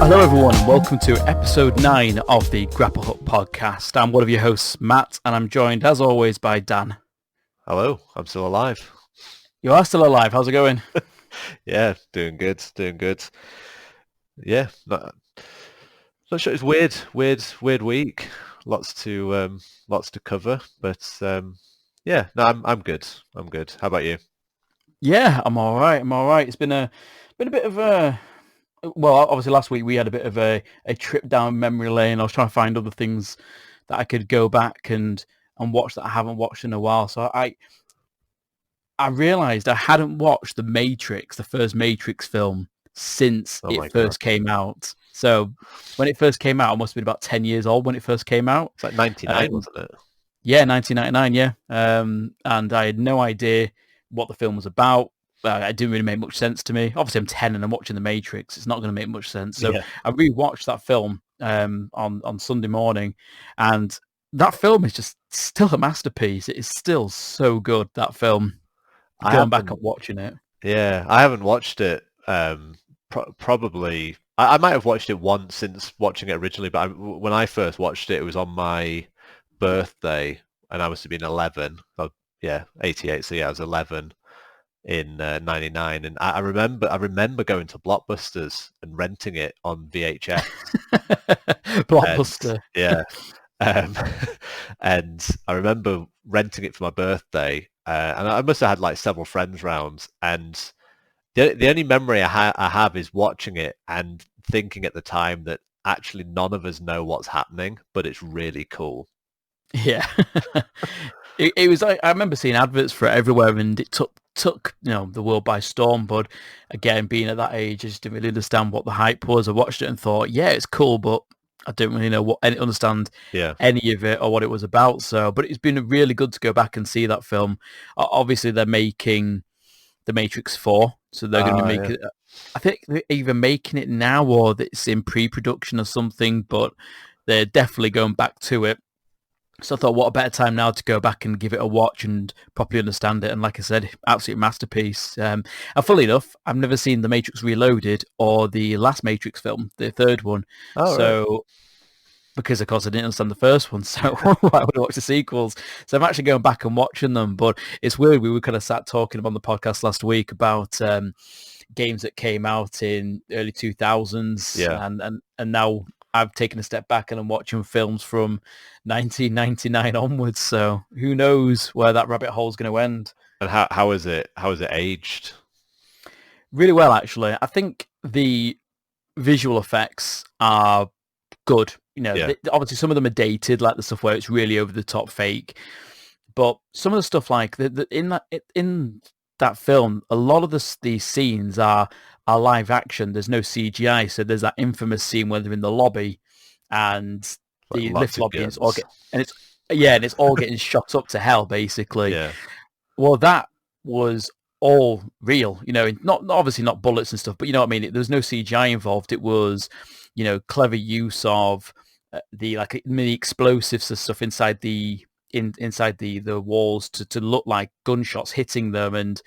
Hello everyone, and welcome to episode 9 of the Grapplehook podcast. I'm one of your hosts, Matt, and I'm joined as always by Dan. Hello, I'm still alive. You are still alive, how's it going? Yeah, doing good. Yeah, not sure. It's weird week. Lots to cover, but yeah, no, I'm good. I'm good. How about you? Yeah, I'm alright. It's been a bit of a, well, obviously last week we had a bit of a trip down memory lane. I was trying to find other things that I could go back and watch that I haven't watched in a while. So I realised I hadn't watched the first Matrix film, since Oh my it God, first came out. So when it first came out, I must have been about 10 years old when it first came out. it's like '99, Um, wasn't it? yeah, 1999, yeah. And I had no idea what the film was about. It didn't really make much sense to me. Obviously, I'm 10 and I'm watching The Matrix. It's not going to make much sense. So Yeah, I rewatched that film on Sunday morning, and that film is just still a masterpiece. It is still so good, that film. I Going back and haven't. watching it. Yeah, I haven't watched it. Probably, I might have watched it once since watching it originally, but when I first watched it, it was on my birthday, and I must have been 11. Oh, yeah, 88. So yeah, I was 11 in '99, and I remember going to Blockbusters and renting it on VHS, and Blockbuster. yeah, um, and I remember renting it for my birthday, and I must have had like several friends round, and the only memory I have is watching it and thinking at the time that actually none of us know what's happening, but it's really cool. Yeah. It was like, I remember seeing adverts for it everywhere, and it took the world by storm. But again, being at that age, I just didn't really understand what the hype was. I watched it and thought, yeah, it's cool, but I don't really know understand Yeah. any of it or what it was about. So, but it's been really good to go back and see that film. Obviously, they're making The Matrix 4, so they're going to be Yeah. making. I think they're either making it now or it's in pre-production or something. But they're definitely going back to it. So I thought, what a better time now to go back and give it a watch and properly understand it. And like I said, absolute masterpiece. And funnily enough, I've never seen The Matrix Reloaded or the last Matrix film, the third one. Oh, right. So because of course I didn't understand the first one, so why would I watch the sequels? So I'm actually going back and watching them. But it's weird. We were kind of sat talking on the podcast last week about games that came out in early 2000s, Yeah. and now I've taken a step back and I'm watching films from 1999 onwards. So who knows where that rabbit hole is going to end? And how is it? How is it aged? Really well, actually. I think the visual effects are good. Yeah. Obviously some of them are dated, like the stuff where it's really over the top fake. But some of the stuff like in that film, a lot of these scenes are live action. There's no CGI. So there's that infamous scene where they're in the lobby and Like the lots lift of lobby is all guns. and it's all getting shot up to hell, basically. Yeah. Well, that was all real, not obviously not bullets and stuff, but you know what I mean? There was no CGI involved. It was, clever use of the like mini explosives and stuff inside inside the walls to look like gunshots hitting them, and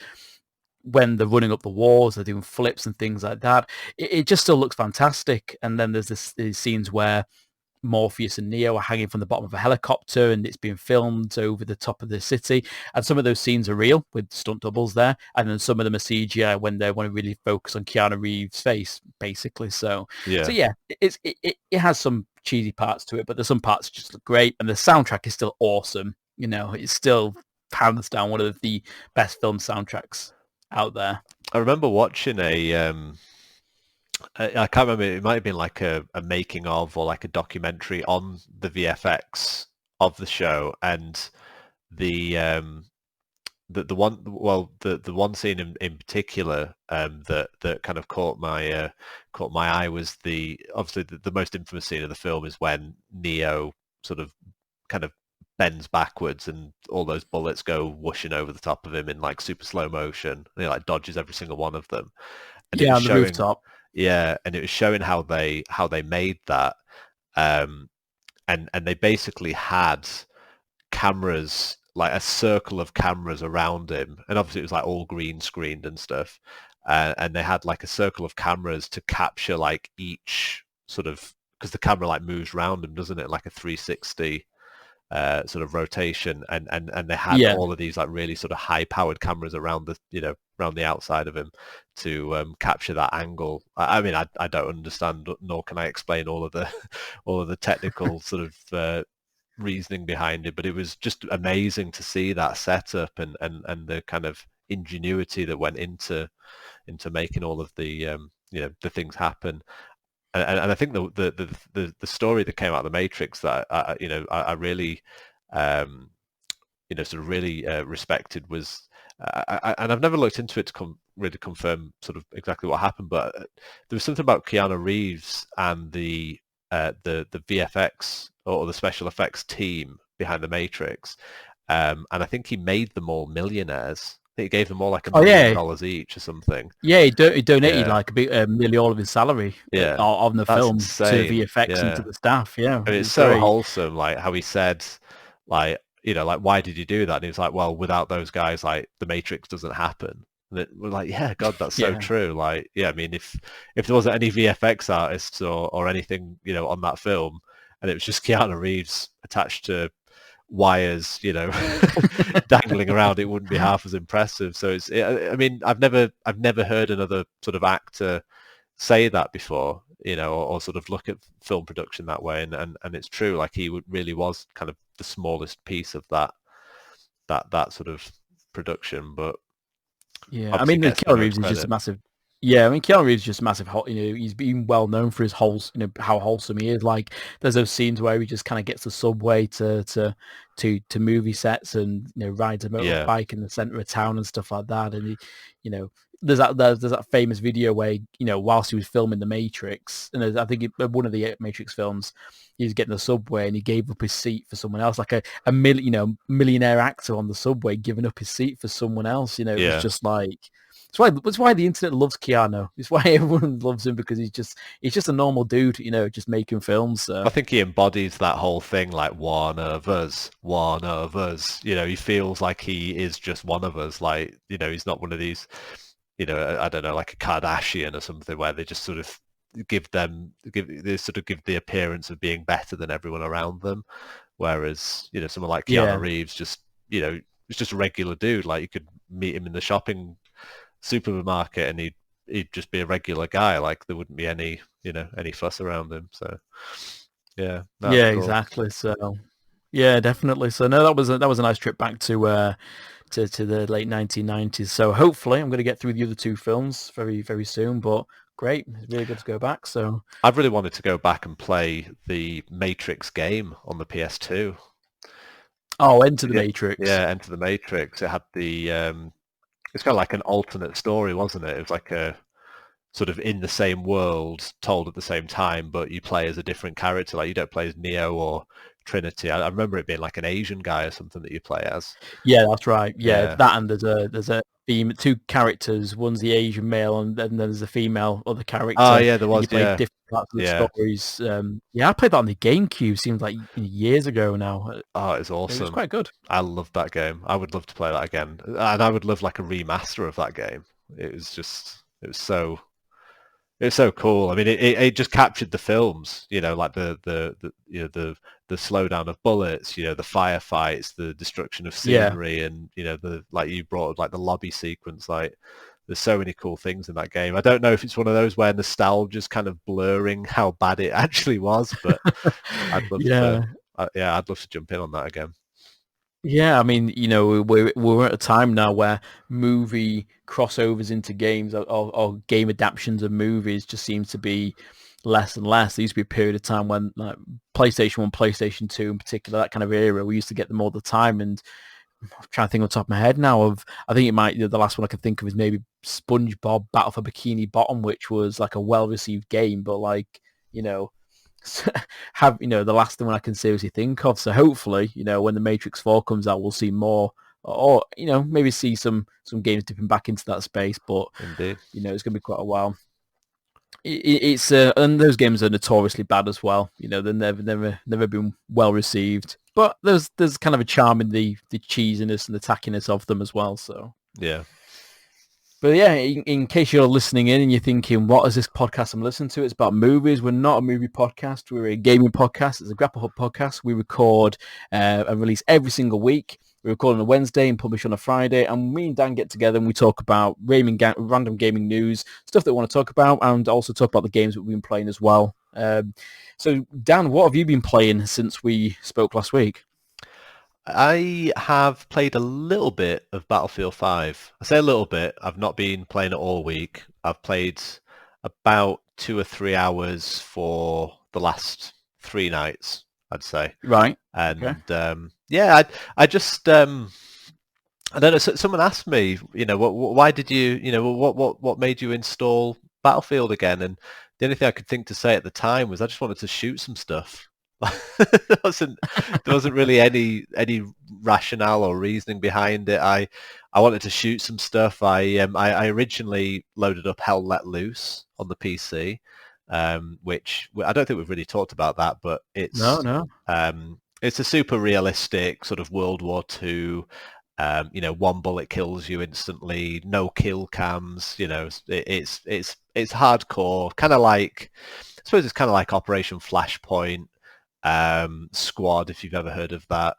when they're running up the walls, they're doing flips and things like that. It just still looks fantastic. And then there's these scenes where Morpheus and Neo are hanging from the bottom of a helicopter, and it's being filmed over the top of the city. And some of those scenes are real with stunt doubles there, and then some of them are CGI when they want to really focus on Keanu Reeves' face, basically. So Yeah. yeah, it has some cheesy parts to it, but there's some parts that just look great, and the soundtrack is still awesome. It's still hands down one of the best film soundtracks out there. I remember watching I can't remember. It might have been like a making of or like a documentary on the VFX of the show, and the the one the one scene in particular that kind of caught my eye was obviously the most infamous scene of the film is when Neo sort of kind of bends backwards and all those bullets go whooshing over the top of him in like super slow motion, and he like dodges every single one of them, and it Yeah, was on the showing. rooftop. Yeah, and it was showing how they made that, um, and they basically had cameras, like a circle of cameras around him, and obviously it was like all green screened and stuff, and they had like a circle of cameras to capture like each sort of, because the camera like moves around them, doesn't it, like a 360 sort of rotation, and they had Yeah. all of these like really sort of high powered cameras around the around the outside of him to capture that angle. I mean, I don't understand, nor can I explain all of the all of the technical sort of reasoning behind it, but it was just amazing to see that setup and the kind of ingenuity that went into making all of the the things happen. And I think the story that came out of the Matrix that I really sort of really respected was, and I've never looked into it to really confirm sort of exactly what happened, but there was something about Keanu Reeves and the VFX or the special effects team behind the Matrix, and I think he made them all millionaires. I think he gave them all like $1 Oh million yeah. each or something. Yeah, he donated Yeah, like a bit, nearly all of his salary yeah, on the that's film to insane. VFX and to Yeah. the staff. Yeah, And it it's was so great. wholesome, like how he said, like, like, why did you do that? And he was like, well, without those guys, like, the Matrix doesn't happen. And we're like, yeah, God, that's so Yeah. true. Like, yeah, I mean, if there wasn't any VFX artists or anything, on that film, and it was just Keanu Reeves attached to wires, dangling around, it wouldn't be half as impressive. So I mean, I've never heard another sort of actor say that before, or sort of look at film production that way, and it's true. Like really was kind of the smallest piece of that sort of production, but Yeah, I obviously mean, gets the Keanu most Reeves is just a credit. massive. Yeah, I mean, Keanu Reeves is just a massive. He's been well known for his how wholesome he is. Like, there's those scenes where he just kind of gets the subway to movie sets and rides a Yeah, motorbike in the center of town and stuff like that. And he, there's that famous video where whilst he was filming The Matrix, and I think one of the Matrix films, he was getting the subway and he gave up his seat for someone else, like millionaire actor on the subway giving up his seat for someone else. It was yeah. just like. It's why the internet loves Keanu. It's why everyone loves him, because he's just a normal dude, just making films. I So think he embodies that whole thing, like one of us, one of us. He feels like he is just one of us. Like, he's not one of these, I don't know, like a Kardashian or something, where they just sort of give the appearance of being better than everyone around them. Whereas, someone like Keanu yeah, Reeves just, it's just a regular dude. Like, you could meet him in the shopping supermarket and he'd just be a regular guy. Like, there wouldn't be any fuss around him. So yeah, that's yeah, cool. exactly. So yeah, definitely. So no, that was a nice trip back to the late 1990s. So hopefully I'm going to get through the other two films very, very soon. But great, it's really good to go back. So I've really wanted to go back and play the Matrix game on the PS2. Enter the Yeah, Matrix. yeah, Enter the Matrix. It had it's kind of like an alternate story, wasn't it? It was like a sort of in the same world, told at the same time, but you play as a different character. Like, you don't play as Neo or Trinity. I remember it being like an Asian guy or something that you play as. Yeah, that's right. Yeah, Yeah. that, and there's a two characters. One's the Asian male, and then there's a female other Oh character, yeah, there and was. you play Yeah, different parts of the yeah. stories. Yeah, I played that on the GameCube. Seems like years ago now. Oh, it's It was awesome. quite good. I love that game. I would love to play that again, and I would love like a remaster of that game. It was so cool. I mean, it just captured the films, like the slowdown of bullets, the firefights, the destruction of Yeah. scenery, and the like you brought like the lobby sequence. Like, there's so many cool things in that game. I don't know if it's one of those where nostalgia's kind of blurring how bad it actually was, but I'd love to. Yeah. Yeah, I'd love to jump in on that again. Yeah, I mean, we're at a time now where movie crossovers into games, or game adaptations of movies just seems to be less and less. There used to be a period of time when, like, PlayStation 1, PlayStation 2 in particular, that kind of era, we used to get them all the time. And I'm trying to think on the top of my head now of, I think it might, the last one I can think of is maybe SpongeBob Battle for Bikini Bottom, which was like a well-received game, but like, you know, the last one I can seriously think of. So hopefully, when the Matrix 4 comes out, we'll see more, or maybe see some games dipping back into that space. But Indeed. it's going to be quite a while. It's and those games are notoriously bad as well. They're never been well received. But there's kind of a charm in the cheesiness and the tackiness of them as well. So Yeah. But yeah, in case you're listening in and you're thinking, what is this podcast I'm listening to? It's about movies. We're not a movie podcast. We're a gaming podcast. It's a Grapplehook podcast. We record and release every single week. We record on a Wednesday and publish on a Friday. And me and Dan get together and we talk about random gaming news, stuff that we want to talk about, and also talk about the games that we've been playing as well. So, Dan, what have you been playing since we spoke last week? I have played a little bit of Battlefield 5. I say a little bit. I've not been playing it all week. I've played about 2 or 3 hours for the last 3 nights, I'd say. Right. Okay. And yeah, I just I don't know. Someone asked me, why did you, what made you install Battlefield again? And the only thing I could think to say at the time was I just wanted to shoot some stuff. There wasn't really any rationale or reasoning behind it. I wanted to shoot some stuff. I originally loaded up Hell Let Loose on the PC, which I don't think we've really talked about that, but No. it's a super realistic sort of World War II. One bullet kills you instantly, no kill cams. It's hardcore, kind of like, I suppose it's kind of like Operation Flashpoint, Squad, if you've ever heard of that.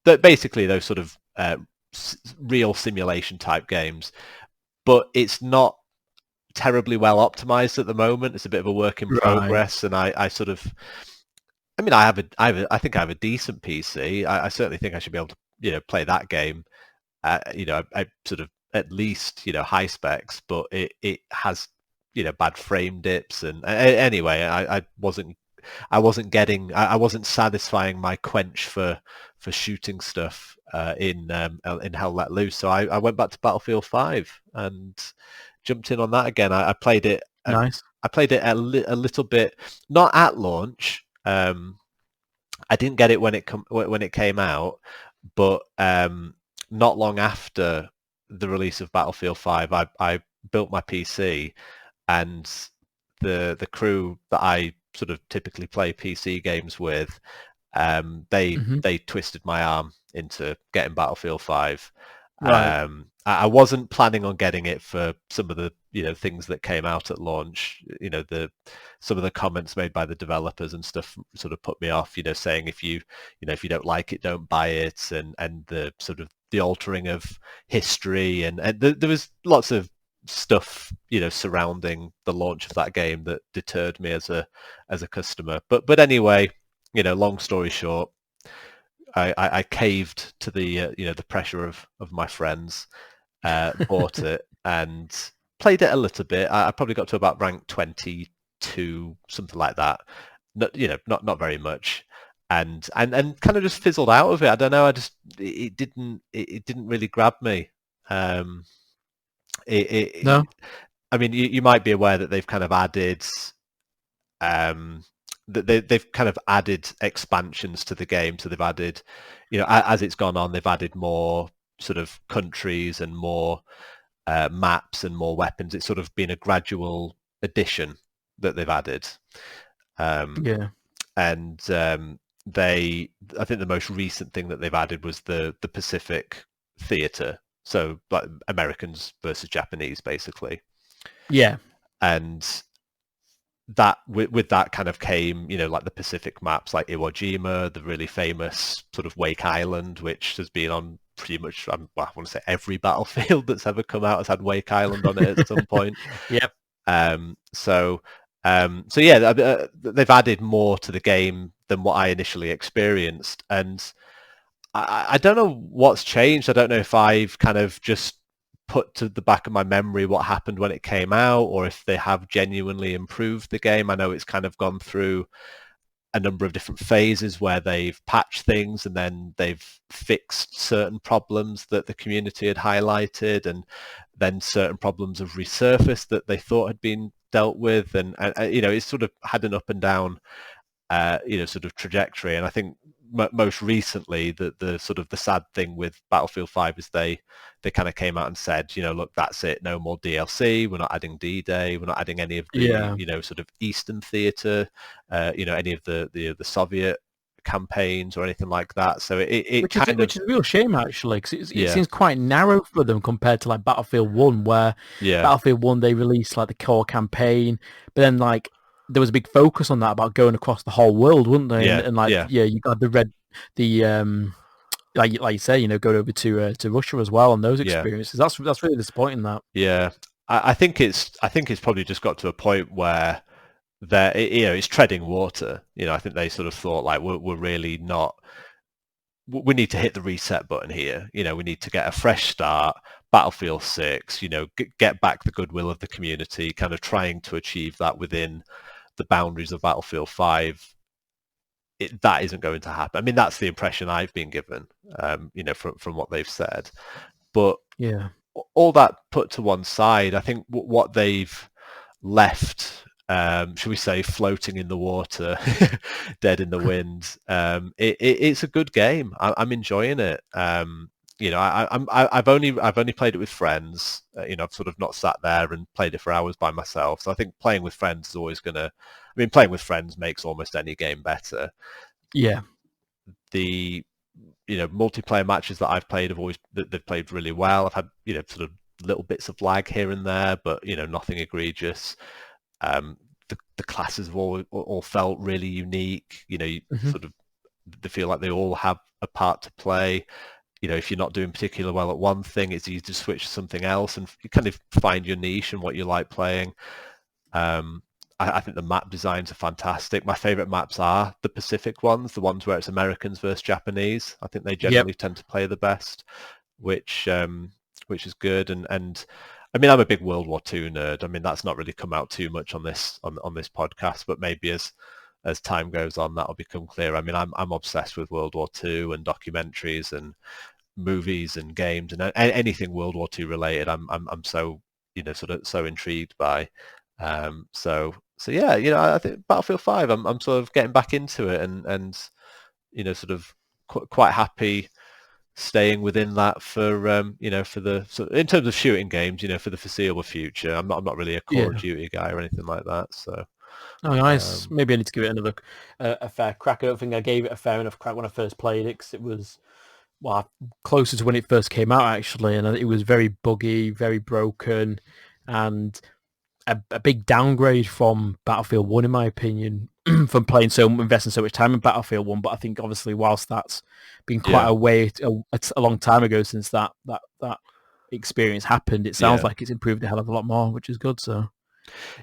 But basically those sort of real simulation type games. But it's not terribly well optimized at the moment. It's a bit of a work in progress, and I sort of, I mean, I think I have a decent PC. I certainly think I should be able to, play that game. I sort of at least, high specs, but it has, bad frame dips, and anyway, I wasn't satisfying my quench for shooting stuff in Hell Let Loose. So I went back to Battlefield 5 and jumped in on that again. I played it. Nice. I played it a little bit, not at launch. I didn't get it when it came out, but not long after the release of Battlefield 5, I built my PC, and the crew that I sort of typically play PC games with, they twisted my arm into getting Battlefield 5. Right. I wasn't planning on getting it for some of the things that came out at launch. Some of the comments made by the developers and stuff sort of put me off. Saying if you don't like it, don't buy it, and the sort of the altering of history, and there was lots of stuff surrounding the launch of that game that deterred me as a customer. But anyway, long story short, I caved to the the pressure of my friends, bought it and played it a little bit. I probably got to about rank 22, something like that. Not very much, and kind of just fizzled out of it. I don't know. It didn't really grab me. No. I mean, you might be aware that they've kind of added they've kind of added expansions to the game. So they've added, as it's gone on, they've added more sort of countries and more maps and more weapons. It's sort of been a gradual addition that they've added. Yeah. And I think the most recent thing that they've added was the Pacific theater. So like Americans versus Japanese, basically. Yeah. And that with that kind of came, like the Pacific maps, like Iwo Jima, the really famous sort of Wake Island, which has been on pretty much, I want to say every Battlefield that's ever come out has had Wake Island on it at some point. Yep. So yeah, they've added more to the game than what I initially experienced, and I don't know what's changed. I don't know if I've kind of just put to the back of my memory what happened when it came out, or if they have genuinely improved the game. I know it's kind of gone through a number of different phases where they've patched things and then they've fixed certain problems that the community had highlighted, and then certain problems have resurfaced that they thought had been dealt with, and it's sort of had an up and down sort of trajectory. And I think most recently the sort of the sad thing with Battlefield 5 is they kind of came out and said, look, that's it, no more DLC, we're not adding D-Day, we're not adding any of the sort of Eastern Theater, any of the Soviet campaigns or anything like that. So it Which kind of is a real shame actually, because it yeah seems quite narrow for them compared to like Battlefield 1, where yeah Battlefield 1 they released like the core campaign, but then like there was a big focus on that about going across the whole world, wasn't they? yeah And like yeah yeah, you got the like you say, going over to Russia as well, and those yeah experiences. That's really disappointing. That yeah. I think it's probably just got to a point where it's treading water. I think they sort of thought like we're really not. We need to hit the reset button here. We need to get a fresh start. Battlefield 6. Get back the goodwill of the community. Kind of trying to achieve that within the boundaries of Battlefield 5. That isn't going to happen. I mean, that's the impression I've been given. From what they've said. But yeah all that put to one side, I think what they've left, should we say, floating in the water, dead in the wind. It's a good game. I'm enjoying it. I've only played it with friends. I've sort of not sat there and played it for hours by myself. So I think playing with friends is always gonna. I mean, playing with friends makes almost any game better. yeah The multiplayer matches that I've played they've played really well. I've had sort of little bits of lag here and there, but nothing egregious. The classes have all felt really unique. You hmm sort of they feel like they all have a part to play. If you're not doing particularly well at one thing, it's easy to switch to something else and you kind of find your niche and what you like playing. I think the map designs are fantastic. My favorite maps are the Pacific ones, the ones where it's Americans versus Japanese. I think they yep generally tend to play the best, which is good. And I mean, I'm a big World War II nerd. I mean, that's not really come out too much on this podcast, but maybe as time goes on, that'll become clear. I mean, I'm obsessed with World War II and documentaries and movies and games and anything World War II related. I'm so sort of so intrigued by. So yeah, I think Battlefield 5. I'm sort of getting back into it and sort of quite happy staying within that for for in terms of shooting games, for the foreseeable future. I'm not really a Call of yeah. Duty guy or anything like that. So Oh, nice. um, Maybe I need to give it another a fair crack. I don't think I gave it a fair enough crack when I first played it, because it was closer to when it first came out actually, and it was very buggy, very broken, and a big downgrade from Battlefield 1 in my opinion, from investing so much time in Battlefield 1. But I think obviously whilst that's been quite yeah, a long time ago since that experience happened, it sounds yeah. like it's improved a hell of a lot more, which is good. So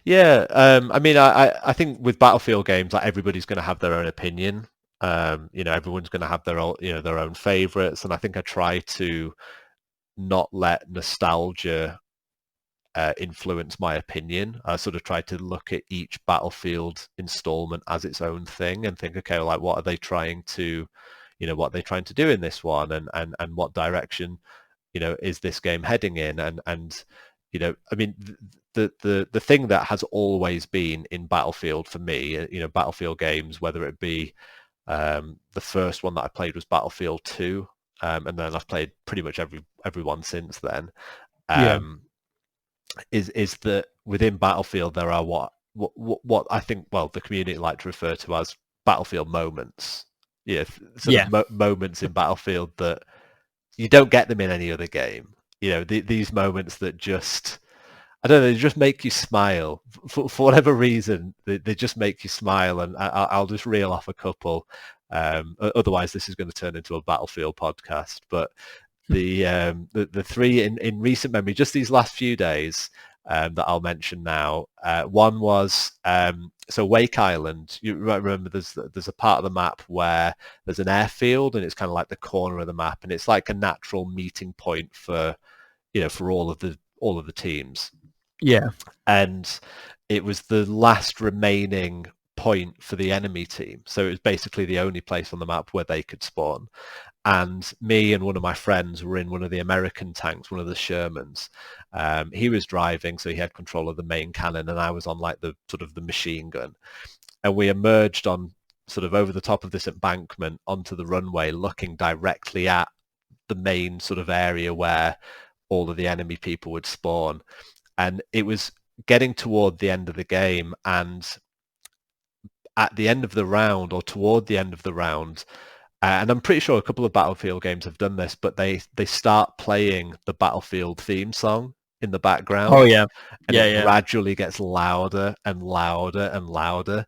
Yeah, I mean, I think with Battlefield games, like everybody's going to have their own opinion. Everyone's going to have their own, their own favorites, and I think I try to not let nostalgia influence my opinion. I sort of try to look at each Battlefield installment as its own thing and think, okay, well, like what are they trying to, what are they trying to do in this one, and what direction, is this game heading in, and I mean, the thing that has always been in Battlefield for me, Battlefield games, whether it be the first one that I played was Battlefield 2, and then I've played pretty much every one since then. yeah, Um, is that within Battlefield there are what I think, well, the community like to refer to as Battlefield moments. Yeah, sort of yeah, moments in Battlefield that you don't get them in any other game. These moments that just, I don't know, they just make you smile for whatever reason. They just make you smile, and I'll just reel off a couple. Otherwise, this is going to turn into a Battlefield podcast. But the three in recent memory, just these last few days, that I'll mention now. One was so Wake Island. You might remember there's a part of the map where there's an airfield, and it's kind of like the corner of the map, and it's like a natural meeting point for for all of the teams. yeah, And it was the last remaining point for the enemy team. So it was basically the only place on the map where they could spawn. And me and one of my friends were in one of the American tanks, one of the Shermans. He was driving, so he had control of the main cannon, and I was on like the sort of the machine gun. And we emerged on sort of over the top of this embankment onto the runway, looking directly at the main sort of area where all of the enemy people would spawn. And it was getting toward the end of the game, and at the end of the round or toward the end of the round, and I'm pretty sure a couple of Battlefield games have done this, but they start playing the Battlefield theme song in the background. Oh yeah, and it gradually gets louder and louder and louder.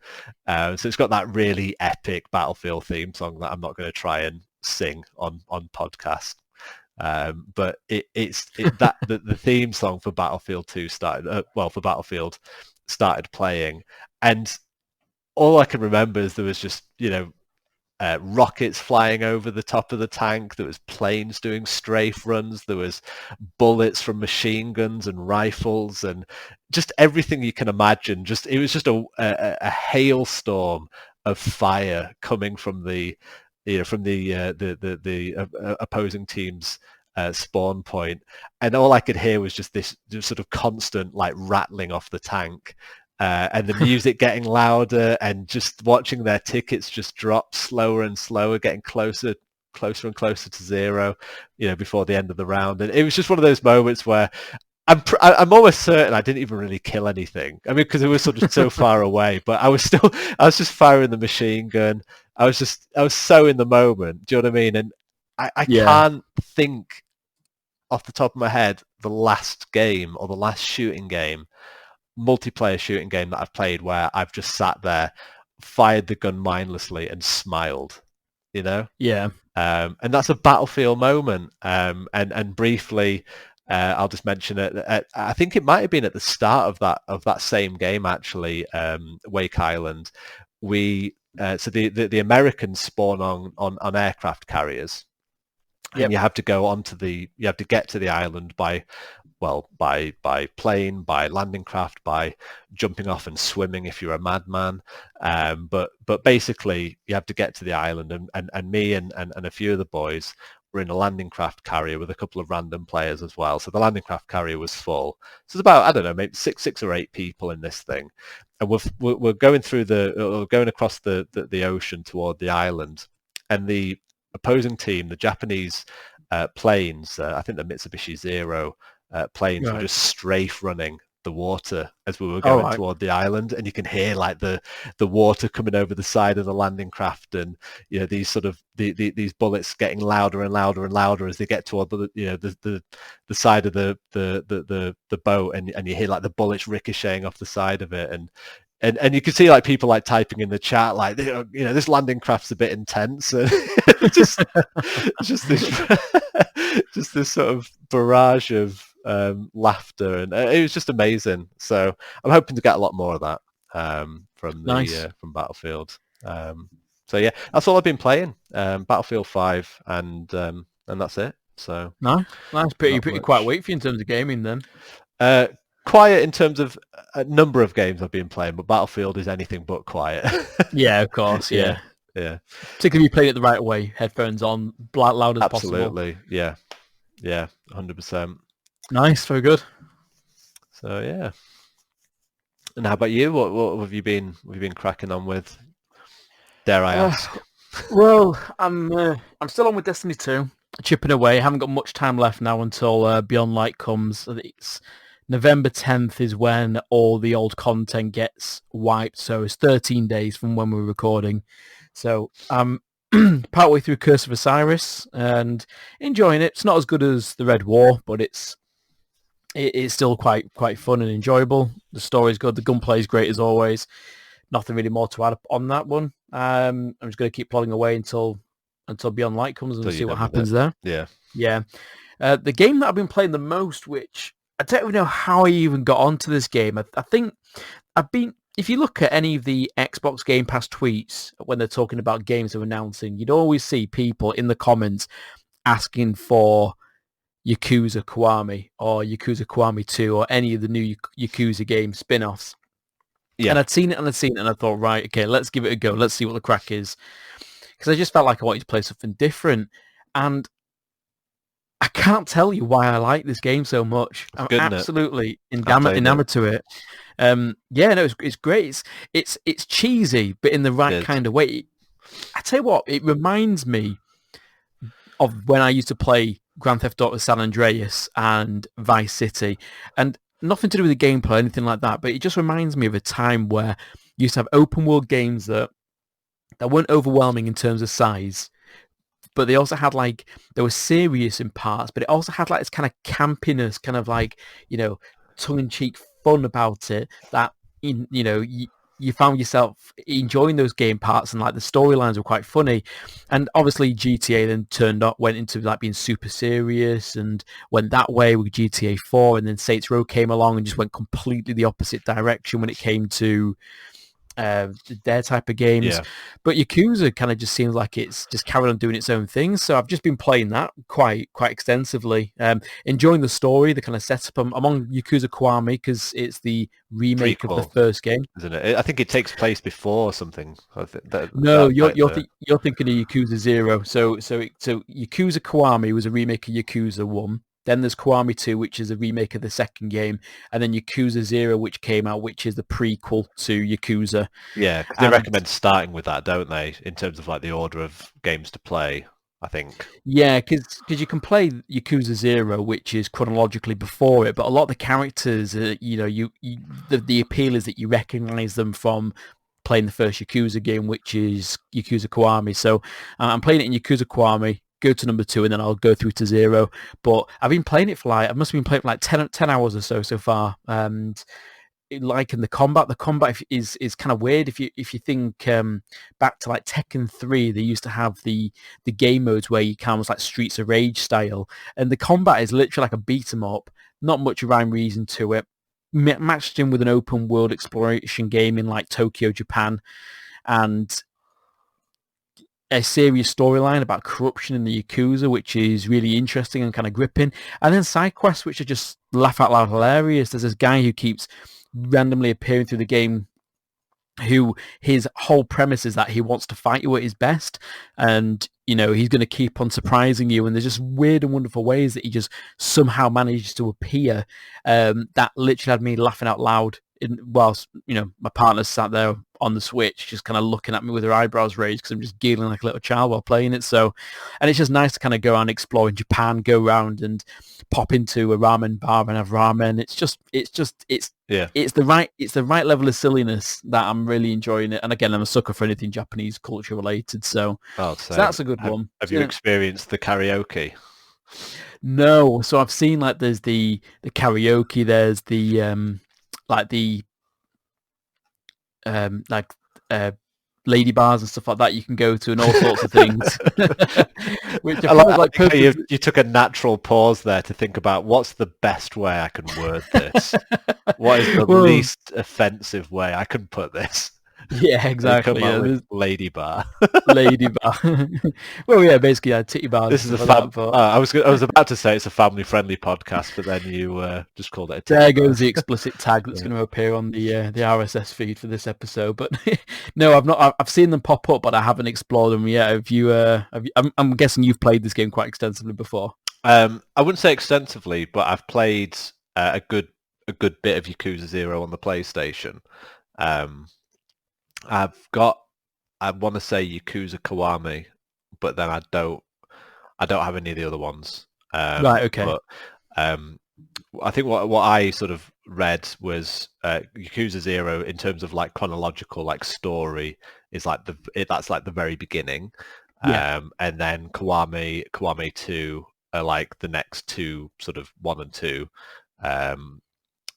So it's got that really epic Battlefield theme song that I'm not going to try and sing on podcast. But the theme song for Battlefield 2 for Battlefield started playing, and all I can remember is there was just, rockets flying over the top of the tank. There was planes doing strafe runs. There was bullets from machine guns and rifles, and just everything you can imagine. It was just a hailstorm of fire coming from the opposing team's spawn point, and all I could hear was just this sort of constant like rattling off the tank. And the music getting louder, and just watching their tickets just drop slower and slower, getting closer and closer to zero, before the end of the round. And it was just one of those moments where I'm almost certain I didn't even really kill anything. I mean, because it was sort of so far away, but I was just firing the machine gun. I was so in the moment. Do you know what I mean? And I can't think off the top of my head the last game or the last multiplayer shooting game that I've played where I've just sat there, fired the gun mindlessly and smiled, Yeah. And that's a Battlefield moment. And briefly, I'll just mention it. I think it might have been at the start of that same game, actually, Wake Island. So the Americans spawn on aircraft carriers, and you have to get to the island by plane, by landing craft, by jumping off and swimming if you're a madman. But basically you have to get to the island, and me and a few of the boys were in a landing craft carrier with a couple of random players as well. So the landing craft carrier was full. So it's about, I don't know, maybe six or eight people in this thing. And we're going going across the ocean toward the island, and the opposing team, the Japanese planes, I think the Mitsubishi Zero planes, were just strafe running the water as we were going toward the island, and you can hear like the water coming over the side of the landing craft, and these sort of these bullets getting louder and louder and louder as they get toward the side of the boat, and you hear like the bullets ricocheting off the side of it, and you can see like people like typing in the chat like, this landing craft's a bit intense. just this sort of barrage of laughter, and it was just amazing. So I'm hoping to get a lot more of that from Battlefield. So yeah, that's all I've been playing. Battlefield 5, and that's it. So no, that's pretty quiet week for you in terms of gaming then. Quiet in terms of a number of games I've been playing, but Battlefield is anything but quiet. Yeah, of course. Yeah. Particularly if you play it the right way, headphones on, loud as possible. Absolutely. Yeah, 100%. Nice, very good. So yeah. And how about you? What have you been cracking on with? Dare I ask? Well, I'm still on with Destiny 2, chipping away. I haven't got much time left now until Beyond Light comes. It's November 10th is when all the old content gets wiped, so it's 13 days from when we're recording. So I'm partway through Curse of Osiris and enjoying it. It's not as good as the Red War, but it's still quite fun and enjoyable. The story's good. The gunplay is great as always. Nothing really more to add on that one. I'm just going to keep plodding away until Beyond Light comes and see what happens there. Yeah. The game that I've been playing the most, which I don't even know how I even got onto this game. I think if you look at any of the Xbox Game Pass tweets when they're talking about games they're announcing, you'd always see people in the comments asking for Yakuza Kiwami or Yakuza Kiwami 2 or any of the new Yakuza game spin-offs. Yeah. And I'd seen it and I thought, right, okay, let's give it a go. Let's see what the crack is. Because I just felt like I wanted to play something different. And I can't tell you why I like this game so much. I'm absolutely enamored to it. It's great. It's cheesy, but in the right kind of way. I tell you what, it reminds me of when I used to play Grand Theft Auto San Andreas and Vice City, and nothing to do with the gameplay or anything like that, but it just reminds me of a time where you used to have open world games that weren't overwhelming in terms of size, but they also had like they were serious in parts, but it also had like this kind of campiness, kind of like tongue in cheek fun about it that you found yourself enjoying those game parts, and like the storylines were quite funny. And obviously GTA then went into like being super serious and went that way with GTA 4, and then Saints Row came along and just went completely the opposite direction when it came to their type of games. Yeah. But Yakuza kind of just seems like it's just carried on doing its own thing. So I've just been playing that quite extensively. Enjoying the story, the kind of setup. I'm on Yakuza Kiwami because it's the remake of the Prequel, first game. isn't it? I think it takes place before something. I think No, that's like you're thinking of Yakuza Zero. So Yakuza Kiwami was a remake of Yakuza 1. Then there's Kiwami 2, which is a remake of the second game, and then Yakuza 0, which came out, which is the prequel to Yakuza. yeah, because they And recommend starting with that, don't they? In terms of like the order of games to play, I think. yeah, because you can play Yakuza 0, which is chronologically before it, but a lot of the characters, the appeal is that you recognize them from playing the first Yakuza game, which is Yakuza Kiwami. So I'm playing it in Yakuza Kiwami, go to number 2, and then I'll go through to 0. But I've been playing it for I must have been playing for like 10 hours or so far. And liking the combat. The combat is kind of weird. If you think back to like Tekken 3, they used to have the game modes where you can was like Streets of Rage style, and the combat is literally like a beat 'em up. Not much rhyme reason to it. Matched in with an open world exploration game in like Tokyo, Japan, and a serious storyline about corruption in the Yakuza, which is really interesting and kind of gripping. And then side quests, which are just laugh out loud hilarious. There's this guy who keeps randomly appearing through the game, who his whole premise is that he wants to fight you at his best, and he's going to keep on surprising you, and there's just weird and wonderful ways that he just somehow manages to appear, that literally had me laughing out loud whilst my partner sat there on the Switch just kind of looking at me with her eyebrows raised because I'm just giggling like a little child while playing it. So, and it's just nice to kind of go around exploring Japan, go around and pop into a ramen bar and have ramen. It's the right level of silliness that I'm really enjoying it. And again, I'm a sucker for anything Japanese culture related. So that's a good one. Have you experienced the karaoke? No. So I've seen like there's the karaoke, there's the lady bars and stuff like that you can go to, and all sorts of things. Which I like how you took a natural pause there to think about what's the best way I can word this. What is the least offensive way I can put this? Yeah, exactly. Lady bar. Lady bar. Well, yeah, basically, titty bars. This is I was about to say it's a family-friendly podcast, but then you just called it a titty There goes bar. the explicit tag that's going to appear on the RSS feed for this episode. But no, I've not. I've seen them pop up, but I haven't explored them yet. Have you? I'm guessing you've played this game quite extensively before. I wouldn't say extensively, but I've played a good bit of Yakuza 0 on the PlayStation. I want to say Yakuza Kiwami, but then I don't have any of the other ones. Right. Okay. But I think what I sort of read was Yakuza 0 in terms of like chronological like story is like that's like the very beginning. Yeah. And then Kiwami 2 are like the next two, sort of 1 and 2,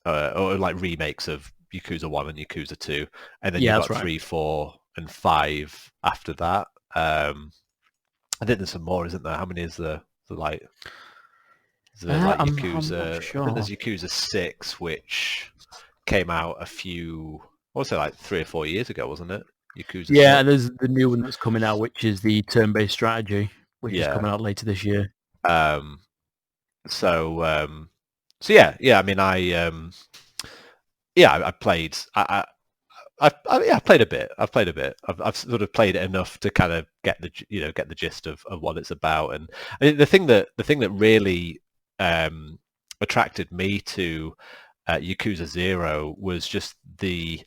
or like remakes of Yakuza 1 and Yakuza 2, and then you've got 3, 4, and 5 after that. I think there's some more, isn't there? How many is there? Like Yakuza? I'm not sure. I think there's Yakuza 6, which came out I want to say like 3 or 4 years ago, wasn't it? Yakuza. Yeah, 6. and there's the new one that's coming out, which is the turn-based strategy, which is coming out later this year. So yeah. I mean, I played. I played a bit. I've sort of played it enough to kind of get the gist of what it's about. And I mean, the thing that really attracted me to Yakuza 0 was just the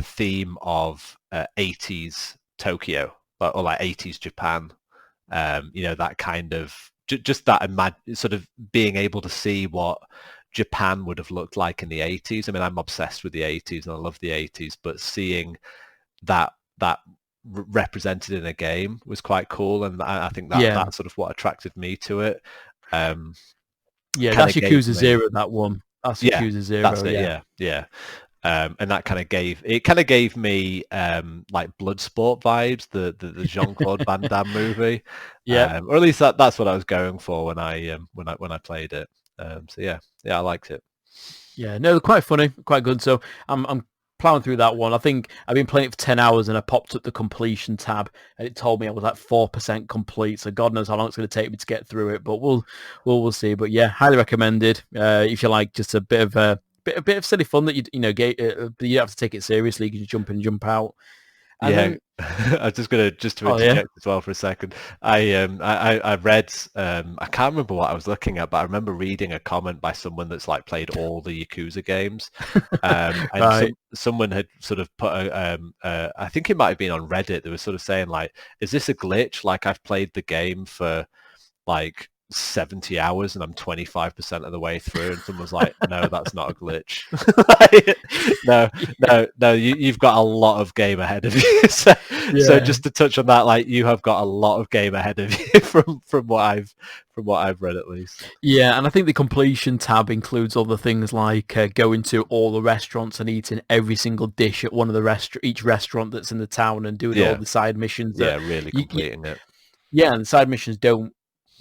theme of 80s Tokyo, or like 80s Japan. That kind of just that sort of being able to see what Japan would have looked like in the 80s. I mean, I'm obsessed with the 80s and I love the 80s, but seeing that represented in a game was quite cool, and I think that Yeah, that's sort of what attracted me to it. Um, yeah, kind that's of gave Yakuza me, Zero. That one. That's yeah, Yakuza that's Zero. it, Yeah, yeah, yeah. And that kind of gave me like Bloodsport vibes, the Jean-Claude Van Damme movie, yeah. or at least that's what I was going for when I played it. So yeah, I liked it. Yeah, no, they're quite funny, quite good. So I'm plowing through that one. I think I've been playing it for 10 hours, and I popped up the completion tab, and it told me I was like 4% complete. So God knows how long it's going to take me to get through it, but we'll see. But yeah, highly recommended. If you like just a bit of a bit of silly fun that you don't have to take it seriously. You can just jump in and jump out, and Yeah, then I was just to oh yeah. interject as well for a second. I read I can't remember what I was looking at, but I remember reading a comment by someone that's like played all the Yakuza games, and Right. someone had sort of put I think it might have been on Reddit. They were sort of saying like, "Is this a glitch? Like I've played the game for like 70 hours and I'm 25% of the way through," and someone's like, "No, that's not a glitch." No, no, you've got a lot of game ahead of you. So Yeah. just to touch on that, like you have got a lot of game ahead of you from what I've read at least. Yeah, and I think the completion tab includes other things like going to all the restaurants and eating every single dish at one of each restaurant that's in the town, and doing all Yeah, the side missions that yeah, really you completing it. yeah, and the side missions don't,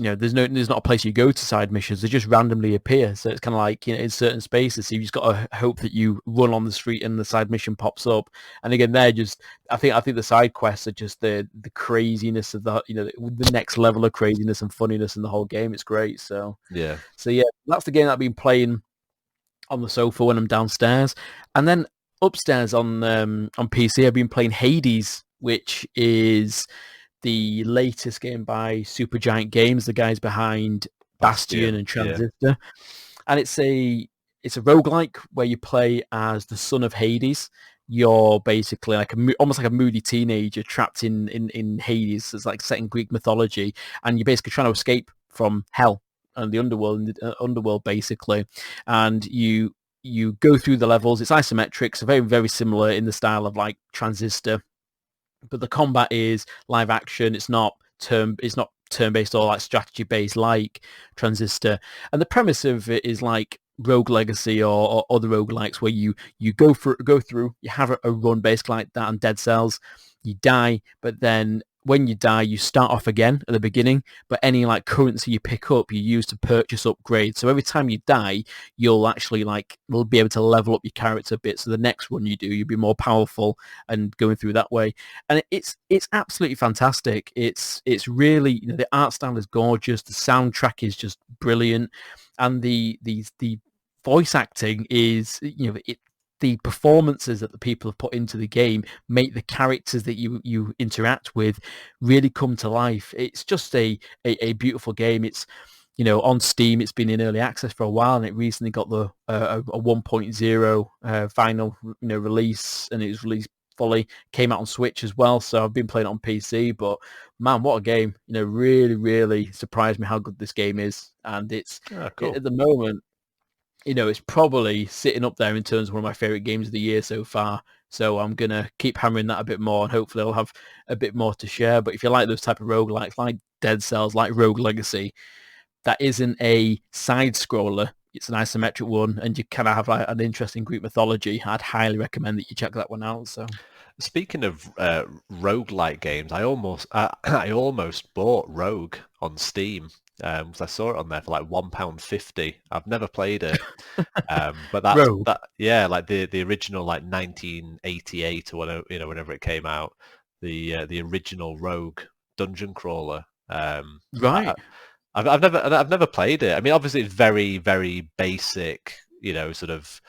there's not a place you go to side missions. They just randomly appear. So it's kind of like, in certain spaces. So you just got to hope that you run on the street and the side mission pops up. And again, they're just, I think the side quests are just the craziness of the next level of craziness and funniness in the whole game. It's great. Yeah. So yeah, that's the game that I've been playing on the sofa when I'm downstairs. And then upstairs on PC, I've been playing Hades, which is the latest game by Supergiant Games, the guys behind Bastion Bastion. and Yeah. Transistor. And it's a roguelike where you play as the son of Hades. You're basically like almost like a moody teenager trapped in Hades. It's like set in Greek mythology, and you're basically trying to escape from hell and the underworld basically. And you go through the levels. It's isometric, so very very similar in the style of like Transistor, but the combat is live action. It's not turn based or like strategy based like Transistor. And the premise of it is like Rogue Legacy or other roguelikes where you go through, you have a run basically like that on Dead Cells, you die, but then when you die, you start off again at the beginning, but any like currency you pick up, you use to purchase upgrades. So every time you die, you'll actually will be able to level up your character a bit. So the next one you do, you'll be more powerful and going through that way. And it's absolutely fantastic. It's really, the art style is gorgeous. The soundtrack is just brilliant. And the voice acting is, the performances that the people have put into the game make the characters that you interact with really come to life. It's just a beautiful game. It's, on Steam, it's been in early access for a while, and it recently got the a 1.0 final release, and it was released fully. Came out on Switch as well, so I've been playing it on PC. But man, what a game! Really, really surprised me how good this game is, and Ah, cool. at the moment, it's probably sitting up there in terms of one of my favorite games of the year so far. So I'm going to keep hammering that a bit more, and hopefully I'll have a bit more to share. But if you like those type of roguelikes, like Dead Cells, like Rogue Legacy, that isn't a side scroller. It's an isometric one, and you kind of have like an interesting Greek mythology. I'd highly recommend that you check that one out. So Speaking of roguelike games, I almost bought Rogue on Steam because I saw it on there for like £1.50. I've never played it, but Rogue, yeah, like the original like 1988 or whatever, whenever it came out, the original Rogue dungeon crawler. I, right? I've never played it. I mean, obviously it's very very basic, sort of,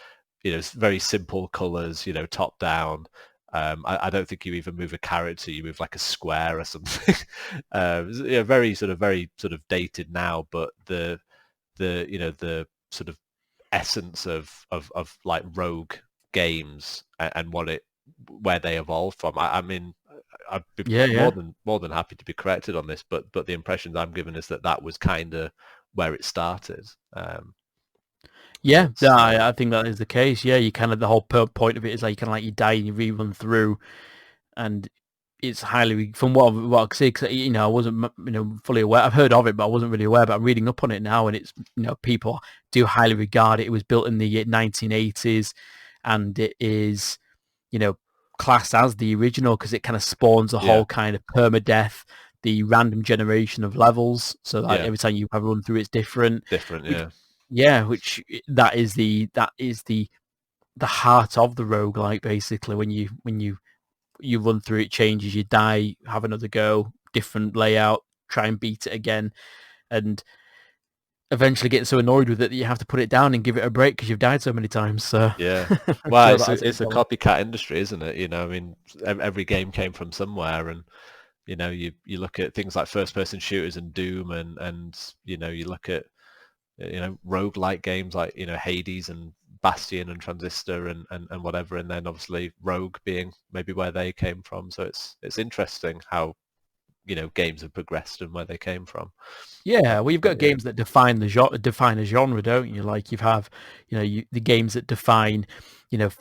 it's very simple colors, top down. I don't think you even move a character; you move like a square or something. Yeah, very sort of dated now, but the sort of essence of like Rogue games and where they evolved from. I mean, I'd be Yeah, more yeah. than happy to be corrected on this, but the impressions I'm given is that was kind of where it started. Yeah, It's yeah, I think that is the case. Yeah, you kind of the whole point of it is like you kind of like you die and you rerun through, and it's highly from what I can see. Cause, I wasn't fully aware. I've heard of it, but I wasn't really aware. But I'm reading up on it now, and it's people do highly regard it. It was built in the 1980s, and it is you know classed as the original because it kind of spawns a yeah, whole kind of permadeath, the random generation of levels. So that yeah, every time you have a run through, it's different. different, Which yeah, yeah, which that is the heart of the roguelike basically. When you run through it, changes, you die, have another go, different layout, try and beat it again, and eventually get so annoyed with it that you have to put it down and give it a break because you've died so many times. So yeah. I'm Well, sure it's that has its a element. copycat industry, isn't it? I mean, every game came from somewhere, and you look at things like first-person shooters and Doom, and you look at roguelike games like Hades and Bastion and Transistor and whatever, and then obviously Rogue being maybe where they came from. So it's interesting how games have progressed and where they came from. Yeah, well, you've But got yeah, games that define a genre, don't you? Like the games that define,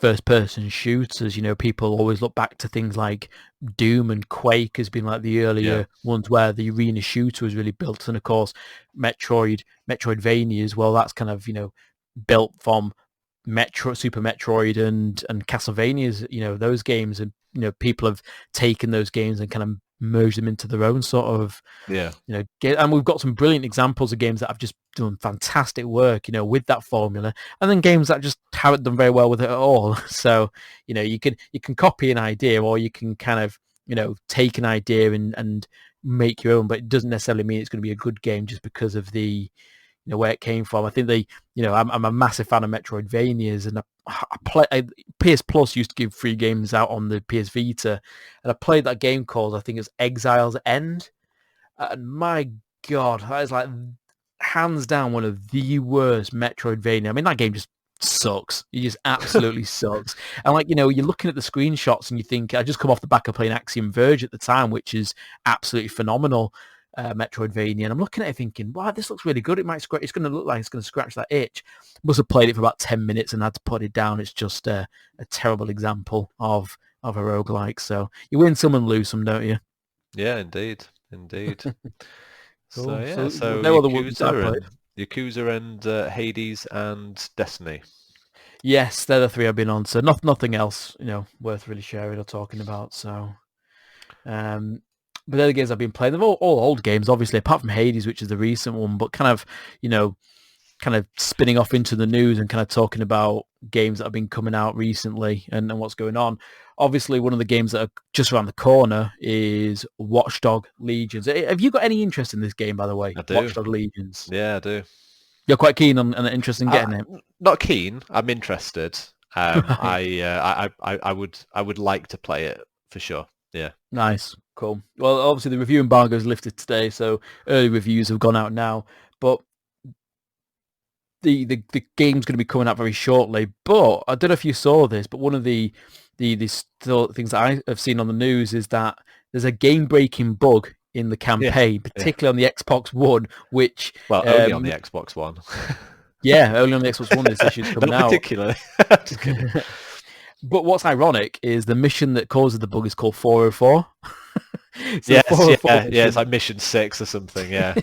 first-person shooters. People always look back to things like Doom and Quake as being like the yeah, earlier ones where the arena shooter was really built, and of course, Metroidvania as well. That's kind of built from Super Metroid and Castlevania's. Those games, and people have taken those games and kind of merged them into their own sort of yeah, and we've got some brilliant examples of games that have just done fantastic work, with that formula, and then games that just haven't done very well with it at all. So, you can copy an idea, or you can kind of, take an idea and make your own, but it doesn't necessarily mean it's going to be a good game just because of the where it came from. I think I'm a massive fan of Metroidvanias, and PS Plus used to give free games out on the PS Vita, and I played that game called, I think it's Exile's End, and my God, that is like hands down one of the worst Metroidvania. I mean, that game just sucks. It just absolutely sucks. And you're looking at the screenshots and you think, I just come off the back of playing Axiom Verge at the time, which is absolutely phenomenal. Metroidvania, and I'm looking at it thinking, wow, this looks really good. It's going to look like it's going to scratch that itch. Must have played it for about 10 minutes and had to put it down. It's just a terrible example of a roguelike. So you win some and lose some, don't you? yeah, indeed, indeed. So Cool. yeah, So so there were the ones that I played. Yakuza and Hades and Destiny. Yes, they're the three I've been on. So nothing else, worth really sharing or talking about. So, um, but they're the games I've been playing. They're all old games, obviously, apart from Hades, which is the recent one. But kind of spinning off into the news and kind of talking about games that have been coming out recently and what's going on. Obviously, one of the games that are just around the corner is WatchDog Legions. Have you got any interest in this game, by the way? I do. WatchDog Legions. Yeah, I do. You're quite keen on and interested in I, getting it. not keen. I'm interested. Right. I would like to play it for sure. Yeah. Nice. Cool. Well, obviously the review embargo is lifted today, so early reviews have gone out now. But the game's going to be coming out very shortly. But I don't know if you saw this, but one of the still things that I have seen on the news is that there's a game-breaking bug in the Yeah. campaign, Yeah. particularly on the Xbox One, which Well, only on the Xbox One. yeah, only on the Xbox One this issue's coming Not out. particularly. Just kidding. But what's ironic is the mission that causes the bug is called 404. So the Yes, 404 yeah, yeah. It's mission like Mission 6 or something. Yeah.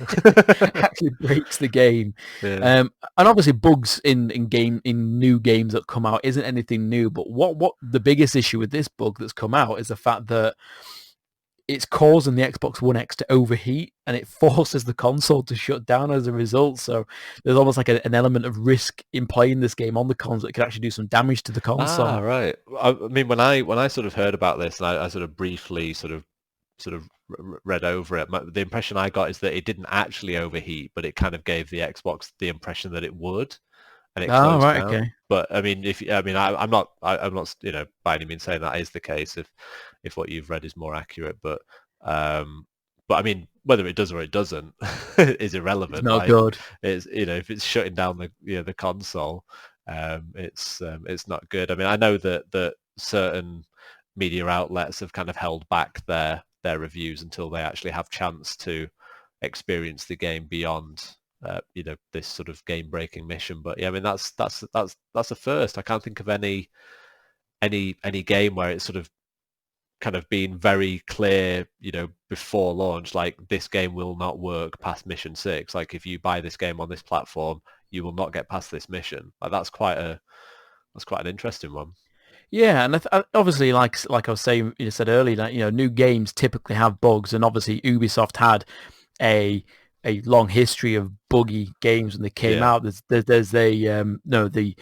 actually breaks the game. Yeah. And obviously bugs in new games that come out isn't anything new. But what the biggest issue with this bug that's come out is the fact that it's causing the Xbox One X to overheat, and it forces the console to shut down as a result. So there's almost like an element of risk in playing this game on the console. It could actually do some damage to the Ah, console. right. I mean, when I sort of heard about this, and I sort of briefly sort of read over it, the impression I got is that it didn't actually overheat, but it kind of gave the Xbox the impression that it would, and it Oh, closed right, down. okay. But I mean, I'm not by any means saying that is the case if what you've read is more accurate, um, but I mean, whether it does or it doesn't is It's irrelevant. not Like, good. it's if it's shutting down the console, it's not good. I mean, I know that certain media outlets have kind of held back their reviews until they actually have chance to experience the game beyond this sort of game-breaking mission. But yeah, I mean that's a first. I can't think of any game where it's sort of kind of been very clear, before launch, like this game will not work past mission 6. Like if you buy this game on this platform, you will not get past this mission. Like that's quite an interesting one. Yeah, and obviously, like I was saying, you said earlier, that new games typically have bugs, and obviously Ubisoft had a long history of buggy games when they came Yeah. out. There's a no the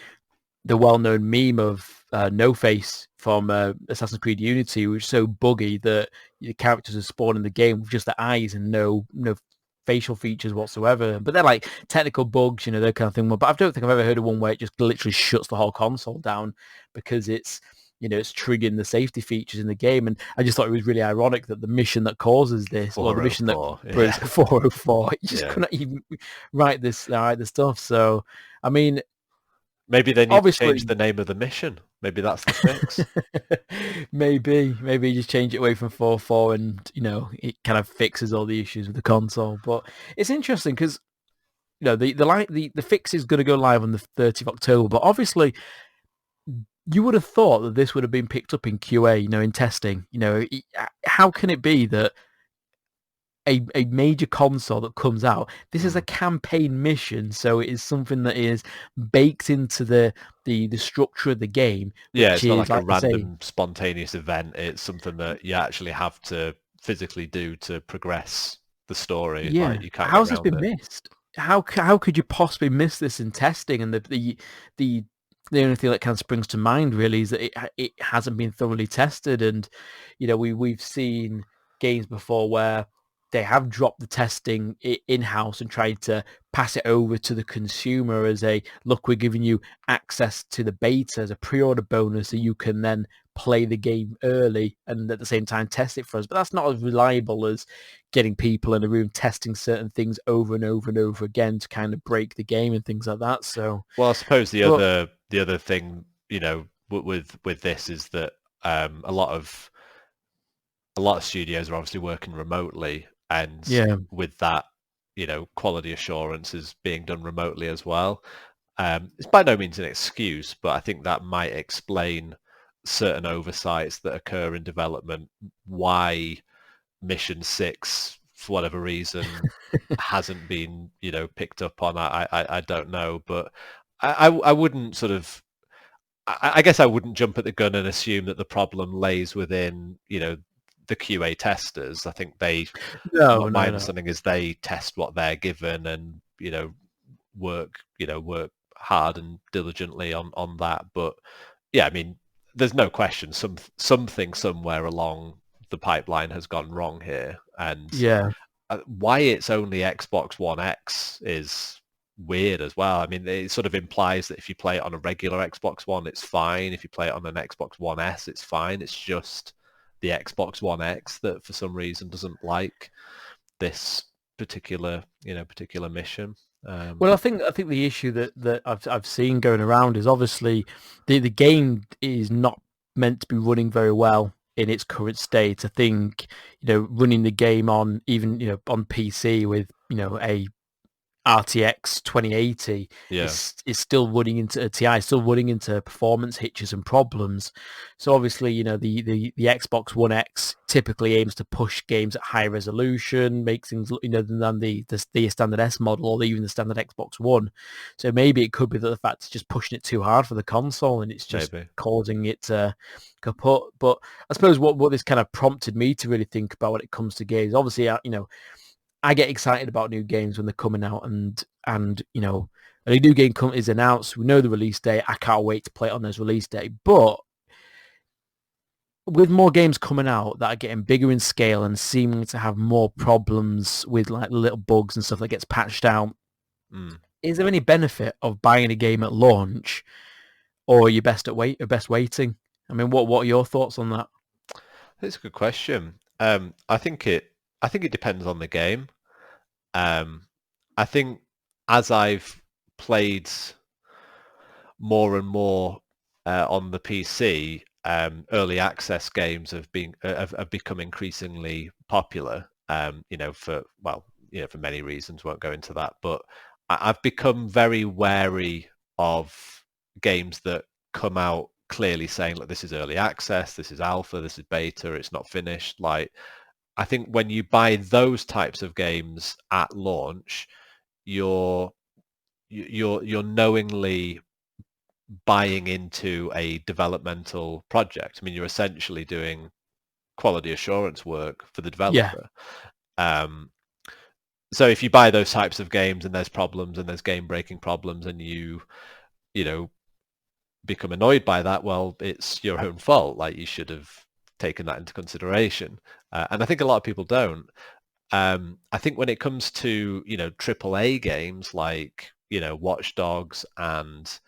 well-known meme of No Face from Assassin's Creed Unity, which is so buggy that the characters are spawned in the game with just the eyes and no facial features whatsoever. But they're like technical bugs, that kind of thing. But I don't think I've ever heard of one where it just literally shuts the whole console down because it's triggering the safety features in the game. And I just thought it was really ironic that the mission that causes this, or the mission that 404, brings yeah. 404, you just Yeah. couldn't even write the stuff. So, I mean, Maybe they need to change obviously, the name of the mission. Maybe that's the fix. maybe just change it away from 4.4 and it kind of fixes all the issues with the console. But it's interesting because the fix is going to go live on the 30th of October, but obviously you would have thought that this would have been picked up in QA, in testing. How can it be that a major console that comes out, this is a campaign mission, so it is something that is baked into the structure of the game, Yeah, which it's not is, like a like I say, random spontaneous event. It's something that you actually have to physically do to progress the story. yeah. Like you can't get How's this around been it. missed? How could you possibly miss this in testing? And the the only thing that kind of springs to mind really is that it hasn't been thoroughly tested. And we've seen games before where they have dropped the testing in-house and tried to pass it over to the consumer as a, look, we're giving you access to the beta as a pre-order bonus so you can then play the game early and at the same time test it for us. But that's not as reliable as getting people in a room testing certain things over and over and over again to kind of break the game and things like that. So, Well, I suppose the but other thing, with this is that a lot of studios are obviously working remotely, and yeah, with that, quality assurance is being done remotely as well. It's by no means an excuse, but I think that might explain certain oversights that occur in development, why Mission 6, for whatever reason, hasn't been, picked up on. I don't know, but I wouldn't sort of, I guess I wouldn't jump at the gun and assume that the problem lays within, the QA testers. I think no, my no, no. understanding is they test what they're given and, work, work hard and diligently on that. But yeah, I mean, there's no question something somewhere along the pipeline has gone wrong here. And Yeah, why it's only Xbox One X is weird as well. I mean, it sort of implies that if you play it on a regular Xbox One, it's fine. If you play it on an Xbox One S, it's fine. It's just the Xbox One X that for some reason doesn't like this particular mission. well, I think the issue that I've seen going around is obviously the game is not meant to be running very well in its current state. I think running the game on even on PC with a RTX 2080 Yeah, is still running into a TI, still running into performance hitches and problems. So obviously, the Xbox One X typically aims to push games at high resolution, make things than the standard S model or even the standard Xbox One. So maybe it could be that the fact it's just pushing it too hard for the console and it's just maybe. causing it to kaput. But I suppose what this kind of prompted me to really think about when it comes to games, obviously, I get excited about new games when they're coming out, and a new game is announced. We know the release date. I can't wait to play it on those release date. But with more games coming out that are getting bigger in scale and seeming to have more problems with like little bugs and stuff that gets patched out, Mm. is there any benefit of buying a game at launch, or are you best waiting? I mean, what are your thoughts on that? That's a good question. I think it depends on the game. Um, I think as I've played more and more on the PC, early access games have become increasingly popular. For, well, for many reasons, won't go into that. But I've become very wary of games that come out clearly saying, like, this is early access, this is alpha, this is beta, it's not finished. Like, I think when you buy those types of games at launch, you're knowingly buying into a developmental project. I mean, you're essentially doing quality assurance work for the Yeah. developer. So if you buy those types of games and there's problems and there's game-breaking problems and you become annoyed by that, well, it's your own fault. Like, you should have taken that into consideration. And I think a lot of people don't. I think when it comes to, AAA games like, Watch Dogs and,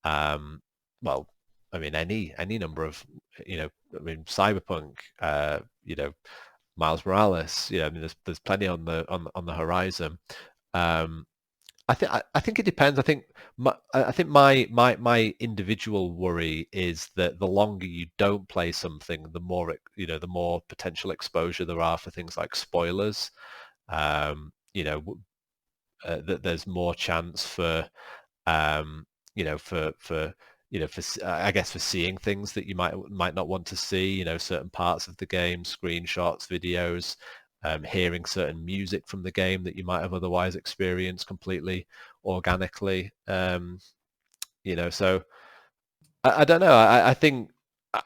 well, I mean, any number of, CyberPunk, Miles Morales, I mean, there's plenty on the horizon. I think it depends. I think my individual worry is that the longer you don't play something, the more the more potential exposure there are for things like spoilers. That there's more chance for I guess for seeing things that you might not want to see. Certain parts of the game, screenshots, videos. Hearing certain music from the game that you might have otherwise experienced completely organically. So I don't know. I think,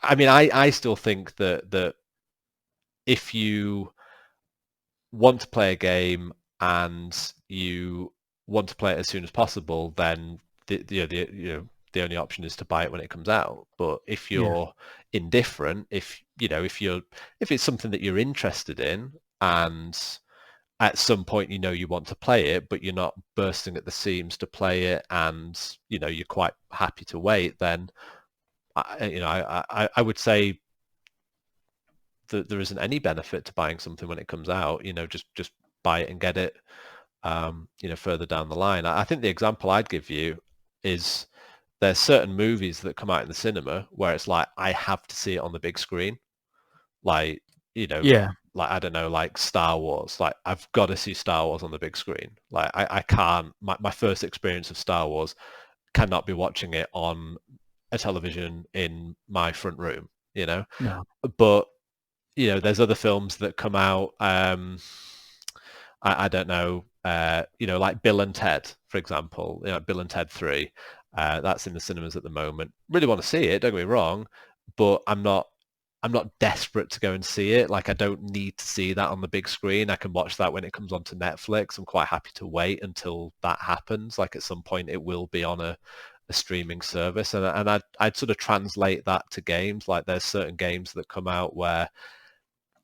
I mean, I still think that if you want to play a game and you want to play it as soon as possible, then the only option is to buy it when it comes out. But if you're indifferent, if it's something that you're interested in, and at some point you want to play it, but you're not bursting at the seams to play it, and you're quite happy to wait, then I would say that there isn't any benefit to buying something when it comes out. Just buy it and get it further down the line. I think the example I'd give you is there's certain movies that come out in the cinema where it's like, I have to see it on the big screen. Like, like, I don't know, like Star Wars. Like, I've got to see Star Wars on the big screen. Like, I can't, my first experience of Star Wars cannot be watching it on a television in my front room, No. But, there's other films that come out, I don't know, like Bill and Ted, for example, Bill and Ted 3. That's in the cinemas at the moment. Really want to see it, don't get me wrong, but I'm not desperate to go and see it. Like, I don't need to see that on the big screen. I can watch that when it comes onto Netflix. I'm quite happy to wait until that happens. Like, at some point it will be on a streaming service, and I'd sort of translate that to games. Like, there's certain games that come out where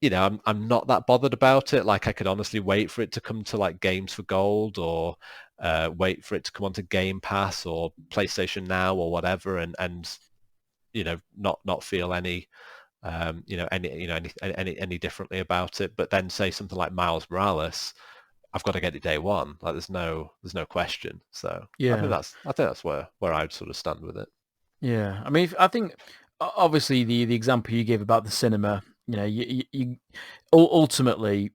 I'm not that bothered about it. Like, I could honestly wait for it to come to, like, Games for Gold, or wait for it to come onto Game Pass or PlayStation Now or whatever, and not feel any any differently about it. But then, say something like Miles Morales, I've got to get it day one. Like, there's no question. So I think that's where I'd sort of stand with it. Yeah, I mean, I think obviously the example you gave about the cinema, you ultimately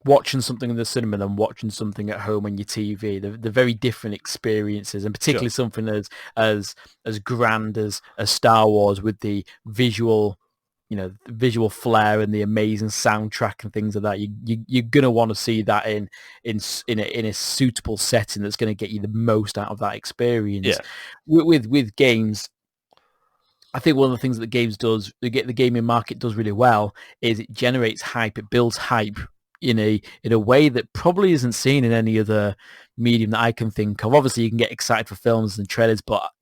watching something in the cinema than watching something at home on your TV. They're very different experiences, and particularly something as grand as Star Wars, with the visual, the visual flair and the amazing soundtrack and things like that. You're gonna want to see that in a suitable setting that's going to get you the most out of that experience. Yeah. With games, I think one of the things that the games does, the gaming market does really well, is it generates hype. It builds hype in a way that probably isn't seen in any other medium that I can think of. Obviously, you can get excited for films and trailers, but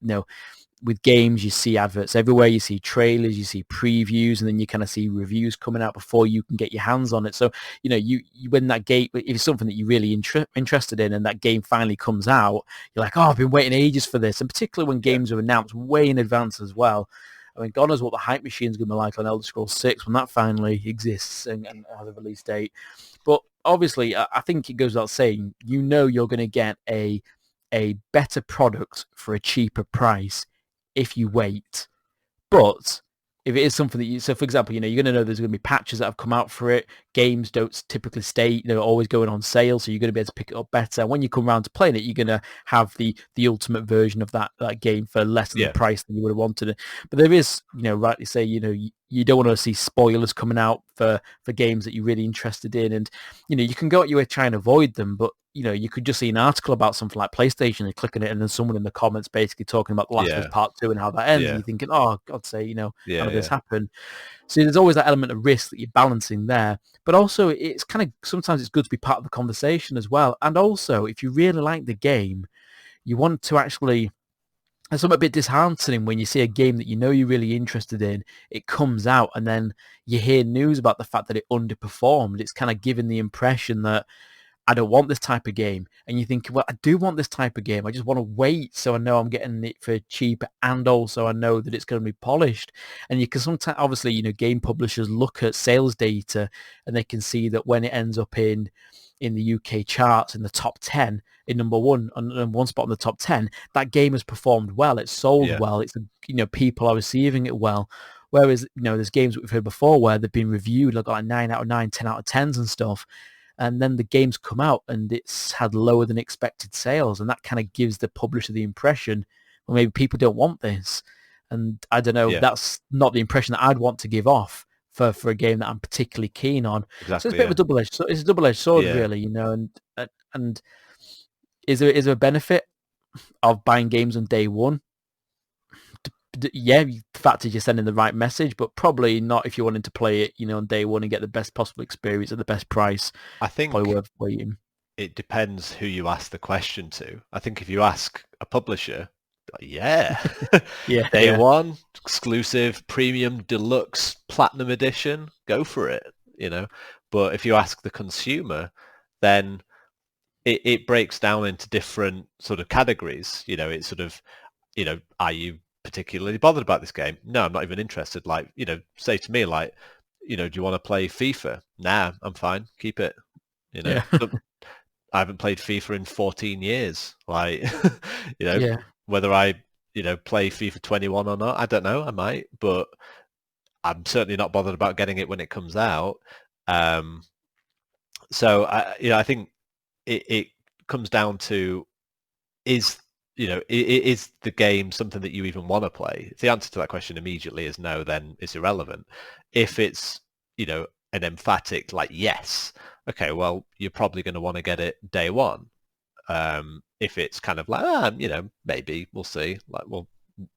with games, you see adverts everywhere. You see trailers, you see previews, and then you kind of see reviews coming out before you can get your hands on it. So, you when that game, if it's something that you're really interested in, and that game finally comes out, you're like, oh, I've been waiting ages for this. And particularly when games are announced way in advance as well. I mean, God knows what the hype machine is going to be like on Elder Scrolls 6 when that finally exists and has a release date. But obviously, I think it goes without saying, you're going to get a better product for a cheaper price if you wait. But if it is something that you, so for example, you're going to know there's going to be patches that have come out for it. Games don't typically stay, always going on sale, so you're going to be able to pick it up better. When you come around to playing it, you're going to have the ultimate version of that game for less than the Yeah, price that you would have wanted it. But there is, rightly say, you don't want to see spoilers coming out for games that you're really interested in, and you can go at your way try and avoid them, but you could just see an article about something like PlayStation and click on it, and then someone in the comments basically talking about The Last of Us yeah, Part 2 and how that ends, and yeah, you're thinking, oh, God's sake, how yeah, did this yeah, happen? So there's always that element of risk that you're balancing there. But also, it's kind of, sometimes it's good to be part of the conversation as well. And also, if you really like the game, you want to actually, there's something a bit disheartening when you see a game that you're really interested in, it comes out, and then you hear news about the fact that it underperformed. It's kind of giving the impression that I don't want this type of game. And you think, well, I do want this type of game. I just want to wait so I know I'm getting it for cheap, and also I know that it's going to be polished. And you can sometimes, obviously, game publishers look at sales data and they can see that when it ends up in the UK charts in the top 10, in number one, on one spot in the top 10, that game has performed well. It's sold yeah, well. It's, people are receiving it well. Whereas, there's games that we've heard before where they've been reviewed, like 9 out of 9, 10 out of 10s and stuff, and then the game's come out and it's had lower than expected sales, and that kind of gives the publisher the impression, well, maybe people don't want this, and I don't know, yeah, that's not the impression that I'd want to give off for a game that I'm particularly keen on. So it's a exactly, bit of yeah, a double-edged sword, yeah. really, and is there a benefit of buying games on day one? Yeah, the fact is you're sending the right message, but probably not if you're wanting to play it, on day one and get the best possible experience at the best price. I Probably think worth waiting. it depends who you ask the question to. I think if you ask a publisher, yeah, Yeah, day yeah, one, exclusive, premium, deluxe, platinum edition, go for it, you know. But if you ask the consumer, then it breaks down into different sort of categories. It's sort of, are you particularly bothered about this game? No, I'm not even interested. Like, say to me, like, do you want to play FIFA? Nah, I'm fine. Keep it. You know, yeah, I haven't played FIFA in 14 years. Like, you know, yeah. whether I, play FIFA 21 or not, I don't know. I might, but I'm certainly not bothered about getting it when it comes out. Um, so I think it comes down to is is the game something that you even want to play? If the answer to that question immediately is no, then it's irrelevant. If it's an emphatic like yes, okay, well you're probably going to want to get it day one. If it's kind of like maybe we'll see, like we'll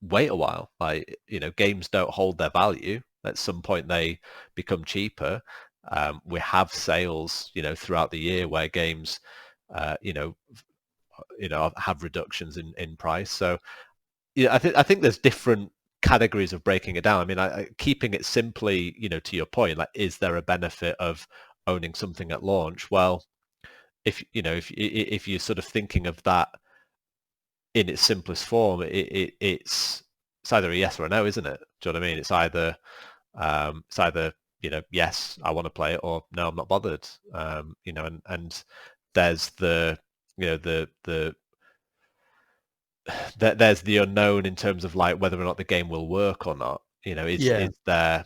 wait a while. Like games don't hold their value. At some point they become cheaper. We have sales throughout the year where games uh, you know have reductions in price. So yeah, I think there's different categories of breaking it down. I mean, keeping it simply, to your point, like, is there a benefit of owning something at launch? Well, if you're sort of thinking of that in its simplest form, it's either a yes or a no, isn't it? Do you know what I mean? It's either yes, I want to play it, or no, I'm not bothered. And there's the there's the unknown in terms of like whether or not the game will work or not. Yeah, Is there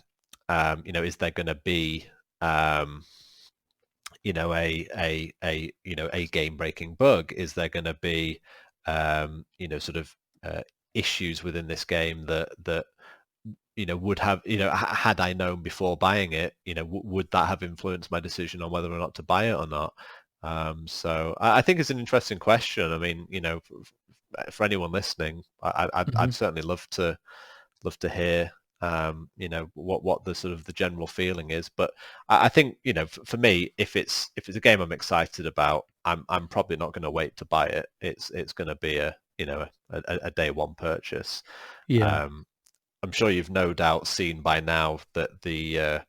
going to be a game breaking bug? Is there going to be sort of issues within this game that would have had I known before buying it, would that have influenced my decision on whether or not to buy it or not? So I think it's an interesting question. I mean, for anyone listening, I'd hmm certainly love to hear what the sort of the general feeling is. But I think for me, if it's a game I'm excited about, I'm probably not going to wait to buy it. It's going to be a day one purchase. yeah, Um, I'm sure you've no doubt seen by now that the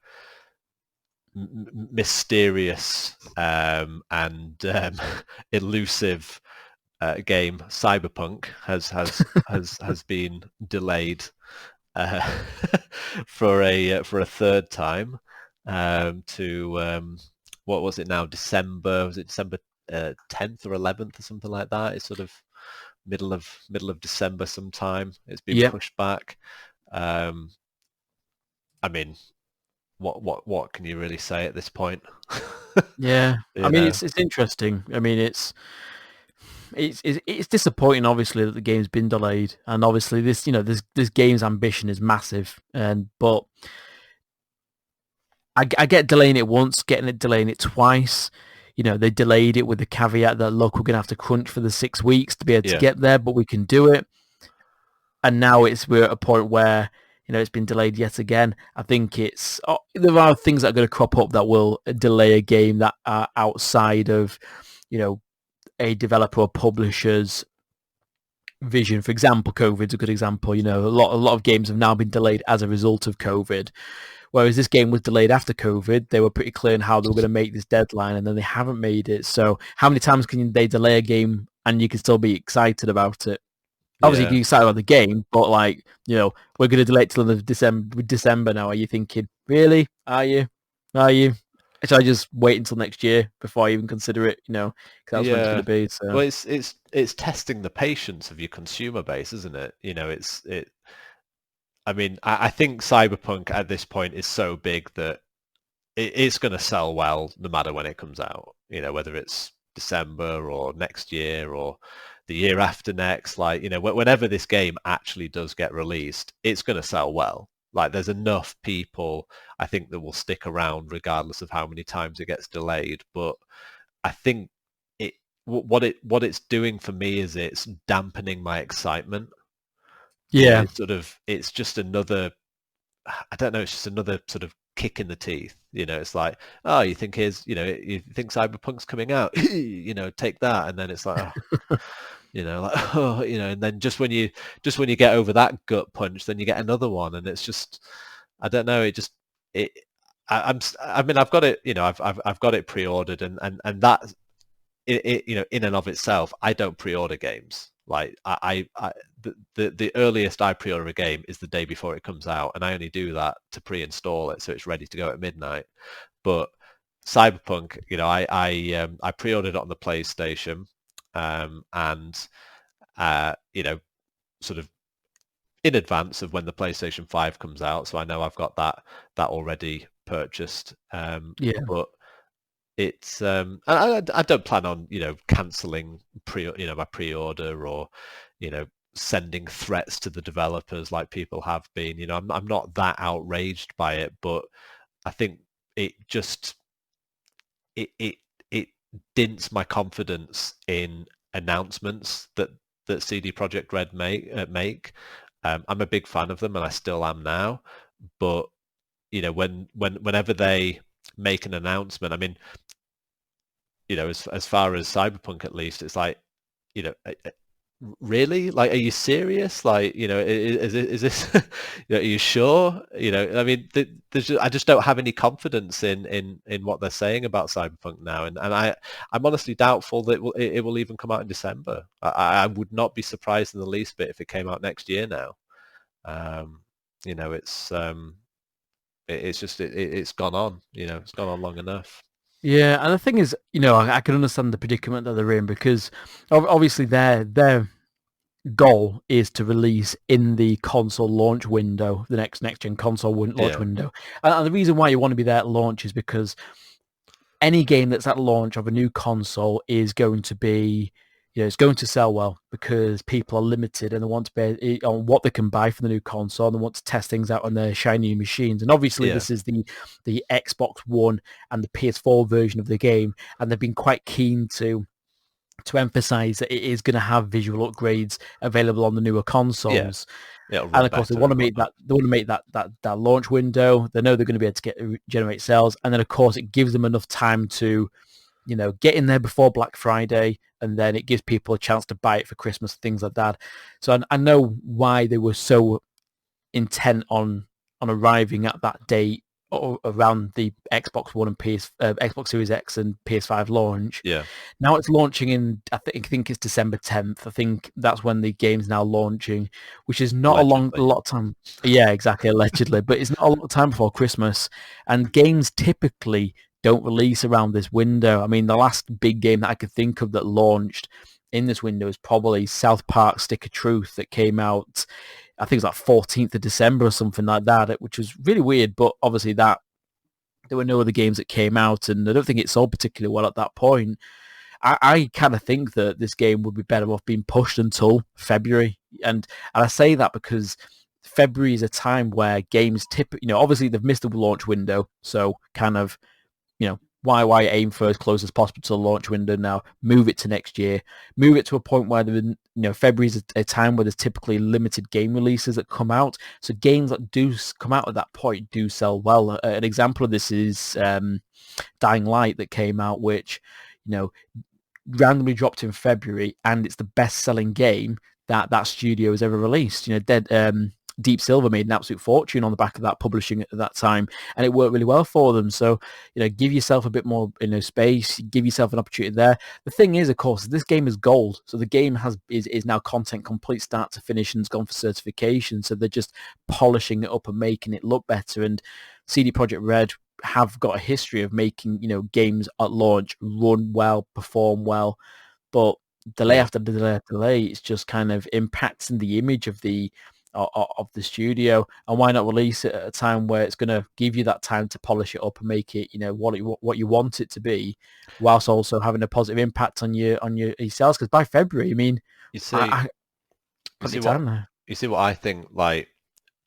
mysterious and elusive game CyberPunk has been delayed uh, for a third time to what was it now? December, was it December 10th or 11th or something like that? It's sort of middle of December sometime. It's been yeah. pushed back. Um, I mean, what can you really say at this point? Yeah, I You mean know? it's interesting. I mean it's disappointing, obviously, that the game's been delayed, and obviously this game's ambition is massive, and but I get delaying it once, getting it delaying it twice. They delayed it with the caveat that look, we're gonna have to crunch for the 6 weeks to be able to Yeah, get there, but we can do it. And now we're at a point where it's been delayed yet again. I think there are things that are going to crop up that will delay a game that are outside of you know a developer or publisher's vision. For example, COVID's a good example. A lot of games have now been delayed as a result of COVID. Whereas this game was delayed after COVID, they were pretty clear on how they were going to make this deadline, and then they haven't made it. So how many times can they delay a game and you can still be excited about it? Obviously, you yeah, can be excited about the game, but we're going to delay it till the December now. Are you thinking, really? Are you? Are you? Should I just wait until next year before I even consider it? Because that's when it's going yeah. to be. So Well, it's testing the patience of your consumer base, isn't it? I mean, I think Cyberpunk at this point is so big that it's going to sell well no matter when it comes out. Whether it's December or next year or the year after next. Like, whenever this game actually does get released, it's going to sell well. Like, there's enough people, I think, that will stick around regardless of how many times it gets delayed. But I think what it's doing for me is it's dampening my excitement. yeah, It's just another, I don't know, it's just another sort of kick in the teeth. It's like, oh, you think Cyberpunk's coming out, take that. And then it's like, oh, like, oh, and then just when you get over that gut punch, then you get another one. And it's just, I don't know, it, I mean, I've got it, I've got it pre-ordered and that, in and of itself, I don't pre-order games. Like the earliest I pre-order a game is the day before it comes out, and I only do that to pre-install it so it's ready to go at midnight. But Cyberpunk, I pre-ordered it on the PlayStation, and sort of in advance of when the PlayStation 5 comes out, so I know I've got that already purchased. yeah, But it's I don't plan on cancelling my pre-order or sending threats to the developers like people have been. I'm not that outraged by it, but I think it just it it dints my confidence in announcements that CD Projekt Red make. I'm a big fan of them, and I still am now. But whenever they make an announcement, I mean, as far as Cyberpunk at least, it's like, really? Like, are you serious? Like, is this, are you sure? I mean, I just don't have any confidence in what they're saying about Cyberpunk now. And I'm honestly doubtful that it will even come out in December. I would not be surprised in the least bit if it came out next year now. It's it's just it's gone on, it's gone on long enough. yeah. And the thing is, I can understand the predicament that they're in because obviously their goal is to release in the console launch window, the next gen console launch Yeah, window. And the reason why you want to be there at launch is because any game that's at launch of a new console is going to be, it's going to sell well because people are limited and they want to be on what they can buy for the new console and they want to test things out on their shiny machines. And obviously yeah, this is the Xbox One and the PS4 version of the game, and they've been quite keen to emphasize that it is going to have visual upgrades available on the newer yeah. consoles. It'll And run of course, they better want to and make whatnot. that launch window. They know they're going to be able to generate sales, and then of course it gives them enough time to, get in there before Black Friday, and then it gives people a chance to buy it for Christmas, things like that. So I know why they were so intent on arriving at that date or around the Xbox One and Xbox Series X and PS5 launch. Yeah, Now it's launching in, I think it's December 10th. I think that's when the game's now launching, which is not a allegedly. lot of time. Yeah, exactly, allegedly, but it's not a lot of time before Christmas. And games typically don't release around this window. I mean, the last big game that I could think of that launched in this window is probably South Park Stick of Truth that came out I think it's like 14th of December or something like that, which was really weird. But obviously that there were no other games that came out, and I don't think it sold particularly well at that point. I kind of think that this game would be better off being pushed until February, and I say that because February is a time where games obviously they've missed the launch window, so kind of, why aim for as close as possible to the launch window now? Move it to next year. Move it to a point where February is a time where there's typically limited game releases that come out. So games that do come out at that point do sell well. An example of this is Dying Light that came out, which randomly dropped in February, and it's the best-selling game that studio has ever released. Deep Silver made an absolute fortune on the back of that publishing at that time, and it worked really well for them. So, give yourself a bit more, space, give yourself an opportunity there. The thing is, of course, this game is gold, so the game is now content complete, start to finish, and it's gone for certification. So they're just polishing it up and making it look better. And CD Projekt Red have got a history of making, games at launch run well, perform well, but delay after delay after delay, it's just kind of impacting the image of the studio. And why not release it at a time where it's going to give you that time to polish it up and make it, what you want it to be, whilst also having a positive impact on your sales? Because by February, I mean, you see what I think. Like,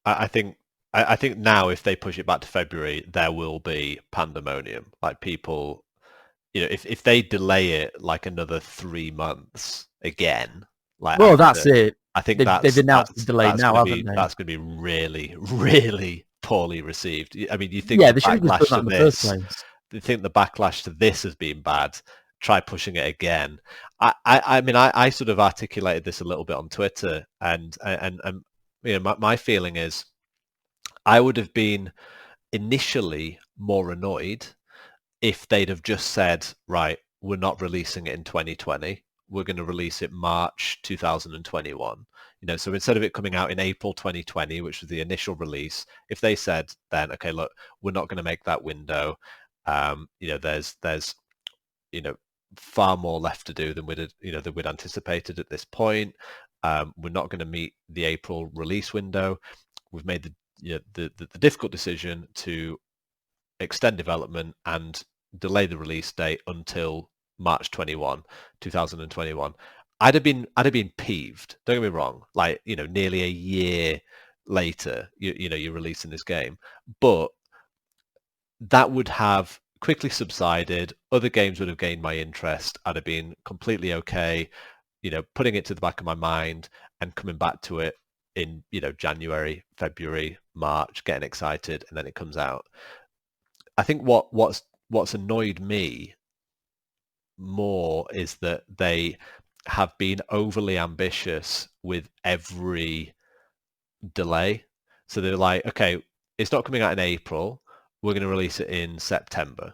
I think now if they push it back to February, there will be pandemonium. Like, people, if they delay it like another 3 months again, like, well, that's it. I think they've announced the delay now, haven't they? That's going to be really, really poorly received. I mean, you think the backlash to this? You think the backlash to this has been bad? Try pushing it again. I mean, I sort of articulated this a little bit on Twitter, and my feeling is, I would have been initially more annoyed if they'd have just said, right, we're not releasing it in 2020. We're going to release it March 2021. So instead of it coming out in April 2020, which was the initial release, if they said then, okay, look, we're not going to make that window. There's far more left to do than we'd anticipated at this point. We're not going to meet the April release window. We've made the difficult decision to extend development and delay the release date until March 2021. I'd have been peeved. Don't get me wrong. Like, nearly a year later, you're releasing this game, but that would have quickly subsided. Other games would have gained my interest. I'd have been completely okay, putting it to the back of my mind and coming back to it in, January, February, March, getting excited, and then it comes out. I think what's annoyed me more is that they have been overly ambitious with every delay. So they're like, okay, it's not coming out in April. We're going to release it in September.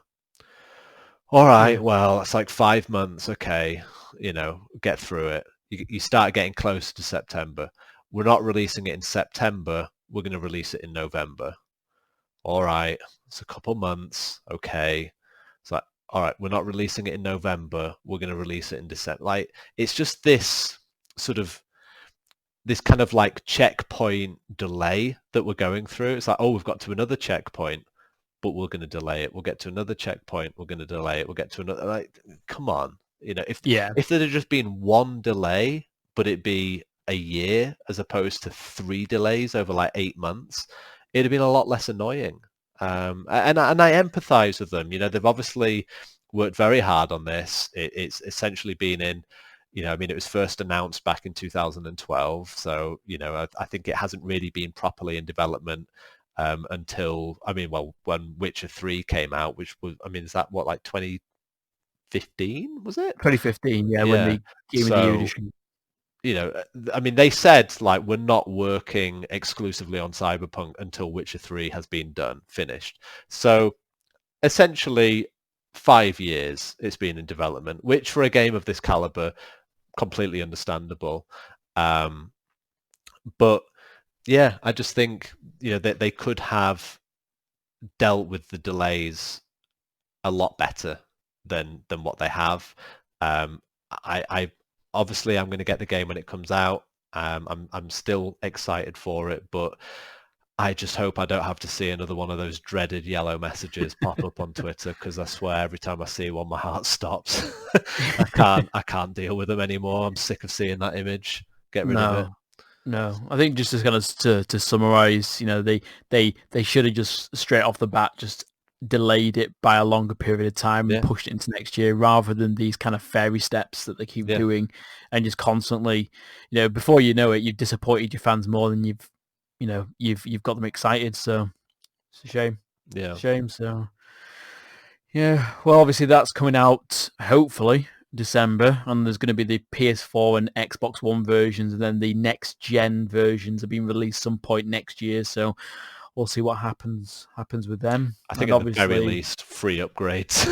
All right, well, it's like 5 months. Okay, get through it. You start getting close to September. We're not releasing it in September. We're going to release it in November. All right, it's a couple months. Okay. It's like, all right, we're not releasing it in November. We're going to release it in December. Like, it's just this kind of like checkpoint delay that we're going through. It's like, oh, we've got to another checkpoint, but we're going to delay it. We'll get to another checkpoint. We're going to delay it. We'll get to another. Like, come on. If there had just been one delay, but it be a year as opposed to 3 delays over like 8 months, it'd have been a lot less annoying. And I empathize with them. They've obviously worked very hard on this. It's essentially been in, I mean, it was first announced back in 2012. So, I think it hasn't really been properly in development until, when Witcher 3 came out, which was, is that what, like 2015, was it? 2015, yeah. When they gave me the edition. They said, like, we're not working exclusively on CyberPunk until Witcher 3 has been done, finished. So essentially 5 years it's been in development, which for a game of this caliber, completely understandable. But yeah, I just think, that they could have dealt with the delays a lot better than what they have. I obviously I'm going to get the game when it comes out. I'm still excited for it, but I just hope I don't have to see another one of those dreaded yellow messages pop up on Twitter, because I swear every time I see one, my heart stops. I can't deal with them anymore. I'm sick of seeing that image. Get rid of it. No. I think just kind of to summarize, they should have just straight off the bat just delayed it by a longer period of time and Yeah, pushed it into next year, rather than these kind of fairy steps that they keep yeah, doing, and just constantly, before you know it, you've disappointed your fans more than you've got them excited. So it's a shame. yeah. Shame. So yeah, well, obviously that's coming out hopefully December, and there's going to be the PS4 and Xbox One versions, and then the next gen versions are being released some point next year. So we'll see what happens with them. I think And at the very obviously, least, free upgrades.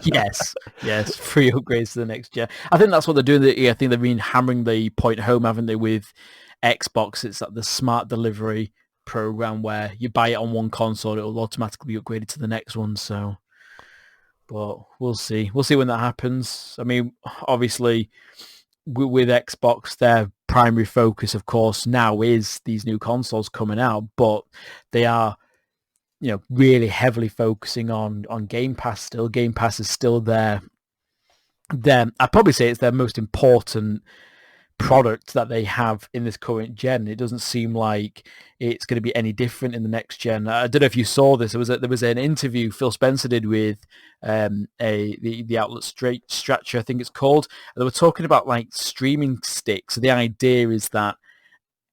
yes, free upgrades to the next gen. I think that's what they're doing. I think they've been hammering the point home, haven't they, with Xbox? It's like the smart delivery program where you buy it on one console, it will automatically be upgraded to the next one. So, but we'll see. We'll see when that happens. I mean, obviously, with Xbox, their primary focus, of course, now is these new consoles coming out, but they are, really heavily focusing on Game Pass still. Game Pass is still I'd probably say it's their most important product that they have in this current gen. It doesn't seem like it's going to be any different in the next gen. I don't know if you saw this. There was an interview Phil Spencer did with the outlet Stratcher, I think it's called. They were talking about like streaming sticks. So the idea is that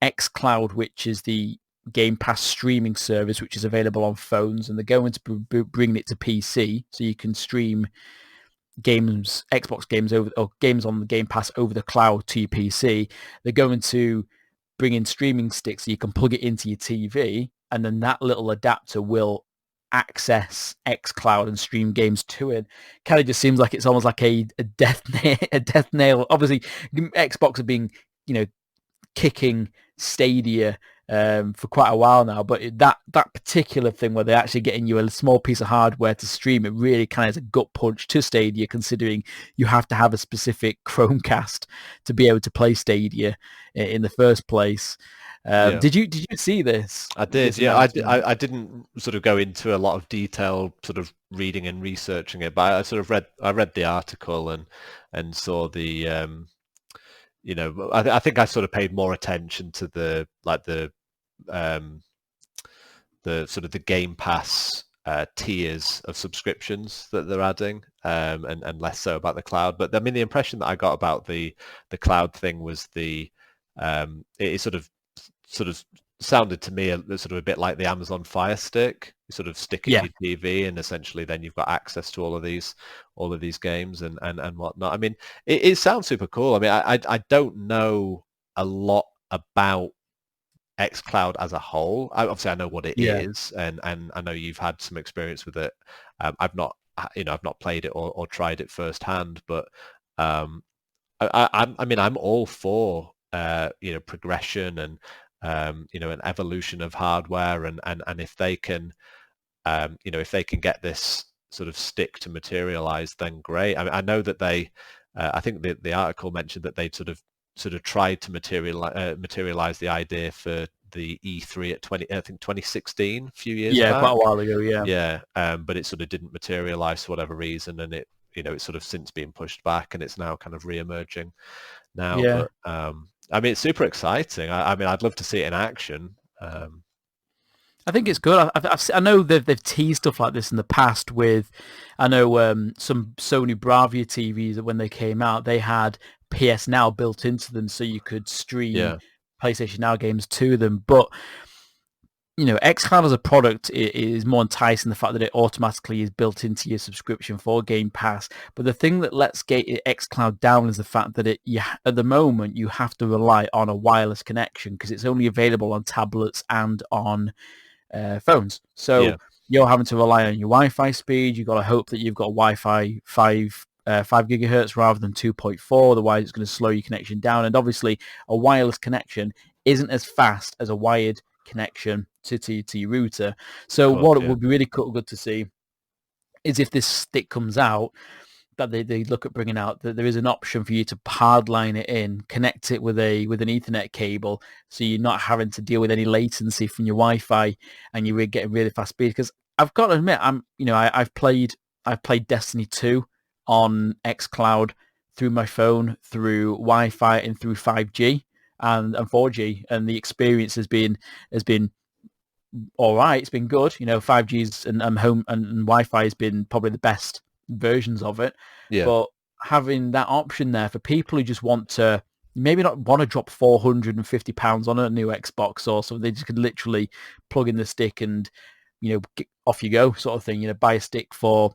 xCloud, which is the Game Pass streaming service, which is available on phones, and they're going to bring it to PC, so you can stream Xbox games or games on the Game Pass over the cloud to your PC. They're going to bring in streaming sticks so you can plug it into your TV, and then that little adapter will access xCloud and stream games to it. Kind of just seems like it's almost like a death nail. Obviously, Xbox have been, kicking Stadia for quite a while now, but that particular thing where they're actually getting you a small piece of hardware to stream it really kind of is a gut punch to Stadia, considering you have to have a specific Chromecast to be able to play Stadia in the first place. Yeah. Did you see this? I did, yeah. I didn't sort of go into a lot of detail, sort of reading and researching it, but I read the article and saw the I think I sort of paid more attention to the sort of the Game Pass tiers of subscriptions that they're adding, and less so about the cloud. But I mean, the impression that I got about the cloud thing was it sort of sounded to me sort of a bit like the Amazon Fire Stick. You sort of stick it in your TV, and essentially then you've got access to all of these games and whatnot. I mean, it sounds super cool. I mean, I don't know a lot about xCloud as a whole. Obviously, I know what it is, and I know you've had some experience with it. I've not played it or tried it firsthand, but I mean, I'm all for progression and an evolution of hardware, and if they can if they can get this sort of stick to materialize, then great. I mean, I know that they I think the article mentioned that they'd sort of tried to materialize the idea for the E3 at 2016, a few years back. Quite a while ago. But it sort of didn't materialize for whatever reason, and it's sort of since been pushed back, and it's now kind of re-emerging now. But I mean, it's super exciting. I mean, I'd love to see it in action. I think it's good. I know they've teased stuff like this in the past with, I know some Sony Bravia TVs that when they came out, they had PS Now built into them, so you could stream PlayStation Now games to them. But xCloud as a product is more enticing, the fact that it automatically is built into your subscription for Game Pass. But the thing that lets xCloud down is the fact that at the moment you have to rely on a wireless connection, because it's only available on tablets and on phones. So you're having to rely on your Wi-Fi speed. You've got to hope that you've got Wi-Fi 5 gigahertz rather than 2.4. Otherwise, it's going to slow your connection down. And obviously, a wireless connection isn't as fast as a wired connection to your router. So what it would be really good to see is if this stick comes out, that they look at bringing out, that there is an option for you to hardline it in, connect it with an Ethernet cable, so you're not having to deal with any latency from your Wi-Fi, and you're getting really fast speed. Because I've got to admit, I've played Destiny 2 on xCloud through my phone, through Wi-Fi, and through 5G and 4G, and the experience has been all right. It's been good. 5G's and home and Wi-Fi has been probably the best versions of it. Yeah. But having that option there for people who just want to maybe not want to drop £450 on a new Xbox or something, they just could literally plug in the stick and off you go, sort of thing. Buy a stick for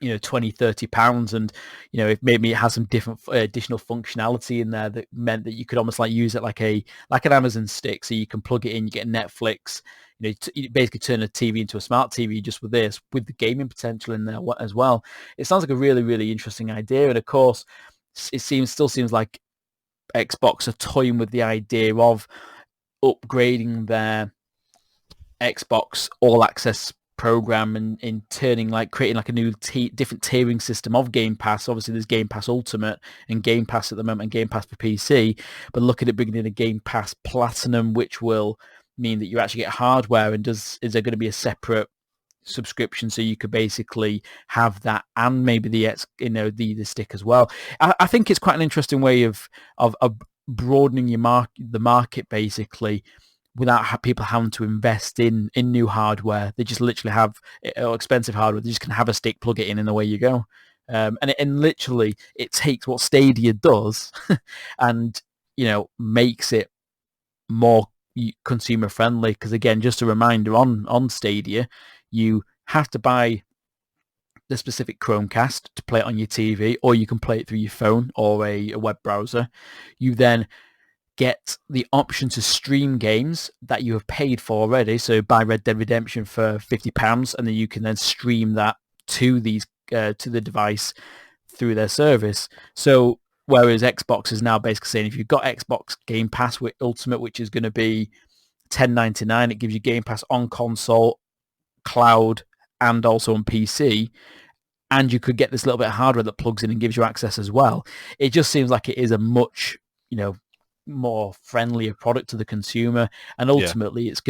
20-30 pounds, and if maybe it has some different additional functionality in there that meant that you could almost like use it like an Amazon stick, so you can plug it in, you get Netflix, you basically turn a TV into a smart TV just with this, with the gaming potential in there as well. It sounds like a really, really interesting idea, and of course it still seems like Xbox are toying with the idea of upgrading their Xbox All Access program and in turning creating a new different tiering system of Game Pass. Obviously, there's Game Pass Ultimate and Game Pass at the moment, and Game Pass for PC. But look at it bringing in a Game Pass Platinum, which will mean that you actually get hardware. And is there going to be a separate subscription so you could basically have that and maybe the stick as well? I think it's quite an interesting way of broadening the market basically, without people having to invest in new hardware. They just literally have expensive hardware. They just can have a stick, plug it in, and away you go. And literally, it takes what Stadia does and makes it more consumer friendly. Because again, just a reminder, on Stadia, you have to buy the specific Chromecast to play it on your TV, or you can play it through your phone or a web browser. You then get the option to stream games that you have paid for already. So buy Red Dead Redemption for £50, and then you can then stream that to the device through their service. So whereas Xbox is now basically saying, if you've got Xbox Game Pass with Ultimate, which is going to be $10.99, it gives you Game Pass on console, cloud, and also on PC. And you could get this little bit of hardware that plugs in and gives you access as well. It just seems like it is a much, more friendlier product to the consumer, and ultimately it's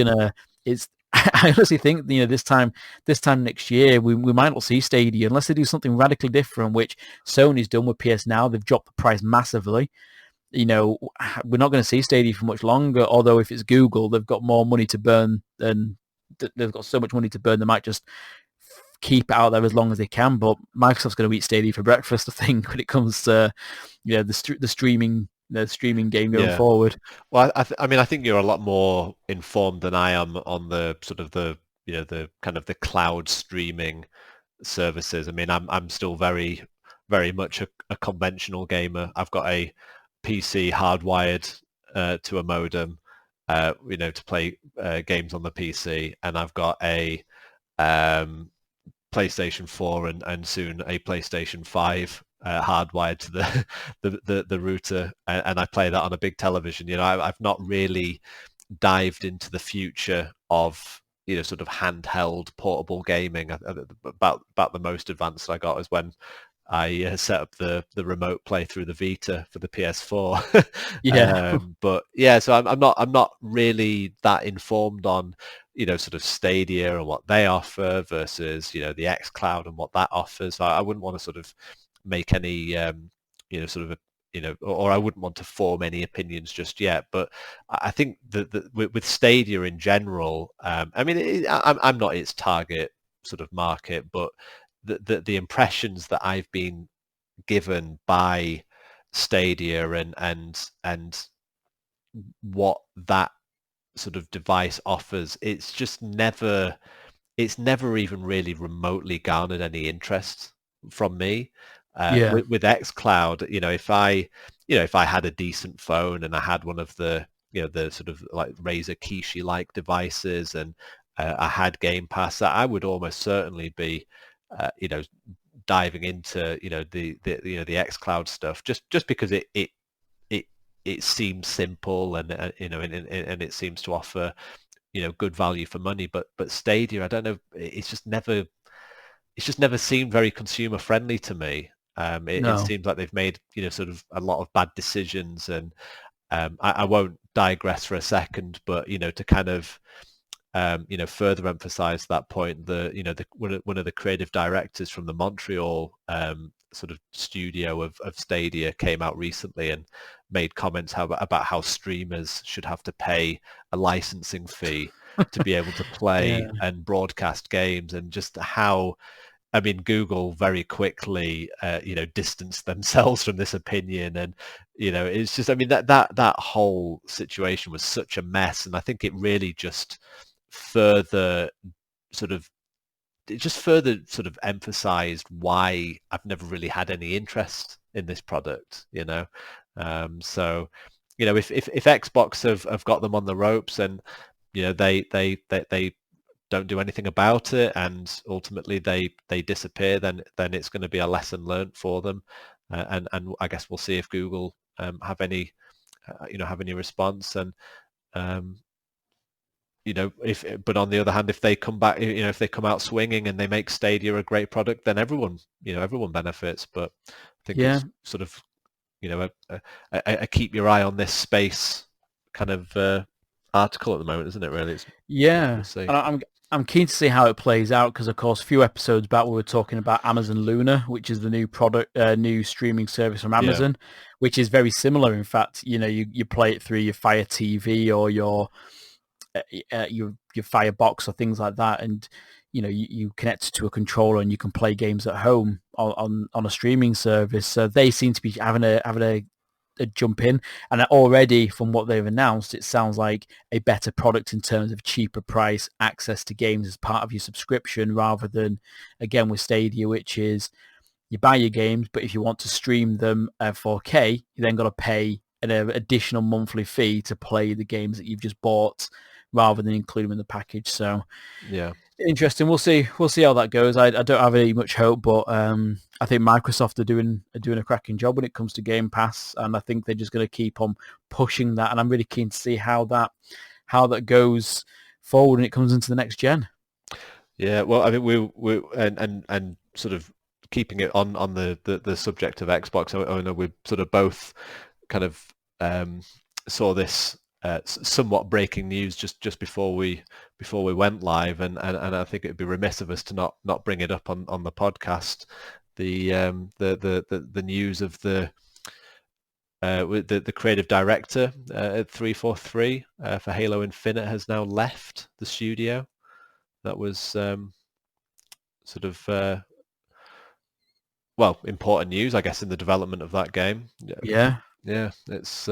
I honestly think this time next year we might not see Stadia unless they do something radically different, which Sony's done with PS Now. They've dropped the price massively. We're not going to see Stadia for much longer, although if it's Google, they've got more money to burn, and they've got so much money to burn, they might just keep it out there as long as they can. But Microsoft's going to eat Stadia for breakfast, I think, when it comes to the streaming game going forward. Well, I think you're a lot more informed than I am on the sort of the kind of the cloud streaming services. I mean, I'm still very, very much a conventional gamer. I've got a PC hardwired to a modem, to play games on the PC, and I've got a PlayStation 4 and soon a PlayStation 5 hardwired to the router, and I play that on a big television. I've not really dived into the future of sort of handheld portable gaming. About the most advanced I got is when I set up the remote play through the Vita for the PS4. Yeah. But yeah, so I'm not really that informed on sort of Stadia and what they offer versus the xCloud and what that offers. I wouldn't want to sort of make any sort of or I wouldn't want to form any opinions just yet. But I think that with Stadia in general, I mean, I'm not its target sort of market, but the impressions that I've been given by Stadia and what that sort of device offers, it's never even really remotely garnered any interest from me. Yeah. With xCloud, if I had a decent phone and I had one of the the sort of like Razer Kishi like devices, and I had Game Pass, that I would almost certainly be diving into the xCloud stuff, just because it seems simple, and and it seems to offer good value for money. But Stadia, I don't know, it's just never it's just never seemed very consumer friendly to me. It No. seems like they've made, sort of a lot of bad decisions, and I won't digress for a second, but to kind of further emphasize that point, one of the creative directors from the Montreal sort of studio of Stadia came out recently and made comments about how streamers should have to pay a licensing fee to be able to play Yeah. and broadcast games, and just how, I mean, Google very quickly, distanced themselves from this opinion, and it's just, I mean, that whole situation was such a mess, and I think it really just further sort of emphasized why I've never really had any interest in this product. So if Xbox have got them on the ropes, and they don't do anything about it, and ultimately they disappear, then it's going to be a lesson learned for them, and I guess we'll see if Google have any response. And um, but on the other hand, if they come back, if they come out swinging and they make Stadia a great product, then everyone benefits. But I think Yeah. it's sort of a keep your eye on this space kind of article at the moment, isn't it? Really, we'll Yeah. see. And I'm keen to see how it plays out, because of course a few episodes back we were talking about Amazon Luna, which is the new product, new streaming service from Amazon, which is very similar. In fact, you play it through your Fire TV or your Firebox or things like that, and you connect to a controller and you can play games at home on a streaming service. So they seem to be having a jump in, and already from what they've announced, it sounds like a better product in terms of cheaper price, access to games as part of your subscription, rather than, again, with Stadia, which is you buy your games, but if you want to stream them at 4K, you then got to pay an additional monthly fee to play the games that you've just bought, rather than include them in the package. So Yeah. interesting. We'll see how that goes. I don't have any much hope, but I think Microsoft are doing a cracking job when it comes to Game Pass, and I think they're just going to keep on pushing that. And I'm really keen to see how that goes forward when it comes into the next gen. Yeah. Well, I mean, we and sort of keeping it on the subject of Xbox. I know we sort of both kind of saw this somewhat breaking news just before we went live, and I think it'd be remiss of us to not bring it up on the podcast. The news of the creative director at 343 for Halo Infinite has now left the studio. That was sort of important news, I guess, in the development of that game. Yeah. Yeah, it's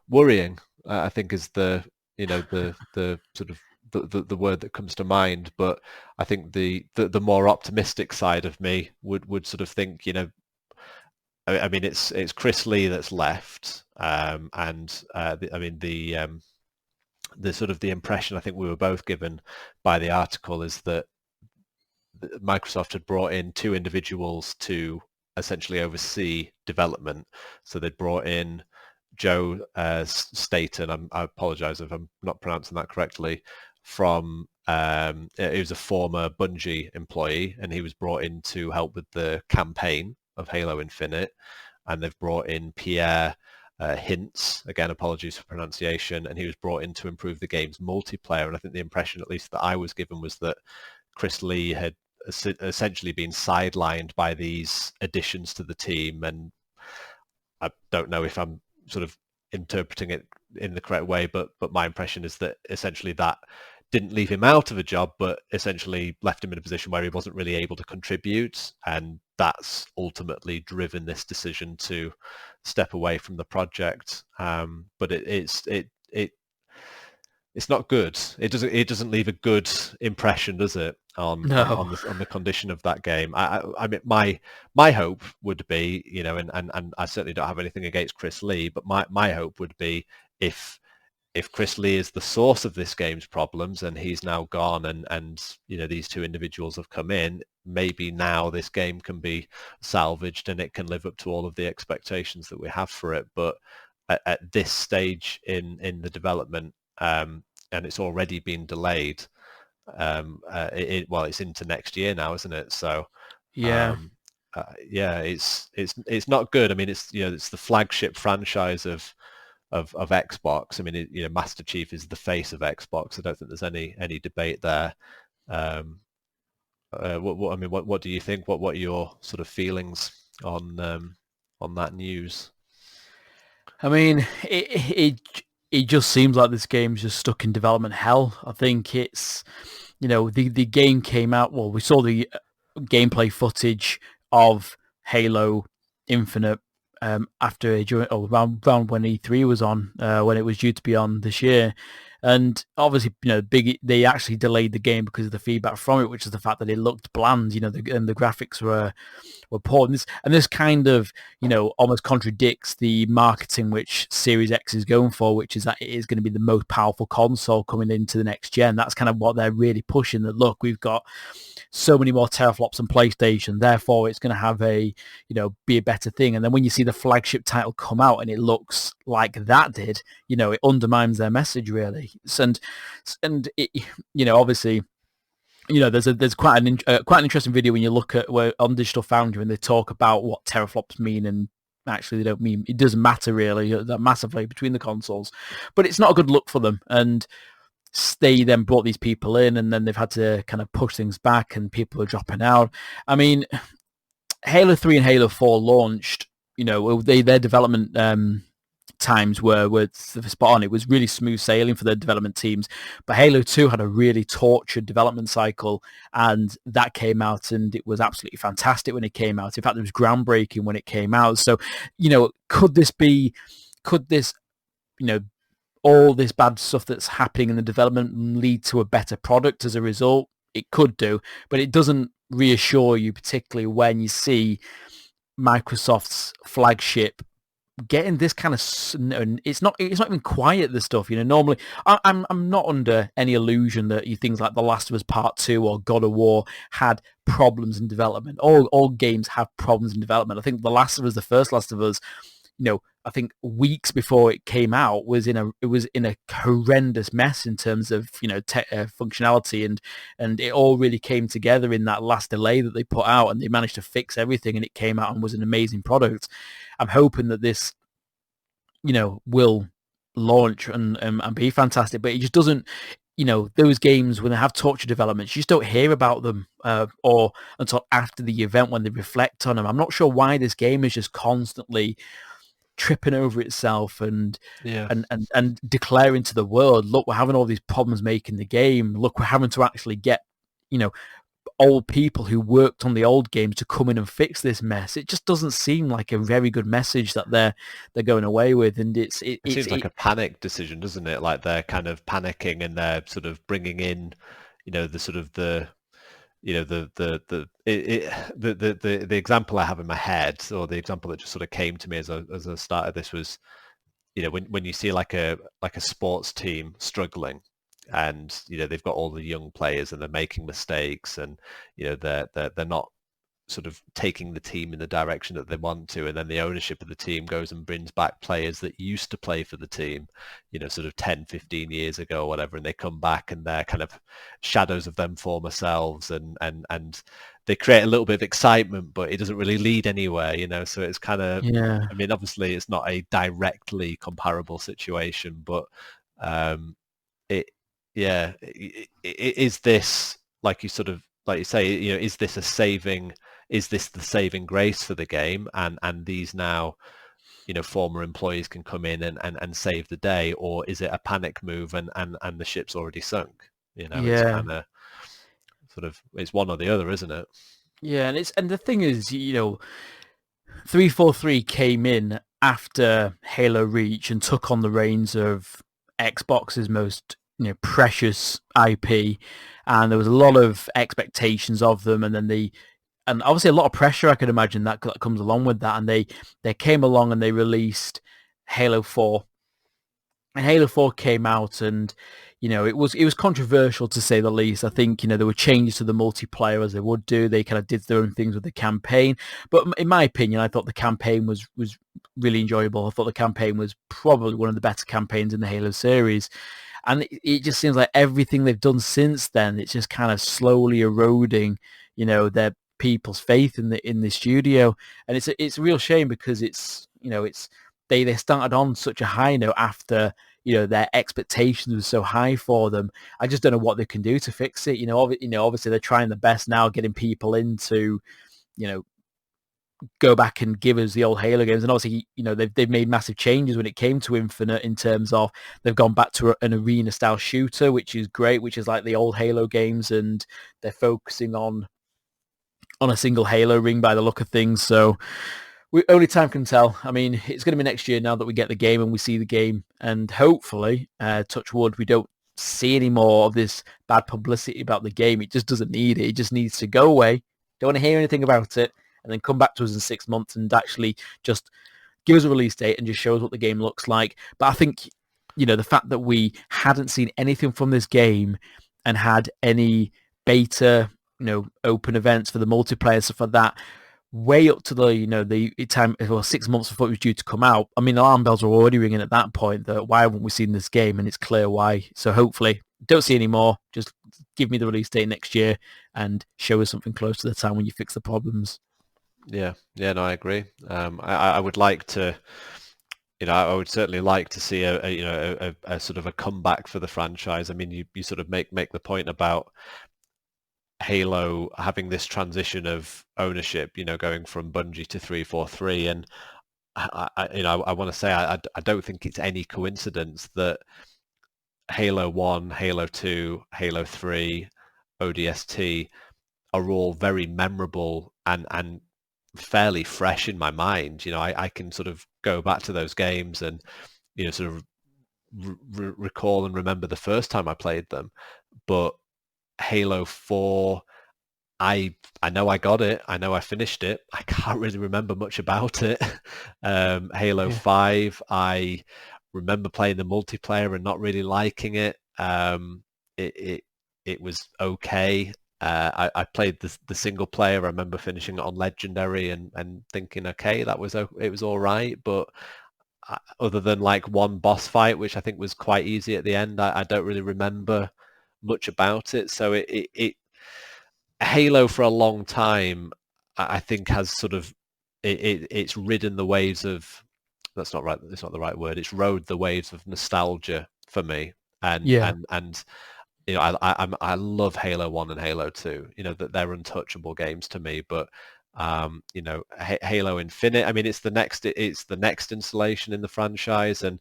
worrying, I think, is the sort of the word that comes to mind. But I think the more optimistic side of me would sort of think, I mean, it's Chris Lee that's left, and I mean the sort of the impression I think we were both given by the article is that Microsoft had brought in two individuals to essentially oversee development. So they'd brought in Joe Staten, I apologize if I'm not pronouncing that correctly, from he was a former Bungie employee, and he was brought in to help with the campaign of Halo Infinite. And they've brought in Pierre Hintz, again, apologies for pronunciation, and he was brought in to improve the game's multiplayer. And I think the impression, at least that I was given, was that Chris Lee had essentially been sidelined by these additions to the team. And I don't know if I'm sort of interpreting it in the correct way, but my impression is that essentially that didn't leave him out of a job, but essentially left him in a position where he wasn't really able to contribute, and that's ultimately driven this decision to step away from the project. But it's not good. It doesn't leave a good impression, does it, on No. the condition of that game? I mean, my hope would be, and I certainly don't have anything against Chris Lee, but my hope would be if Chris Lee is the source of this game's problems and he's now gone, and these two individuals have come in, maybe now this game can be salvaged and it can live up to all of the expectations that we have for it. But at this stage in the development, and it's already been delayed, Well, it's into next year now, isn't it? So Yeah. um, yeah, it's not good. I mean, it's the flagship franchise of Xbox. I mean, Master Chief is the face of Xbox. I don't think there's any debate there. Um, what do you think? What are your sort of feelings on that news? I mean, it just seems like this game's just stuck in development hell. I think it's, the game came out. Well, we saw the gameplay footage of Halo Infinite around when E3 was on, when it was due to be on this year. And obviously, they actually delayed the game because of the feedback from it, which is the fact that it looked bland, and the graphics were poor. And this kind of, almost contradicts the marketing which Series X is going for, which is that it is going to be the most powerful console coming into the next gen. That's kind of what they're really pushing, that look, we've got so many more teraflops than PlayStation, therefore it's going to have be a better thing. And then when you see the flagship title come out and it looks like that did, it undermines their message really. And it, obviously, there's quite an interesting video when you look at where on Digital Foundry and they talk about what teraflops mean, and actually they don't mean, it doesn't matter really that massively between the consoles, but it's not a good look for them. And they then brought these people in, and then they've had to kind of push things back, and people are dropping out. I mean, Halo 3 and Halo 4 launched, their development times were spot on. It was really smooth sailing for the development teams. But Halo 2 had a really tortured development cycle, and that came out, and it was absolutely fantastic when it came out. In fact, it was groundbreaking when it came out. So, could this, all this bad stuff that's happening in the development lead to a better product as a result? It could do, but it doesn't reassure you, particularly when you see Microsoft's flagship getting this kind of, it's not even quiet, the stuff, normally I'm not under any illusion that things like The Last of Us Part 2 or God of War had problems in development. All games have problems in development. I think the first Last of Us, I think weeks before it came out was in a horrendous mess in terms of functionality, and it all really came together in that last delay that they put out, and they managed to fix everything, and it came out and was an amazing product. I'm hoping that this will launch and be fantastic, but it just doesn't. Those games, when they have torture developments, you just don't hear about them or until after the event when they reflect on them. I'm not sure why this game is just constantly tripping over itself and declaring to the world, look, we're having all these problems making the game. Look, we're having to actually get old people who worked on the old games to come in and fix this mess. It just doesn't seem like a very good message that they're going away with, and it seems like a panic decision, doesn't it? Like they're kind of panicking and they're sort of bringing in, the sort of the the example I have in my head, or the example that just sort of came to me as I started this was, when you see like a sports team struggling, and they've got all the young players and they're making mistakes, and they're not sort of taking the team in the direction that they want to, and then the ownership of the team goes and brings back players that used to play for the team, sort of 10, 15 years ago or whatever, and they come back and they're kind of shadows of them former selves, and they create a little bit of excitement, but it doesn't really lead anywhere, so it's kind of, I mean, obviously it's not a directly comparable situation, but is this, like you say, is this the saving grace for the game, and these now, former employees can come in and save the day, or is it a panic move and the ship's already sunk? It's kind of sort of, it's one or the other, isn't it? Yeah, and the thing is, 343 came in after Halo Reach and took on the reins of Xbox's most precious IP, and there was a lot of expectations of them, and obviously a lot of pressure, I could imagine, that comes along with that. And they came along and they released Halo 4, and Halo 4 came out, and it was controversial to say the least. I think there were changes to the multiplayer, as they would do. They kind of did their own things with the campaign, but in my opinion, I thought the campaign was really enjoyable. I thought the campaign was probably one of the better campaigns in the Halo series. And it just seems like everything they've done since then, it's just kind of slowly eroding, their people's faith in the studio. And it's a real shame because they started on such a high note after their expectations were so high for them. I just don't know what they can do to fix it. Obviously they're trying the best now, getting people into go back and give us the old Halo games. And obviously, they've made massive changes when it came to Infinite in terms of they've gone back to an arena style shooter, which is great, which is like the old Halo games, and they're focusing on a single Halo ring by the look of things. So only time can tell. I mean, it's going to be next year now that we get the game and we see the game, and hopefully, touch wood, we don't see any more of this bad publicity about the game. It just doesn't need it. It just needs to go away. Don't want to hear anything about it, and then come back to us in 6 months and actually just give us a release date and just show us what the game looks like. But I think, the fact that we hadn't seen anything from this game and had any beta, open events for the multiplayer, stuff like that, way up to the time, 6 months before it was due to come out. I mean, alarm bells were already ringing at that point that why haven't we seen this game? And it's clear why. So hopefully, don't see any more. Just give me the release date next year and show us something close to the time when you fix the problems. Yeah, no, I agree. I would like to, I would certainly like to see a sort of a comeback for the franchise. I mean, you sort of make the point about Halo having this transition of ownership, going from Bungie to 343, and I want to say I don't think it's any coincidence that Halo 1, Halo 2, Halo 3, ODST are all very memorable and fairly fresh in my mind. I can sort of go back to those games and sort of recall and remember the first time I played them. But Halo 4, I know I got it. I know I finished it. I can't really remember much about it. Halo 5, I remember playing the multiplayer and not really liking it. It was okay. I played the single player. I remember finishing it on Legendary and thinking, okay, it was all right. But other than like one boss fight, which I think was quite easy at the end, I don't really remember much about it. So it Halo for a long time, I think, has sort of it's ridden the waves of, that's not right. It's not the right word. It's rode the waves of nostalgia for me, and I love Halo 1 and Halo 2. That they're untouchable games to me. But Halo Infinite, I mean, it's the next installation in the franchise, and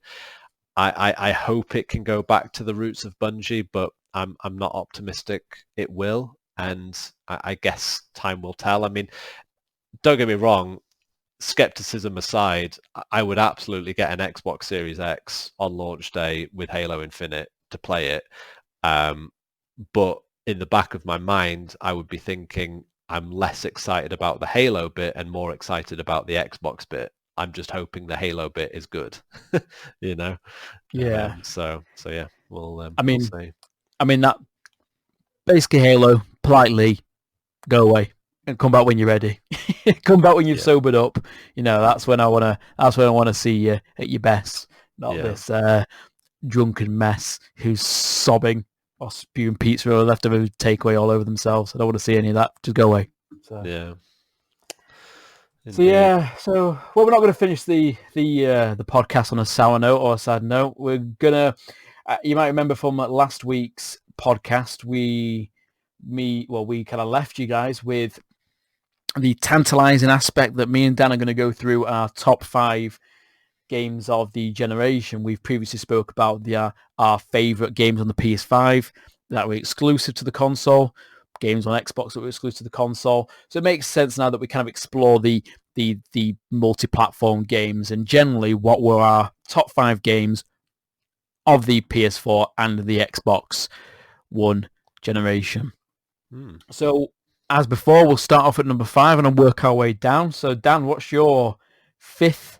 I hope it can go back to the roots of Bungie, but I'm not optimistic it will, and I guess time will tell. I mean, don't get me wrong, skepticism aside, I would absolutely get an Xbox Series X on launch day with Halo Infinite to play it. But in the back of my mind, I would be thinking I'm less excited about the Halo bit and more excited about the Xbox bit. I'm just hoping the Halo bit is good, Yeah. So yeah, we'll see. I mean that basically Halo, politely go away and come back when you're ready. Come back when you've sobered up. That's when I wanna see you at your best. Not this drunken mess who's sobbing or spewing pizza or leftover takeaway all over themselves. I don't want to see any of that. Just go away. So. Yeah. Indeed. So we're not going to finish the podcast on a sour note or a sad note. We're gonna. You might remember from last week's podcast, we kind of left you guys with the tantalizing aspect that me and Dan are going to go through our top 5 games of the generation. We've previously spoke about our favorite games on the PS5 that were exclusive to the console, games on Xbox that were exclusive to the console. So it makes sense now that we kind of explore the multi-platform games and generally what were our top 5 games of the PS4 and the Xbox One generation. So as before, we'll start off at number 5 and work our way down. So Dan, what's your 5th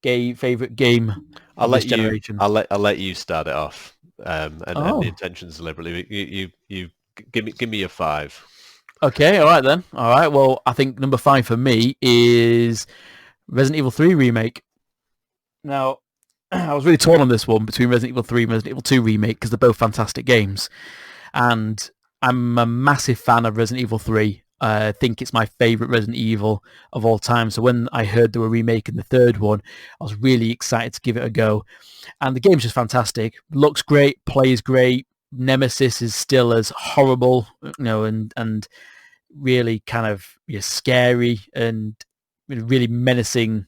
favorite game of this generation? I'll let you start it off. And the intentions deliberately. You give me your 5. Okay, all right then. All right. Well, I think number 5 for me is Resident Evil 3 remake. Now, I was really torn on this one between Resident Evil 3 and Resident Evil 2 remake because they're both fantastic games, and I'm a massive fan of Resident Evil 3. I think it's my favourite Resident Evil of all time. So when I heard they were remaking the third one, I was really excited to give it a go. And the game's just fantastic. Looks great, plays great. Nemesis is still as horrible, and really kind of scary and really menacing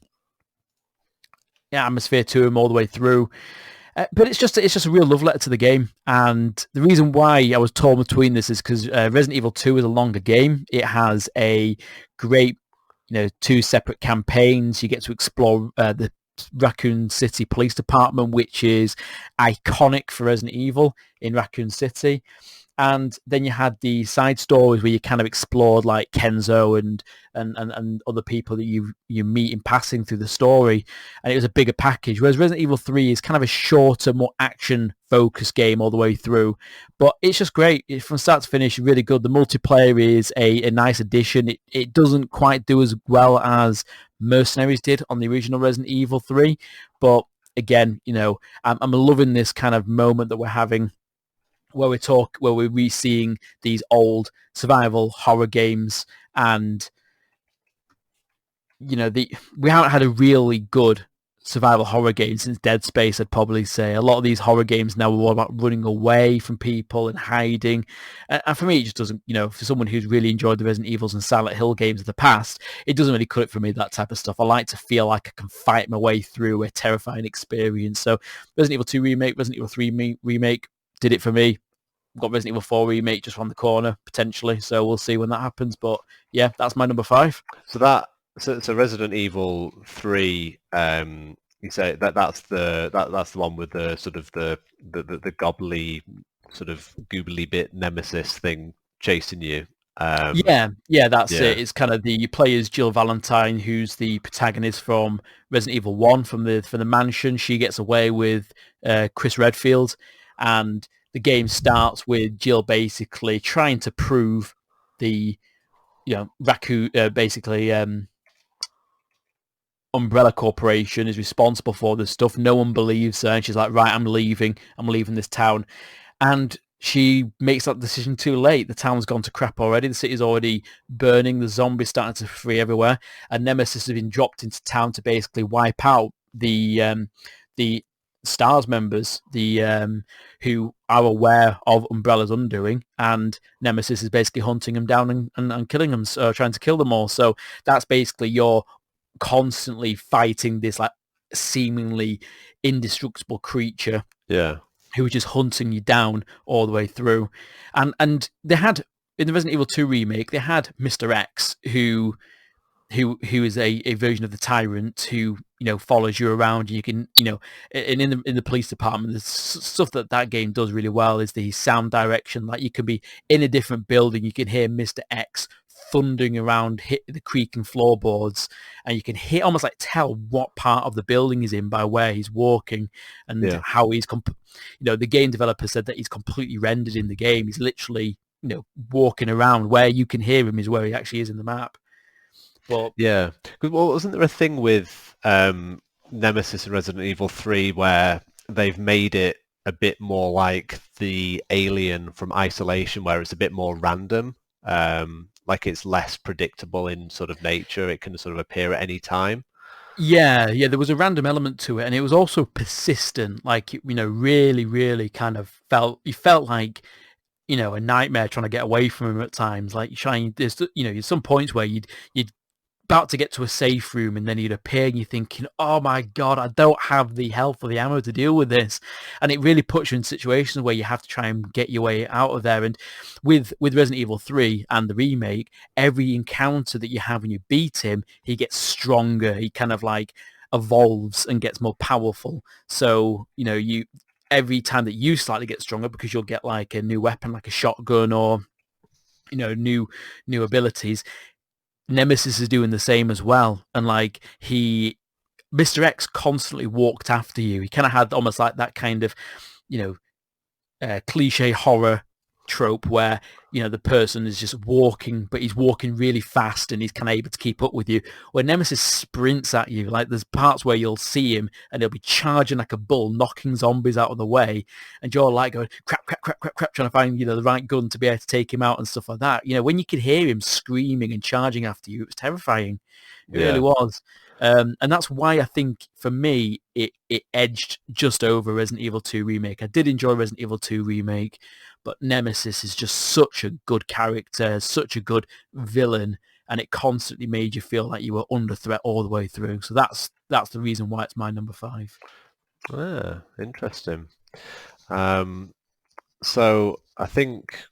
atmosphere to him all the way through. But it's just a real love letter to the game, and the reason why I was torn between this is because Resident Evil 2 is a longer game. It has a great, two separate campaigns. You get to explore the Raccoon City Police Department, which is iconic for Resident Evil in Raccoon City. And then you had the side stories where you kind of explored like Kenzo and other people that you meet in passing through the story, and it was a bigger package. Whereas Resident Evil 3 is kind of a shorter, more action-focused game all the way through. But it's just great. From start to finish, really good. The multiplayer is a nice addition. It doesn't quite do as well as Mercenaries did on the original Resident Evil 3. But again, I'm loving this kind of moment that we're having where we're re-seeing these old survival horror games, and we haven't had a really good survival horror game since Dead Space. I'd probably say a lot of these horror games now are all about running away from people and hiding, and for me it just doesn't, for someone who's really enjoyed the Resident Evils and Silent Hill games of the past, it doesn't really cut it for me, that type of stuff. I like to feel like I can fight my way through a terrifying experience. So Resident Evil 2 remake, Resident Evil 3 remake did it for me. Got Resident Evil 4 remake just around the corner potentially, so we'll see when that happens. But yeah, that's my number 5. So Resident Evil 3, you say that's the one with the sort of the gobbly sort of goobly bit nemesis thing chasing you. Yeah, that's it. It's kind of you play as Jill Valentine, who's the protagonist from Resident Evil 1 from the mansion. She gets away with Chris Redfield, and the game starts with Jill basically trying to prove the, Raccoon, basically Umbrella Corporation is responsible for this stuff. No one believes her, and she's like, right, I'm leaving this town. And she makes that decision too late. The town's gone to crap already. The city's already burning. The zombies starting to free everywhere. And Nemesis has been dropped into town to basically wipe out the STARS members, who are aware of Umbrella's undoing, and Nemesis is basically hunting them down and killing them, trying to kill them all. So that's basically you're constantly fighting this like seemingly indestructible creature, who is just hunting you down all the way through. And they had, in the Resident Evil 2 remake, they had Mr. X, who is a version of the Tyrant who follows you around. You can and in the police department, the stuff that game does really well is the sound direction. Like you can be in a different building, you can hear Mr. X thundering around, hit the creaking floorboards, and you can almost like tell what part of the building he's in by where he's walking and how he's the game developer said that he's completely rendered in the game. He's literally walking around. Where you can hear him is where he actually is in the map. Well, yeah. Well, wasn't there a thing with Nemesis in Resident Evil 3 where they've made it a bit more like the Alien from Isolation, where it's a bit more random, like it's less predictable in sort of nature. It can sort of appear at any time. Yeah, there was a random element to it, and it was also persistent. Like really, really kind of felt like a nightmare trying to get away from him at times. Like there's some points where you'd about to get to a safe room, and then you'd appear and you're thinking, oh my god, I don't have the health or the ammo to deal with this. And it really puts you in situations where you have to try and get your way out of there. And with Resident Evil 3 and the remake, every encounter that you have when you beat him, he gets stronger. He kind of like evolves and gets more powerful. So you every time that you slightly get stronger, because you'll get like a new weapon, like a shotgun, or new abilities, Nemesis is doing the same as well. And like Mr. X constantly walked after you. He kind of had almost like that kind of cliche horror trope where, the person is just walking, but he's walking really fast and he's kind of able to keep up with you. Where Nemesis sprints at you, like there's parts where you'll see him and he'll be charging like a bull, knocking zombies out of the way, and you're like going crap, crap, crap, crap, crap, trying to find the right gun to be able to take him out and stuff like that. When you could hear him screaming and charging after you, it was terrifying. It really was. And that's why I think, for me, it edged just over Resident Evil 2 Remake. I did enjoy Resident Evil 2 Remake, but Nemesis is just such a good character, such a good villain, and it constantly made you feel like you were under threat all the way through. So that's the reason why it's my number 5. Interesting. So I think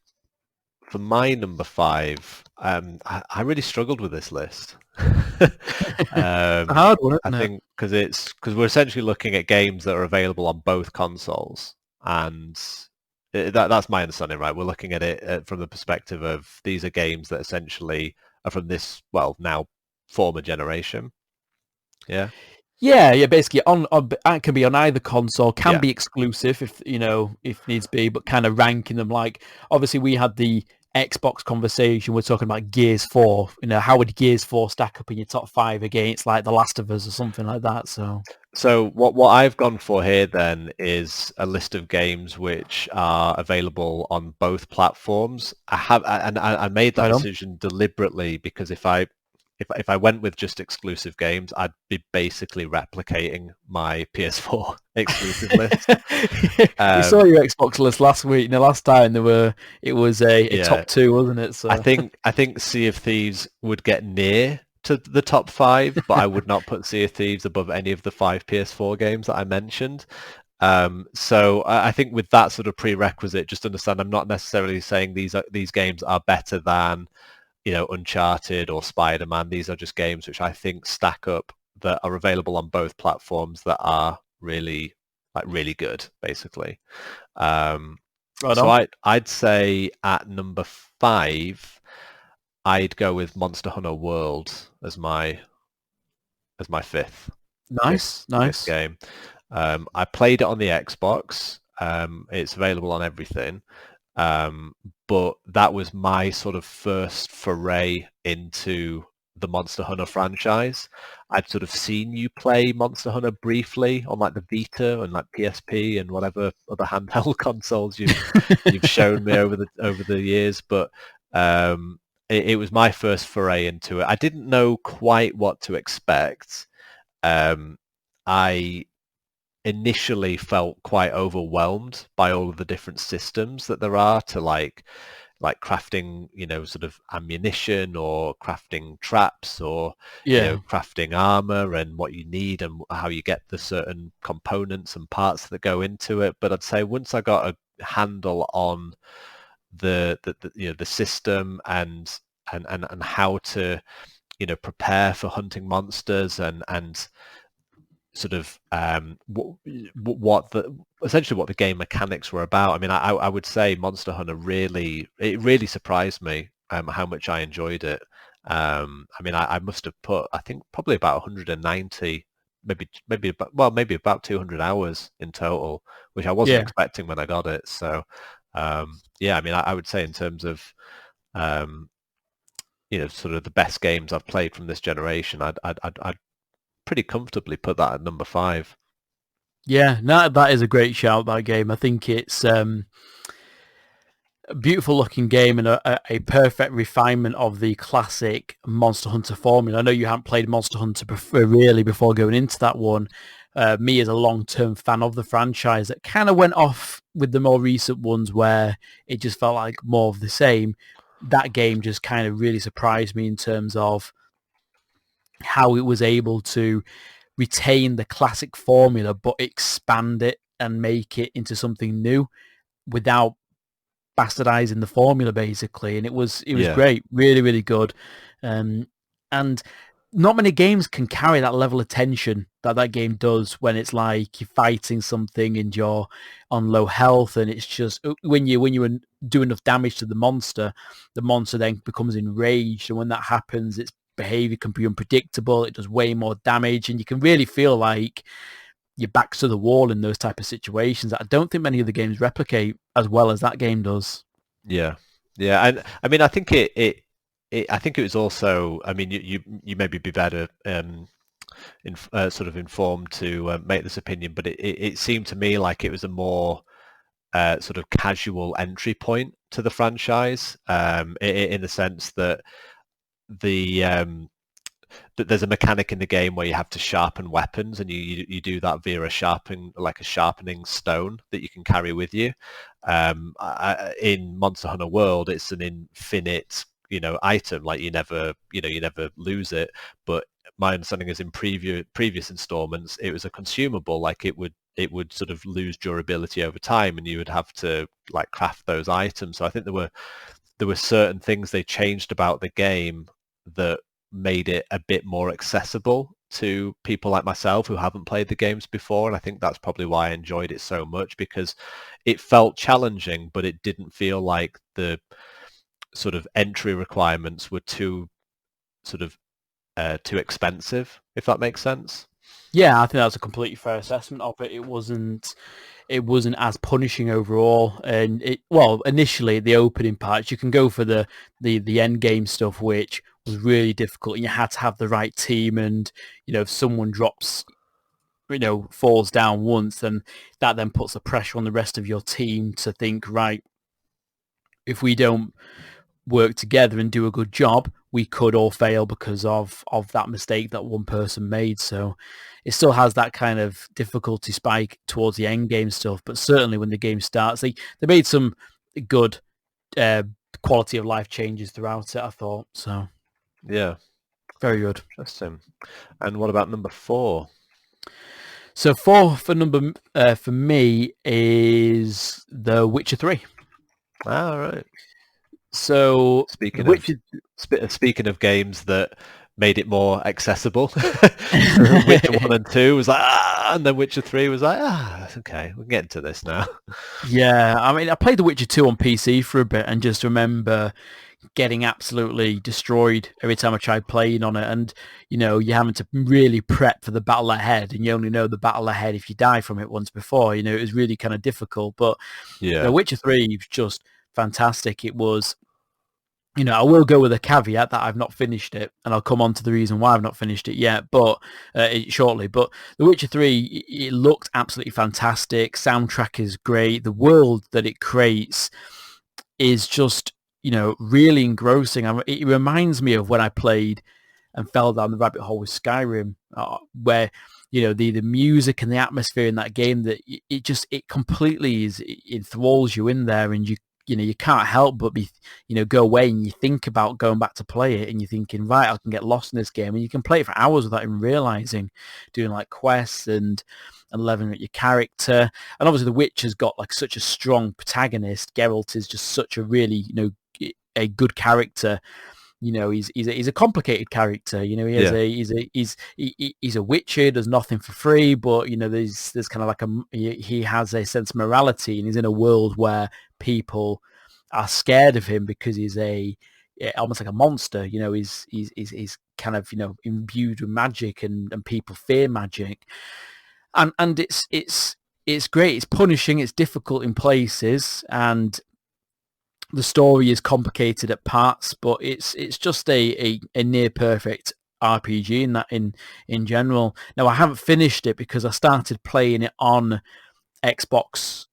for my number 5, I really struggled with this list. It's a hard one, isn't I it? think because we're essentially looking at games that are available on both consoles, and that's my understanding, right? We're looking at it from the perspective of these are games that essentially are from this, well, now former generation. Yeah. Yeah, basically it can be on either console, can Yeah. be exclusive if needs be, but kind of ranking them, like, obviously we had the Xbox conversation, we're talking about Gears 4, how would Gears 4 stack up in your top 5 against like The Last of Us or something like that, So what I've gone for here then is a list of games which are available on both platforms. I made that decision deliberately because if I went with just exclusive games, I'd be basically replicating my PS4 exclusive list. You saw your Xbox list last week. Last time it was a top 2, wasn't it? So I think Sea of Thieves would get near to the top 5, but I would not put Sea of Thieves above any of the 5 PS4 games that I mentioned. So I think with that sort of prerequisite, just understand I'm not necessarily saying these games are better than Uncharted or Spider-Man. These are just games which I think stack up, that are available on both platforms, that are really good, basically. So I'd say at number 5, I'd go with Monster Hunter World as my 5th. Nice game. I played it on the Xbox. It's available on everything. But that was my sort of first foray into the Monster Hunter franchise. I'd sort of seen you play Monster Hunter briefly on like the Vita and like PSP and whatever other handheld consoles you've shown me over the years, but it was my first foray into it. I didn't know quite what to expect. I initially felt quite overwhelmed by all of the different systems that there are to like crafting, sort of ammunition, or crafting traps, or crafting armor, and what you need and how you get the certain components and parts that go into it. But I'd say once I got a handle on the system and how to prepare for hunting monsters and sort of essentially what the game mechanics were about. I mean, I would say Monster Hunter really surprised me how much I enjoyed it. I mean, I must have put, I think, probably about 190, maybe about 200 hours in total, which I wasn't expecting when I got it. So I mean, I would say in terms of sort of the best games I've played from this generation, I'd pretty comfortably put that at number 5. Yeah, no, that is a great shout, that game. I think it's a beautiful looking game and a perfect refinement of the classic Monster Hunter formula. I know you haven't played Monster Hunter before going into that one. Me, as a long-term fan of the franchise, that kind of went off with the more recent ones where it just felt like more of the same. That game just kind of really surprised me in terms of how it was able to retain the classic formula but expand it and make it into something new without bastardizing the formula, basically. And it was great, really, really good. And not many games can carry that level of tension that game does, when it's like you're fighting something and you're on low health, and it's just when you do enough damage to the monster then becomes enraged, and when that happens, its behavior can be unpredictable. It does way more damage, and you can really feel like your back's to the wall in those type of situations that I don't think many of the games replicate as well as that game does. Yeah, yeah, and I mean, I think I think it was also. I mean, you maybe be better sort of informed to make this opinion, but it seemed to me like it was a more sort of casual entry point to the franchise, in the sense that the there's a mechanic in the game where you have to sharpen weapons, and you do that via a sharpening stone that you can carry with you. In Monster Hunter World, it's an infinite, item. Like you never lose it. But my understanding is in previous installments, it was a consumable. Like it would sort of lose durability over time, and you would have to like craft those items. So I think there were certain things they changed about the game that made it a bit more accessible to people like myself who haven't played the games before. And I think that's probably why I enjoyed it so much, because it felt challenging, but it didn't feel like the sort of entry requirements were too expensive, if that makes sense. Yeah, I think that's a completely fair assessment of it. It wasn't as punishing overall, and initially the opening parts you can go for the end game stuff, which was really difficult, and you had to have the right team, and if someone falls down once, then that then puts the pressure on the rest of your team to think, right, if we don't work together and do a good job, we could all fail because of that mistake that one person made. So it still has that kind of difficulty spike towards the end game stuff, but certainly when the game starts, they made some good uh, quality of life changes throughout it, I thought. So Yeah, very good. interesting. And what about number 4? So four for number for me is The Witcher 3. Ah, right. So The Speaking of Witcher speaking of games that made it more accessible, Witcher 1 and 2 was like, and then Witcher 3 was like, okay, we're getting to this now. Yeah, I mean, I played The Witcher 2 on PC for a bit and just remember getting absolutely destroyed every time I tried playing on it. And, you're having to really prep for the battle ahead, and you only know the battle ahead if you die from it once before. It was really kind of difficult. But, Yeah, Witcher 3 was just fantastic. It was, I will go with a caveat that I've not finished it, and I'll come on to the reason why I've not finished it yet, but shortly. But The Witcher 3, it looked absolutely fantastic. Soundtrack is great. The world that it creates is just, really engrossing. It reminds me of when I played and fell down the rabbit hole with Skyrim, where, the music and the atmosphere in that game, that it completely it enthralls you in there, and you can't help but be, go away and you think about going back to play it, and you're thinking, right, I can get lost in this game, and you can play it for hours without even realizing, doing like quests and leveling up your character. And obviously The Witcher's got like such a strong protagonist. Geralt is just such a really, a good character. He's a complicated character. He has yeah, he's a witcher. Does nothing for free, but there's kind of like he has a sense of morality, and he's in a world where people are scared of him because he's almost like a monster. He's kind of imbued with magic, and people fear magic, and it's great. It's punishing. It's difficult in places, and the story is complicated at parts, but it's just a near perfect RPG in general. Now I haven't finished it because I started playing it on Xbox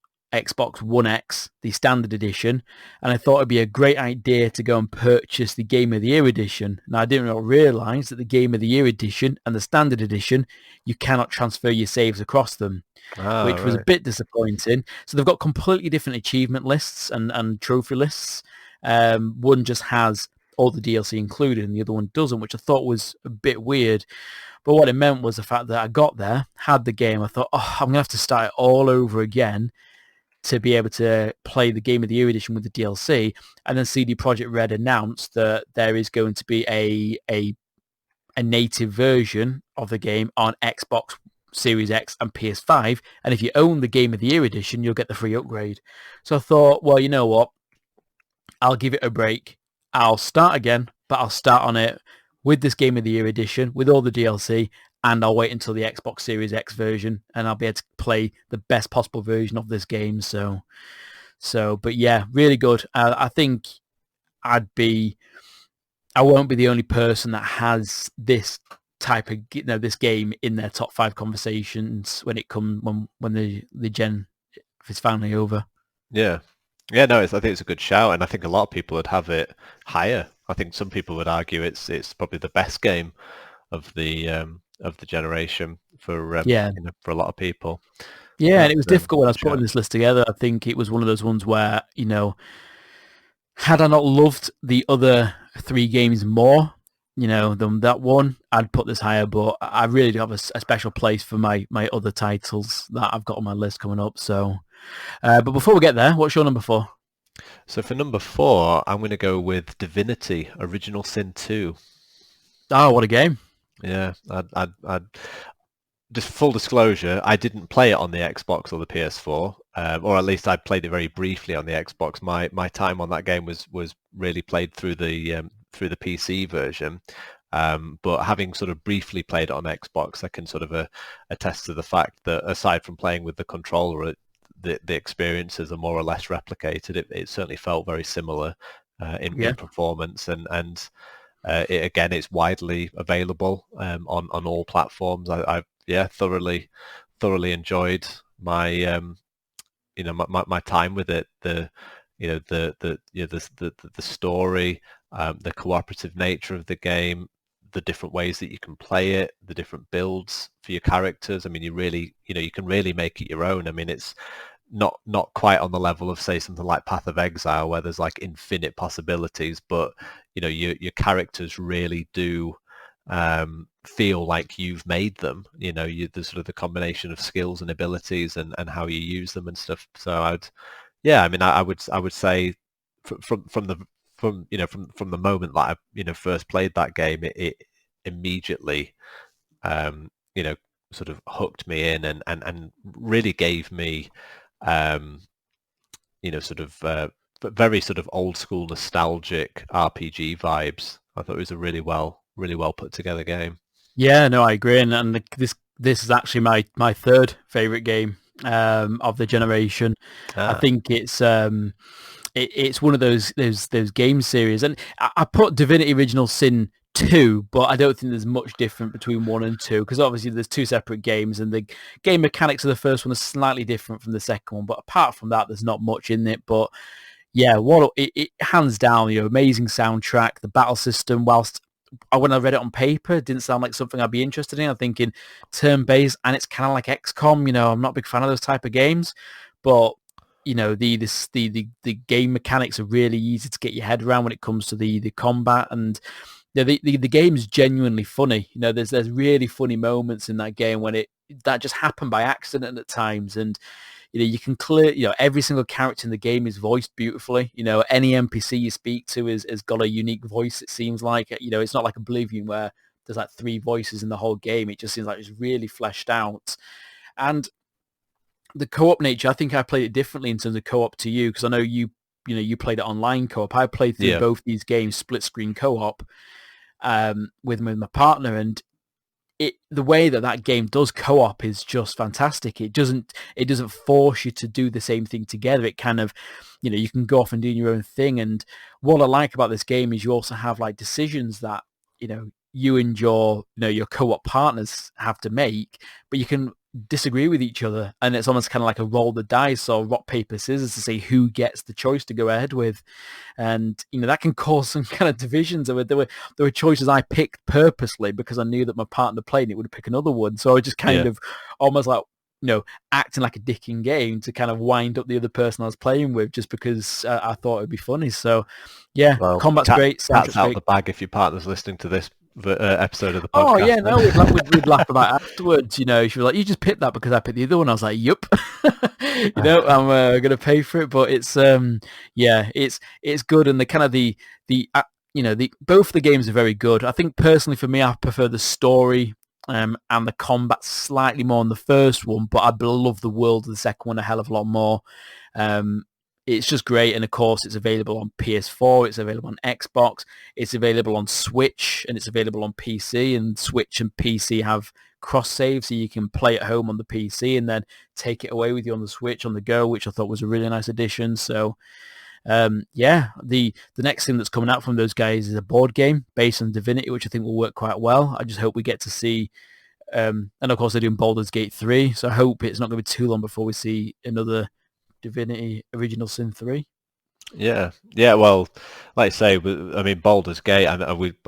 One X, the standard edition, and I thought it'd be a great idea to go and purchase the Game of the Year edition. Now I didn't realise that the Game of the Year edition and the standard edition, you cannot transfer your saves across them, which was a right. bit disappointing. So they've got completely different achievement lists and trophy lists. One just has all the DLC included and the other one doesn't, which I thought was a bit weird. But what it meant was the fact that I got there, had the game, I thought, I'm going to have to start it all over again to be able to play the Game of the Year edition with the DLC. And then CD Projekt Red announced that there is going to be a native version of the game on Xbox Series X and PS5, and if you own the Game of the Year edition, you'll get the free upgrade. So I thought, well, you know what? I'll give it a break. I'll start again, but I'll start on it with this Game of the Year edition, with all the DLC, and I'll wait until the Xbox Series X version, and I'll be able to play the best possible version of this game. So So, but yeah, really good. I think I won't be the only person that has this type of, this game in their top 5 conversations when it comes when the gen is finally over. Yeah. Yeah, no, I think it's a good shout, and I think a lot of people would have it higher. I think some people would argue it's probably the best game of the generation for Yeah. for a lot of people. Yeah, and That's it was difficult when I was good putting shout. this list together. I think it was one of those ones where, had I not loved the other 3 games more, than that one, I'd put this higher. But I really do have a special place for my other titles that I've got on my list coming up. So, but before we get there, what's your number 4? So for number 4, I'm going to go with Divinity: Original Sin 2. Oh, what a game! Yeah, I'd just full disclosure, I didn't play it on the Xbox or the PS4, or at least I played it very briefly on the Xbox. My time on that game was really played through the PC version. But having sort of briefly played it on Xbox, I can sort of attest to the fact that aside from playing with the controller, the experiences are more or less replicated. It certainly felt very similar Yeah, in performance, and it's widely available on all platforms. I've thoroughly enjoyed my my time with it. The story, the cooperative nature of the game, the different ways that you can play it, the different builds for your characters. I mean, you can really make it your own. I mean, it's not quite on the level of, say, something like Path of Exile, where there's like infinite possibilities, but your characters really do feel like you've made them. The sort of the combination of skills and abilities and how you use them and stuff. So I would say from the moment that I first played that game, it immediately um, sort of hooked me in and really gave me um, sort of very sort of old school nostalgic RPG vibes. I thought it was a really well put together game. yeah, no, I agree, and this is actually my third favorite game of the generation. I Ah, think it's one of those game series, and I put Divinity Original Sin 2, but I don't think there's much different between 1 and 2, because obviously there's 2 separate games, and the game mechanics of the first one are slightly different from the second one. But apart from that, there's not much in it. But yeah, it hands down, amazing soundtrack, the battle system. Whilst when I read it on paper, it didn't sound like something I'd be interested in. I'm thinking turn-based, and it's kind of like XCOM. I'm not a big fan of those type of games, but the game mechanics are really easy to get your head around when it comes to the combat, and the game's genuinely funny. There's really funny moments in that game when that just happened by accident at times, and you can clear, every single character in the game is voiced beautifully. Any NPC you speak to has got a unique voice. It seems like, it's not like Oblivion where there's like 3 voices in the whole game. It just seems like it's really fleshed out. And the co-op nature, I think I played it differently in terms of co-op to you, because I know you played it online co-op. I played through yeah, both these games split screen co-op with my partner, and the way that game does co-op is just fantastic. It doesn't force you to do the same thing together. It kind of, you can go off and do your own thing. And what I like about this game is you also have like decisions that you and your co-op partners have to make, but you can disagree with each other, and it's almost kind of like a roll the dice or rock paper scissors to see who gets the choice to go ahead with. And that can cause some kind of divisions. There were choices I picked purposely because I knew that my partner playing it would pick another one, so I just kind yeah. of almost like acting like a dick in game to kind of wind up the other person I was playing with, just because I thought it'd be funny. So yeah, Well, combat's great, cat's soundtrack's out great. the bag if your partner's listening to this episode of the Oh podcast. yeah, no, Then. we'd laugh about it afterwards. She was like, "You just picked that because I picked the other one." I was like, "Yup." I'm gonna pay for it, but it's yeah, it's good, and the kind of the the both the games are very good. I think personally for me, I prefer the story and the combat slightly more on the first one, but I love the world of the second one a hell of a lot more. Um, it's just great, and of course, it's available on PS4, it's available on Xbox, it's available on Switch, and it's available on PC. And Switch and PC have cross save so you can play at home on the PC and then take it away with you on the Switch on the go, which I thought was a really nice addition. So yeah, the next thing that's coming out from those guys is a board game based on Divinity, which I think will work quite well. I just hope we get to see, and of course they're doing Baldur's Gate 3, so I hope it's not going to be too long before we see another Divinity Original Sin 3. Yeah, yeah. Well, like I say, I mean, Baldur's Gate. I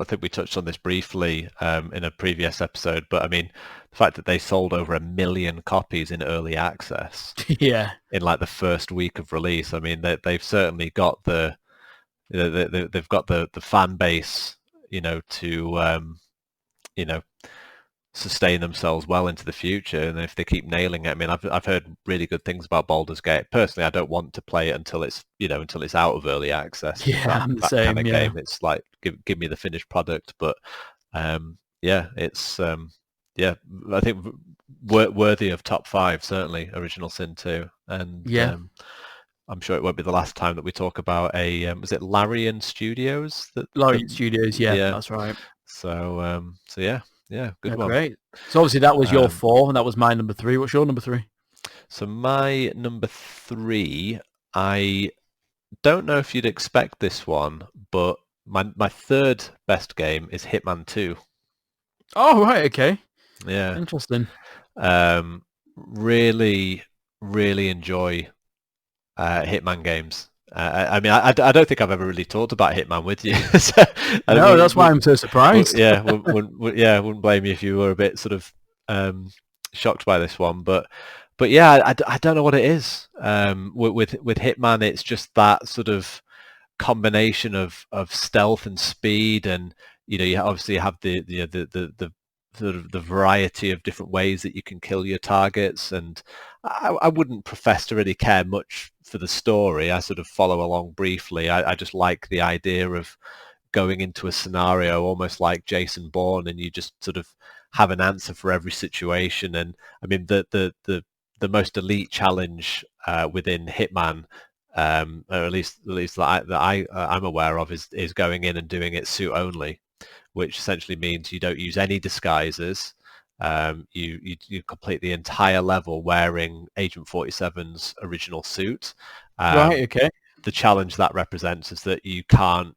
think we touched on this briefly in a previous episode, but I mean, the fact that they sold over 1 million copies in early access Yeah. in like the first week of release. I mean, they've certainly got they've got the fan base, to you know sustain themselves well into the future, and if they keep nailing it, I mean, I've heard really good things about Baldur's Gate. Personally, I don't want to play it until it's out of early access. Yeah, I'm the That kind same, of yeah. game, it's like give me the finished product. But yeah, it's yeah, I think worthy of top 5 certainly. Original Sin 2, and Yeah. I'm sure it won't be the last time that we talk about a was it Larian Studios Larian Studios, yeah, yeah. that's right. So yeah, good Yeah, one. great. So obviously that was your Um, 4, and that was my number 3. What's your number 3? So my number 3, I don't know if you'd expect this one, but my third best game is Hitman 2. Oh, right, okay. Yeah. Interesting. Really, really enjoy Hitman games. I mean, I don't think I've ever really talked about Hitman with you. So, No, that's why I'm so surprised. yeah, wouldn't blame you if you were a bit sort of shocked by this one. But yeah, I don't know what it is. With Hitman, it's just that sort of combination of stealth and speed, and you obviously have the sort of the variety of different ways that you can kill your targets. And I wouldn't profess to really care much for the story. I sort of follow along briefly. I just like the idea of going into a scenario almost like Jason Bourne, and you just sort of have an answer for every situation. And I mean, the most elite challenge within Hitman, or at least I'm aware of, is going in and doing it suit only, which essentially means you don't use any disguises. You complete the entire level wearing Agent 47's original suit. Right, okay. The challenge that represents is that you can't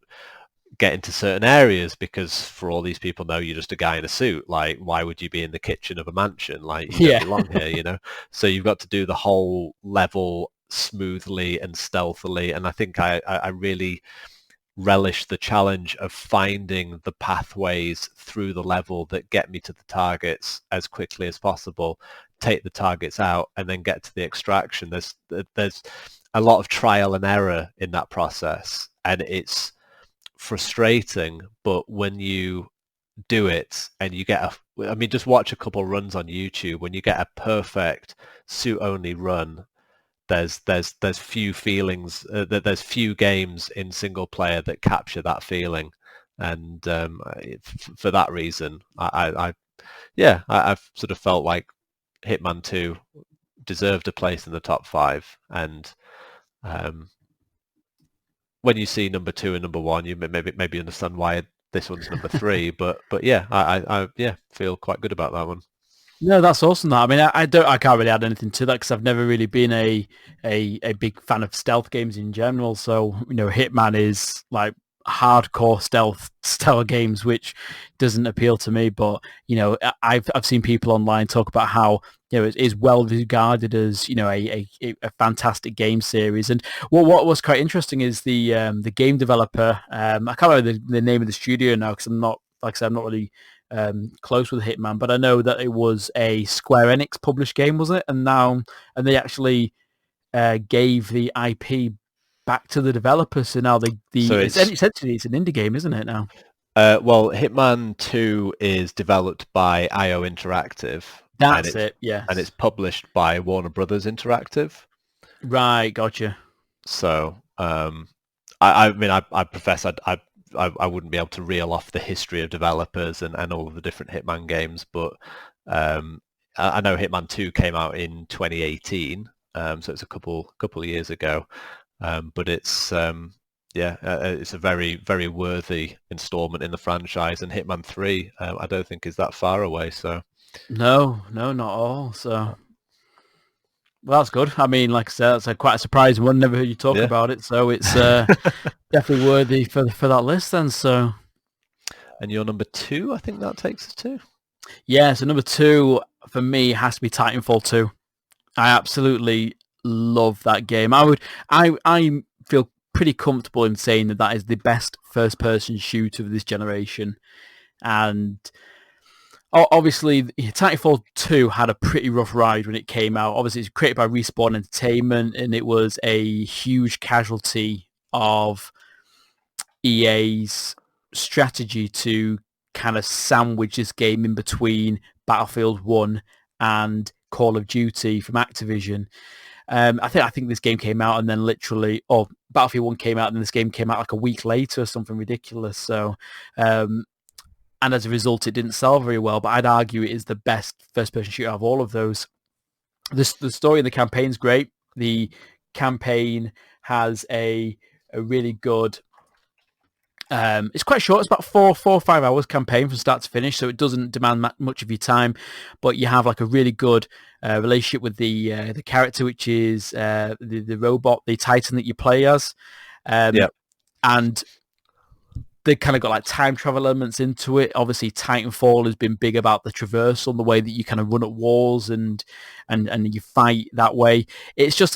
get into certain areas because for all these people know you're just a guy in a suit. Like, why would you be in the kitchen of a mansion? Like, you don't belong here, So you've got to do the whole level smoothly and stealthily. And I think I really relish the challenge of finding the pathways through the level that get me to the targets as quickly as possible, take the targets out, and then get to the extraction. There's a lot of trial and error in that process, and it's frustrating. But when you do it and you get I mean, just watch a couple runs on YouTube. When you get a perfect suit only run, there's few feelings, there's few games in single player that capture that feeling. And for that reason, I've sort of felt like Hitman 2 deserved a place in the top 5. And when you see number 2 and number 1, you maybe understand why this one's number 3. But yeah, I feel quite good about that one. No, that's awesome. That, I mean, I can't really add anything to that because I've never really been a big fan of stealth games in general. So Hitman is like hardcore stealth games, which doesn't appeal to me. But I've seen people online talk about how it is well regarded as a fantastic game series. And what was quite interesting is the game developer. I can't remember the name of the studio now because I'm not, like I said, I'm not really close with Hitman, but I know that it was a Square Enix published game, was it? And they actually gave the IP back to the developers. So now essentially it's an indie game, isn't it now? Well, Hitman 2 is developed by IO Interactive. That's it, yes. And it's published by Warner Brothers Interactive. Right, gotcha. So, I mean, I profess I wouldn't be able to reel off the history of developers and all of the different Hitman games, but I know Hitman 2 came out in 2018, so it's a couple of years ago. But it's it's a very, very worthy installment in the franchise, and Hitman 3 I don't think is that far away. So No, not at all. So, well, that's good. I mean, like I said, that's quite a surprising one. Never heard you talk Yeah. about it, so it's definitely worthy for that list then. So, And your number 2, I think that takes us to. yeah. So number 2 for me has to be Titanfall 2. I absolutely love that game. I feel pretty comfortable in saying that that is the best first-person shooter of this generation. And obviously, Titanfall 2 had a pretty rough ride when it came out. Obviously, it's created by Respawn Entertainment, and it was a huge casualty of EA's strategy to kind of sandwich this game in between Battlefield 1 and Call of Duty from Activision. I think this game came out and then Battlefield 1 came out and then this game came out like a week later or something ridiculous. So, and as a result, it didn't sell very well. But I'd argue it is the best first-person shooter of all of those. The story in the campaign's great. The campaign has a really good. It's quite short. It's about 4 or 5 hours campaign from start to finish, so it doesn't demand much of your time. But you have like a really good relationship with the character, which is the robot, the Titan that you play as, Yeah. and they kind of got like time travel elements into it. Obviously, Titanfall has been big about the traversal, the way that you kind of run at walls and you fight that way. It's just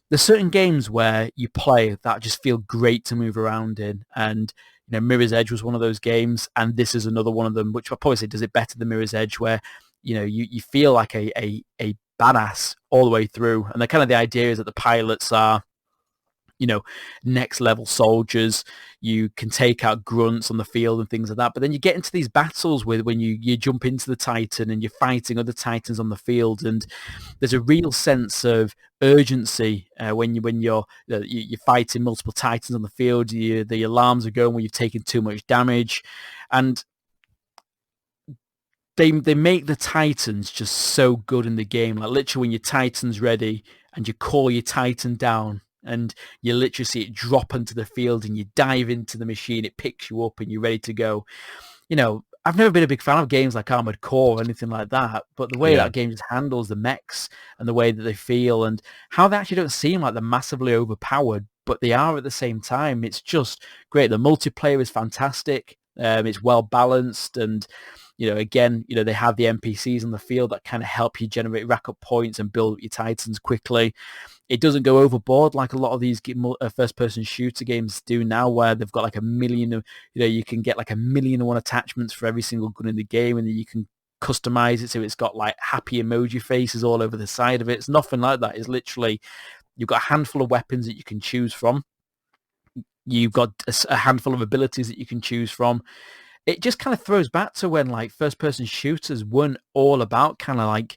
there's certain games where you play that just feel great to move around in, and Mirror's Edge was one of those games, and this is another one of them, which I probably say does it better than Mirror's Edge, where you feel like a badass all the way through, and the kind of the idea is that the pilots are next level soldiers. You can take out grunts on the field and things like that. But then you get into these battles when you jump into the Titan and you're fighting other Titans on the field, and there's a real sense of urgency when you're fighting multiple Titans on the field. The alarms are going when you've taken too much damage, and they make the Titans just so good in the game. Like literally, when your Titan's ready and you call your Titan down, and you literally see it drop into the field and you dive into the machine, it picks you up and you're ready to go. I've never been a big fan of games like Armored Core or anything like that, but the way Yeah. that game just handles the mechs and the way that they feel and how they actually don't seem like they're massively overpowered, but they are at the same time. It's just great. The multiplayer is fantastic. It's well balanced, and again, they have the NPCs on the field that kind of help you rack up points and build your Titans quickly. It doesn't go overboard like a lot of these first-person shooter games do now, where they've got like a million of, you can get like 1,000,001 attachments for every single gun in the game, and then you can customize it so it's got like happy emoji faces all over the side of it. It's nothing like that. It's literally, you've got a handful of weapons that you can choose from. You've got a handful of abilities that you can choose from. It just kind of throws back to when like first-person shooters weren't all about kind of like,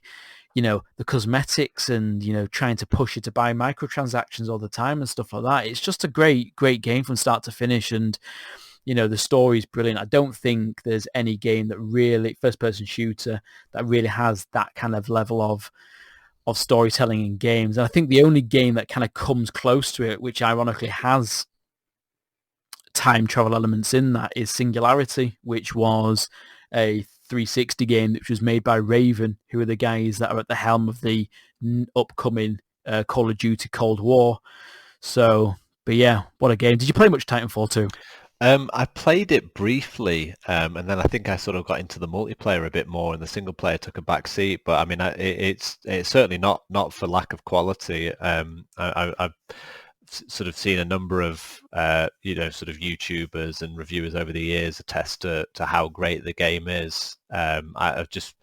the cosmetics and, trying to push you to buy microtransactions all the time and stuff like that. It's just a great, great game from start to finish. And, the story's brilliant. I don't think there's any game that really, first-person shooter, that really has that kind of level of storytelling in games. And I think the only game that kind of comes close to it, which ironically has time travel elements in that, is Singularity, which was a 360 game which was made by Raven, who are the guys that are at the helm of the upcoming Call of Duty Cold War. So, but yeah, what a game. Did you play much Titanfall 2? I played it briefly, and then I think I sort of got into the multiplayer a bit more, and the single player took a back seat. But I mean, it's certainly not for lack of quality. I've sort of seen a number of sort of YouTubers and reviewers over the years attest to how great the game is. I've just,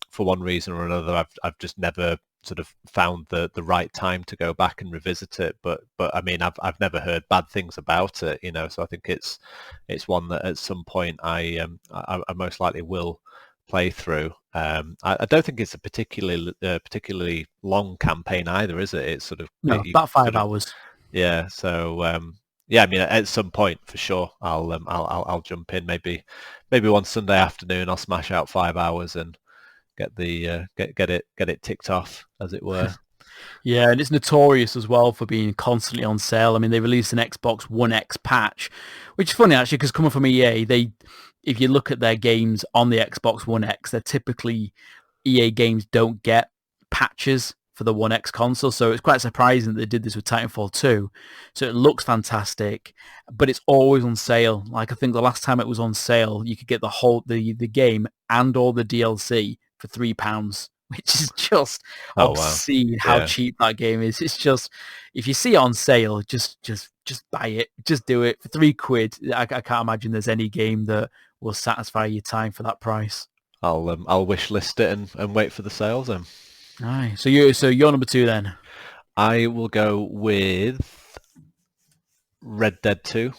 for one reason or another, I've just never sort of found the right time to go back and revisit it. But I mean, I've never heard bad things about it, so I think it's one that at some point I most likely will play through. I don't think it's a particularly long campaign either, is it? It's sort of No, about 5 hours. Yeah, so yeah, I mean, at some point for sure, I'll jump in. Maybe one Sunday afternoon, I'll smash out 5 hours and get the get it ticked off, as it were. Yeah, and it's notorious as well for being constantly on sale. I mean, they released an Xbox One X patch, which is funny actually, because coming from EA, if you look at their games on the Xbox One X, they're typically EA games don't get patches for the One X console, so it's quite surprising that they did this with Titanfall 2. So it looks fantastic, but it's always on sale. Like I think the last time it was on sale, you could get the game and all the DLC for £3, which is just Oh wow. obscene how Yeah. cheap that game is. It's just, if you see it on sale, just buy it. Just do it for £3. I can't imagine there's any game that will satisfy your time for that price. I'll wish list it and wait for the sales then. Aye. So you're number 2 then. I will go with Red Dead 2,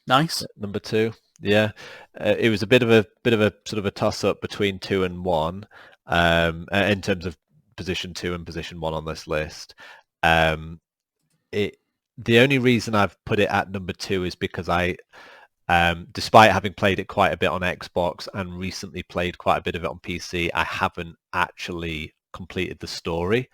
Nice. number 2. Yeah, it was a bit of a sort of a toss up between 2 and 1, in terms of position 2 and position 1 on this list. It the only reason I've put it at number 2 is because despite having played it quite a bit on Xbox and recently played quite a bit of it on PC, I haven't actually completed the story.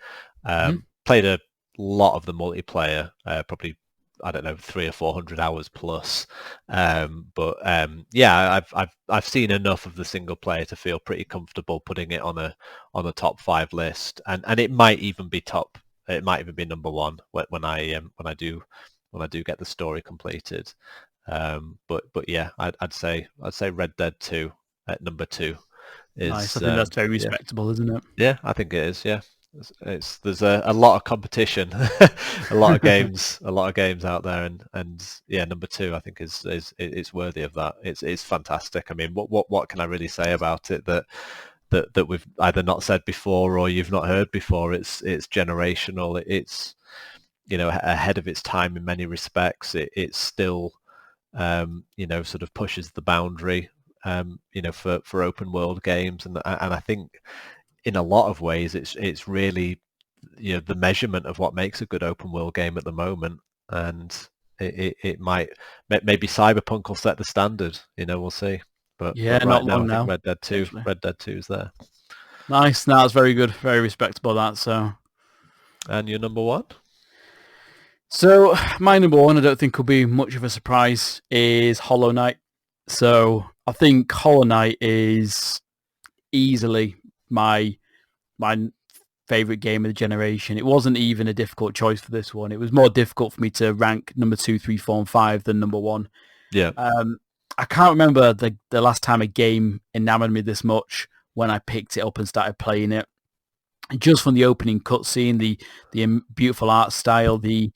Mhm. Played a lot of the multiplayer, probably, I don't know, 300 or 400 hours plus. Yeah, I've seen enough of the single player to feel pretty comfortable putting it on a top 5 list, and it might even be top. It might even be number 1 when I do get the story completed. But yeah, I'd say Red Dead 2 at number 2 Nice. is I think that's very yeah. respectable, isn't it? Yeah, I think it is. Yeah, there's a lot of competition, a lot of games out there, and yeah, number 2 I think is it's worthy of that. It's fantastic. I mean, what can I really say about it that we've either not said before or you've not heard before? It's generational. It's ahead of its time in many respects. It's still sort of pushes the boundary, for open world games, and I think in a lot of ways it's really the measurement of what makes a good open world game at the moment, and it might maybe CyberPunk will set the standard. We'll see. But Yeah, right not now, I long think now. Literally. Red Dead 2 is there. Nice. No, that's very good. Very respectable, that. And your number 1? So my number 1, I don't think will be much of a surprise, is Hollow Knight. So I think Hollow Knight is easily my favorite game of the generation. It wasn't even a difficult choice for this one. It was more difficult for me to rank number 2, 3, 4, and 5 than number 1. Yeah. I can't remember the last time a game enamored me this much when I picked it up and started playing it. Just from the opening cutscene, the beautiful art style, the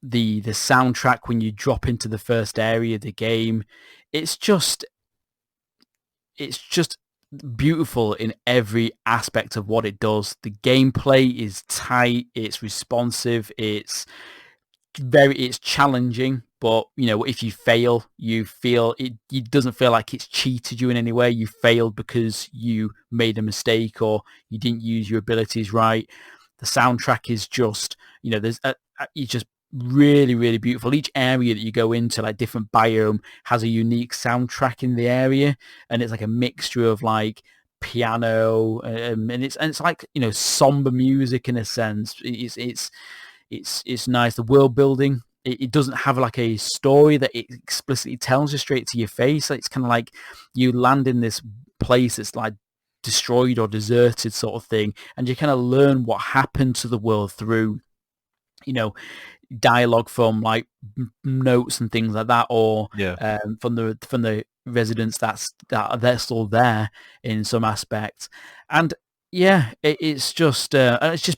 soundtrack when you drop into the first area of the game, it's just beautiful in every aspect of what it does. The gameplay is tight, it's responsive, it's challenging, but if you fail, you feel it doesn't feel like it's cheated you in any way. You failed because you made a mistake or you didn't use your abilities right. The soundtrack is just, it's just really, really beautiful. Each area that you go into, like different biome, has a unique soundtrack in the area, and it's like a mixture of like piano, and it's like somber music in a sense. It's nice. The world building, it doesn't have like a story that it explicitly tells you straight to your face. It's kind of like you land in this place that's like destroyed or deserted sort of thing, and you kind of learn what happened to the world through dialogue from like notes and things like that, or Yeah. from the residents that they're still there in some aspects. And yeah, it's just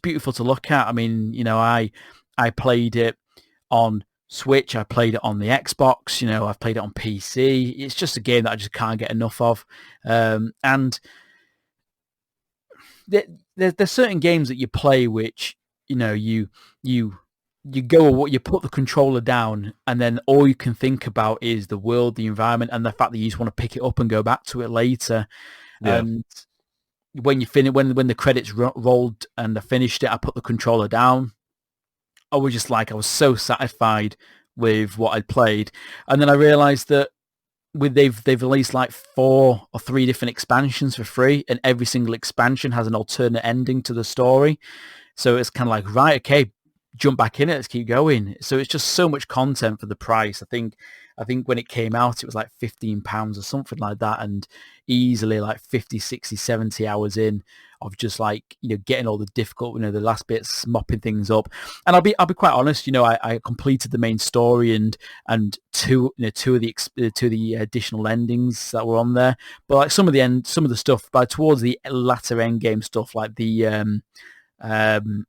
beautiful to look at. I mean, I played it on Switch, I played it on the Xbox, I've played it on PC. It's just a game that I just can't get enough of. And there's certain games that you play which you go, you put the controller down, and then all you can think about is the world, the environment, and the fact that you just want to pick it up and go back to it later. Yeah. And when you finish, when the credits rolled and I finished it, I put the controller down. I was so satisfied with what I'd played, and then I realized that they've released like 4 or 3 different expansions for free, and every single expansion has an alternate ending to the story. So it's kind of like, right, okay, jump back in it, let's keep going. So it's just so much content for the price. I think when it came out, it was like £15 or something like that, and easily like 50, 60, 70 hours in of just like, getting all the difficult, the last bits, mopping things up. And I'll be quite honest, I completed the main story and two of the additional endings that were on there. But like some of the stuff, by towards the latter end game stuff, like the um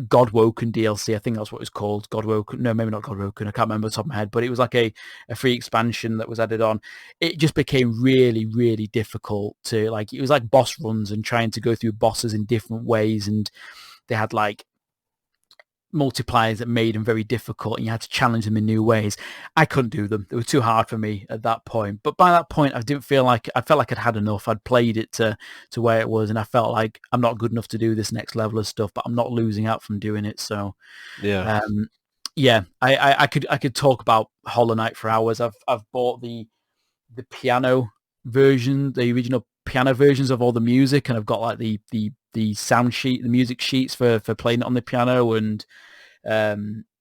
Godwoken DLC, I think that's what it's called. Godwoken, no, maybe not Godwoken, I can't remember off the top of my head, but it was like a free expansion that was added on. It just became really, really difficult to, like, it was like boss runs and trying to go through bosses in different ways, and they had like multipliers that made them very difficult, and you had to challenge them in new ways. I couldn't do them. They were too hard for me at that point. But by that point, I felt like I'd had enough. I'd played it to where it was, and I felt like I'm not good enough to do this next level of stuff, but I'm not losing out from doing it. So Yeah. yeah, I could talk about Hollow Knight for hours. I've bought the piano version, the original piano versions of all the music, and I've got like the sound sheet, the music sheets for playing it on the piano, and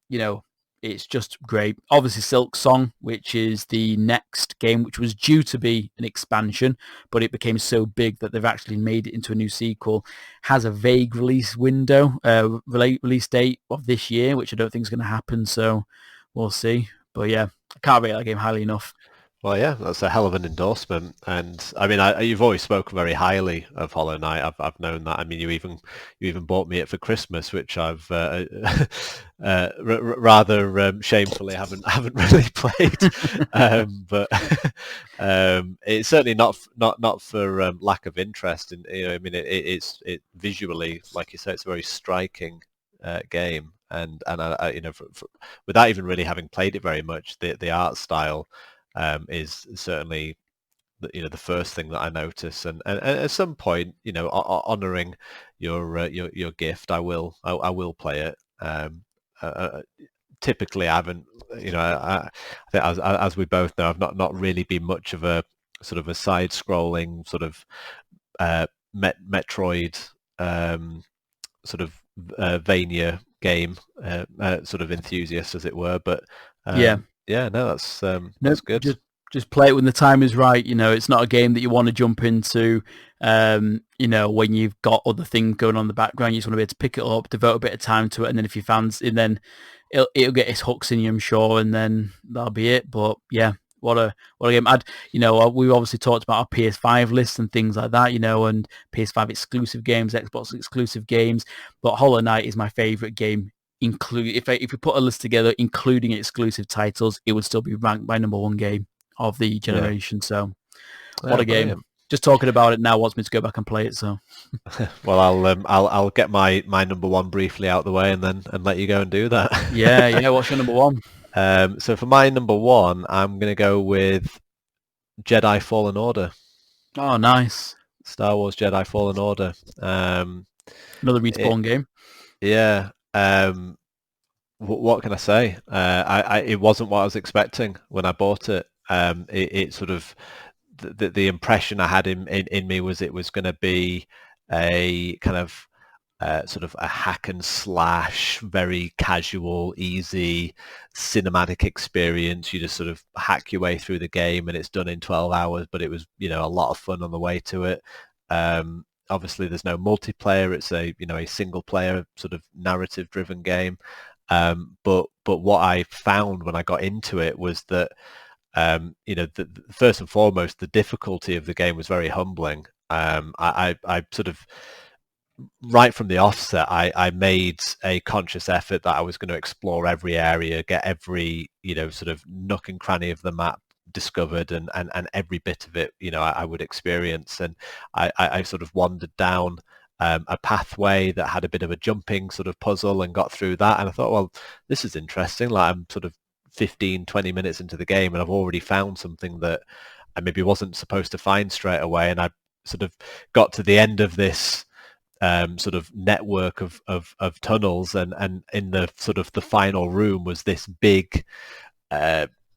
you know, it's just great. Obviously, Silk Song, which is the next game, which was due to be an expansion, but it became so big that they've actually made it into a new sequel, has a vague release window, release date of this year, which I don't think is going to happen. So we'll see. But yeah, I can't rate that game highly enough. Well, yeah, that's a hell of an endorsement, and I mean, you've always spoken very highly of Hollow Knight. I've known that. I mean, you even bought me it for Christmas, which I've rather shamefully haven't really played. But it's certainly not for lack of interest. And I mean, it's visually, like you say, it's a very striking game, and I without even really having played it very much, the art style. Is certainly the first thing that I notice, and at some point, honouring your gift, I will play it. Typically, I haven't, I think as we both know, I've not really been much of a sort of a side-scrolling sort of Metroid sort of Vania game sort of enthusiast, as it were, but Yeah. yeah, no, that's good. Just play it when the time is right. It's not a game that you want to jump into, when you've got other things going on in the background. You just want to be able to pick it up, devote a bit of time to it, and then if you fans, and then it'll get its hooks in you, I'm sure, and then that'll be it. But yeah, what a game. We obviously talked about our PS5 lists and things like that, and PS5 exclusive games, Xbox exclusive games, but Hollow Knight is my favorite game. If we put a list together, including exclusive titles, it would still be ranked my number 1 game of the generation. So, what a game! Brilliant. Just talking about it now wants me to go back and play it. So, well, I'll get my number 1 briefly out of the way, and let you go and do that. yeah. What's your number 1? So for my number 1, I'm gonna go with Jedi Fallen Order. Oh, nice! Star Wars Jedi Fallen Order. Another Respawn game. Yeah. What can I say? It wasn't what I was expecting when I bought it. It sort of the impression I had in me was it was going to be a kind of sort of a hack and slash, very casual, easy, cinematic experience. You just sort of hack your way through the game and it's done in 12 hours, but it was a lot of fun on the way to it. Obviously, there's no multiplayer. It's a single player sort of narrative driven game. But what I found when I got into it was that first and foremost, the difficulty of the game was very humbling. I sort of right from the offset, I made a conscious effort that I was going to explore every area, get every sort of nook and cranny of the map discovered, and every bit of it I would experience, and I sort of wandered down a pathway that had a bit of a jumping sort of puzzle and got through that, and I thought, well, this is interesting. Like, I'm sort of 15-20 minutes into the game and I've already found something that I maybe wasn't supposed to find straight away, and I sort of got to the end of this sort of network of tunnels, and in the sort of the final room was this big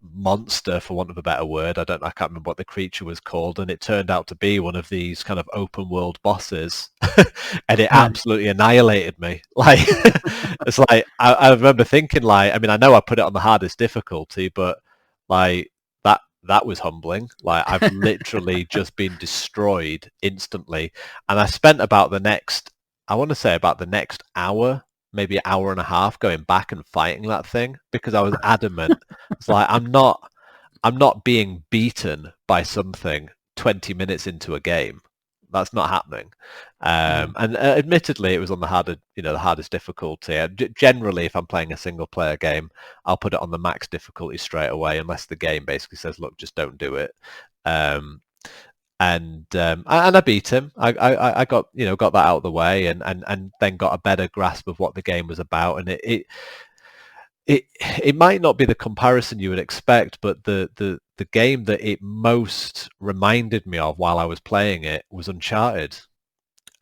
monster, for want of a better word. I can't remember what the creature was called, and it turned out to be one of these kind of open world bosses, and it Yeah. absolutely annihilated me. Like, it's like I remember thinking, like, I mean, I know I put it on the hardest difficulty, but like that was humbling. Like, I've literally just been destroyed instantly, and I spent about I want to say about the next hour, maybe an hour and a half, going back and fighting that thing because I was adamant. It's like I'm not being beaten by something 20 minutes into a game. That's not happening. And admittedly, it was on the hardest difficulty. Generally, if I'm playing a single player game, I'll put it on the max difficulty straight away, unless the game basically says, "Look, just don't do it." Um, and I beat him. I got got that out of the way, and then got a better grasp of what the game was about. And it might not be the comparison you would expect, but the game that it most reminded me of while I was playing it was Uncharted.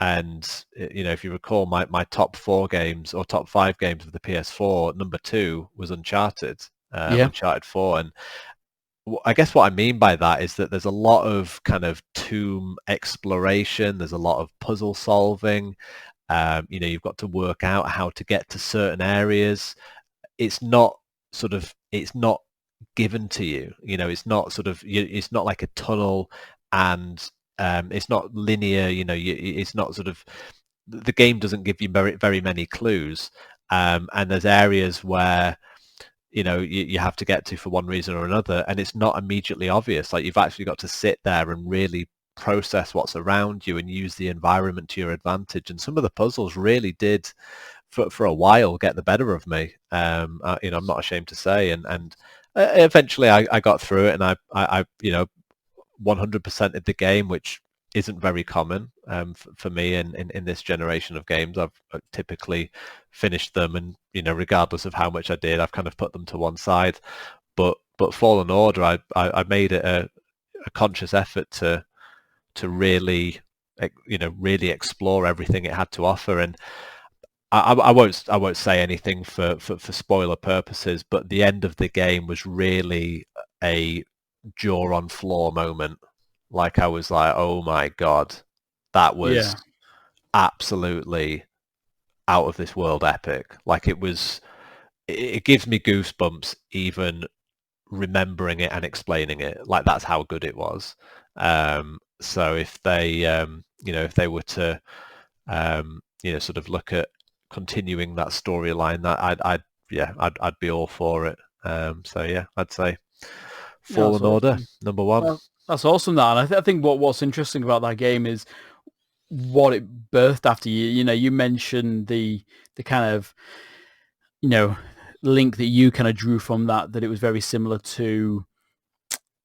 And if you recall, my top 4 games or top 5 games of the PS4, number 2 was Uncharted, Uncharted 4. And I guess what I mean by that is that there's a lot of kind of tomb exploration. There's a lot of puzzle solving. You've got to work out how to get to certain areas. It's not given to you. It's not it's not like a tunnel, and it's not linear. It's not the game doesn't give you very, very many clues. And there's areas where you have to get to for one reason or another, and it's not immediately obvious. Like, you've actually got to sit there and really process what's around you and use the environment to your advantage. And some of the puzzles really did, for a while, get the better of me. I'm not ashamed to say, and eventually I got through it, and I 100%ed the game, which isn't very common for me in this generation of games. I've typically finished them, and regardless of how much I did, I've kind of put them to one side. But Fallen Order, I made it a conscious effort to really really explore everything it had to offer. And I won't say anything for spoiler purposes, but the end of the game was really a jaw on floor moment. Like, I was like, oh my god, that was absolutely out of this world epic. Like, it gives me goosebumps even remembering it and explaining it. Like, that's how good it was. So if they if they were to sort of look at continuing that storyline, that I'd be all for it. So yeah, I'd say Fallen Order, number 1. Well, that's awesome, that. And I think what's interesting about that game is what it birthed after you. You mentioned the kind of link that you kind of drew from that it was very similar to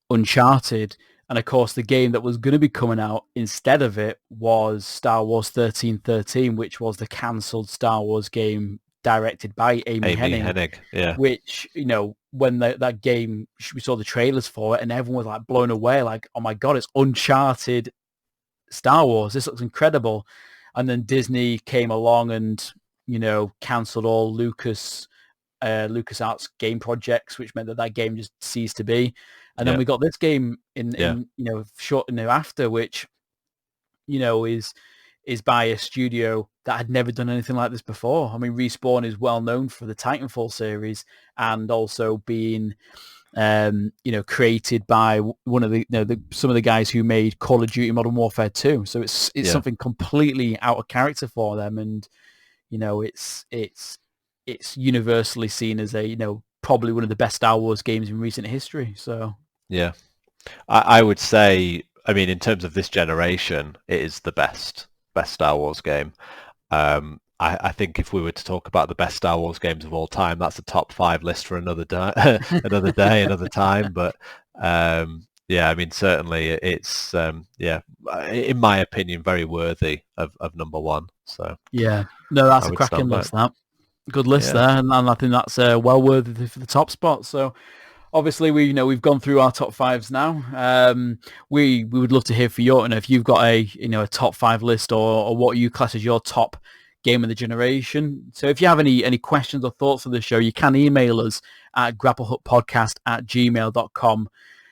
Uncharted. And of course, the game that was going to be coming out instead of it was Star Wars 1313, which was the cancelled Star Wars game directed by Amy Hennig. Yeah. Which, when that game, we saw the trailers for it, and everyone was like blown away, like, oh my god, it's Uncharted Star Wars. This looks incredible. And then Disney came along and, cancelled all LucasArts game projects, which meant that game just ceased to be. And then we got this game in short after, which is by a studio that had never done anything like this before. I mean, Respawn is well known for the Titanfall series, and also being created by one of the some of the guys who made Call of Duty Modern Warfare 2. So it's something completely out of character for them, and it's universally seen as probably one of the best Star Wars games in recent history. So yeah, I would say, I mean, in terms of this generation, it is the best Star Wars game. I think if we were to talk about the best Star Wars games of all time, that's a top 5 list for another day, another time. But I mean, certainly it's in my opinion, very worthy of number 1. So yeah, no, that's a cracking list. That good list there, and I think that's well worthy for the top spot. So obviously, we've gone through our top 5s now. We would love to hear from you. If you've got a top 5 list, or what you class as your top game of the generation. So if you have any questions or thoughts on the show, you can email us at grapplehookpodcast@gmail.com.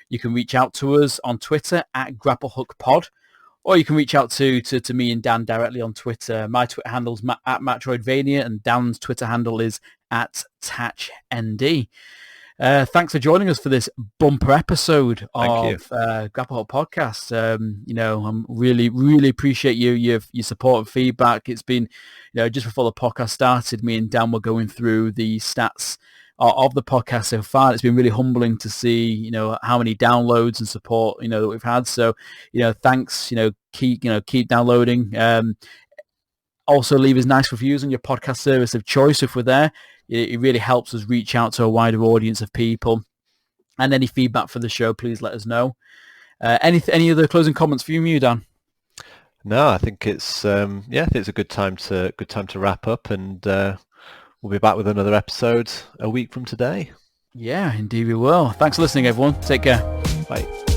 You can reach out to us on Twitter at grapplehookpod, or you can reach out to me and Dan directly on Twitter. My Twitter handle is at Matroidvania, and Dan's Twitter handle is at TatchND. Thanks for joining us for this bumper episode of Grapplehook Podcast. I'm really appreciate your support and feedback. It's been, just before the podcast started, me and Dan were going through the stats of the podcast so far. It's been really humbling to see, how many downloads and support, that we've had. So, thanks. Keep downloading. Also, leave us nice reviews on your podcast service of choice if we're there. It really helps us reach out to a wider audience of people. And any feedback for the show, please let us know. Any other closing comments from you, Dan? No, I think it's I think it's a good time to wrap up, and we'll be back with another episode a week from today. Yeah, indeed we will. Thanks for listening, everyone. Take care. Bye.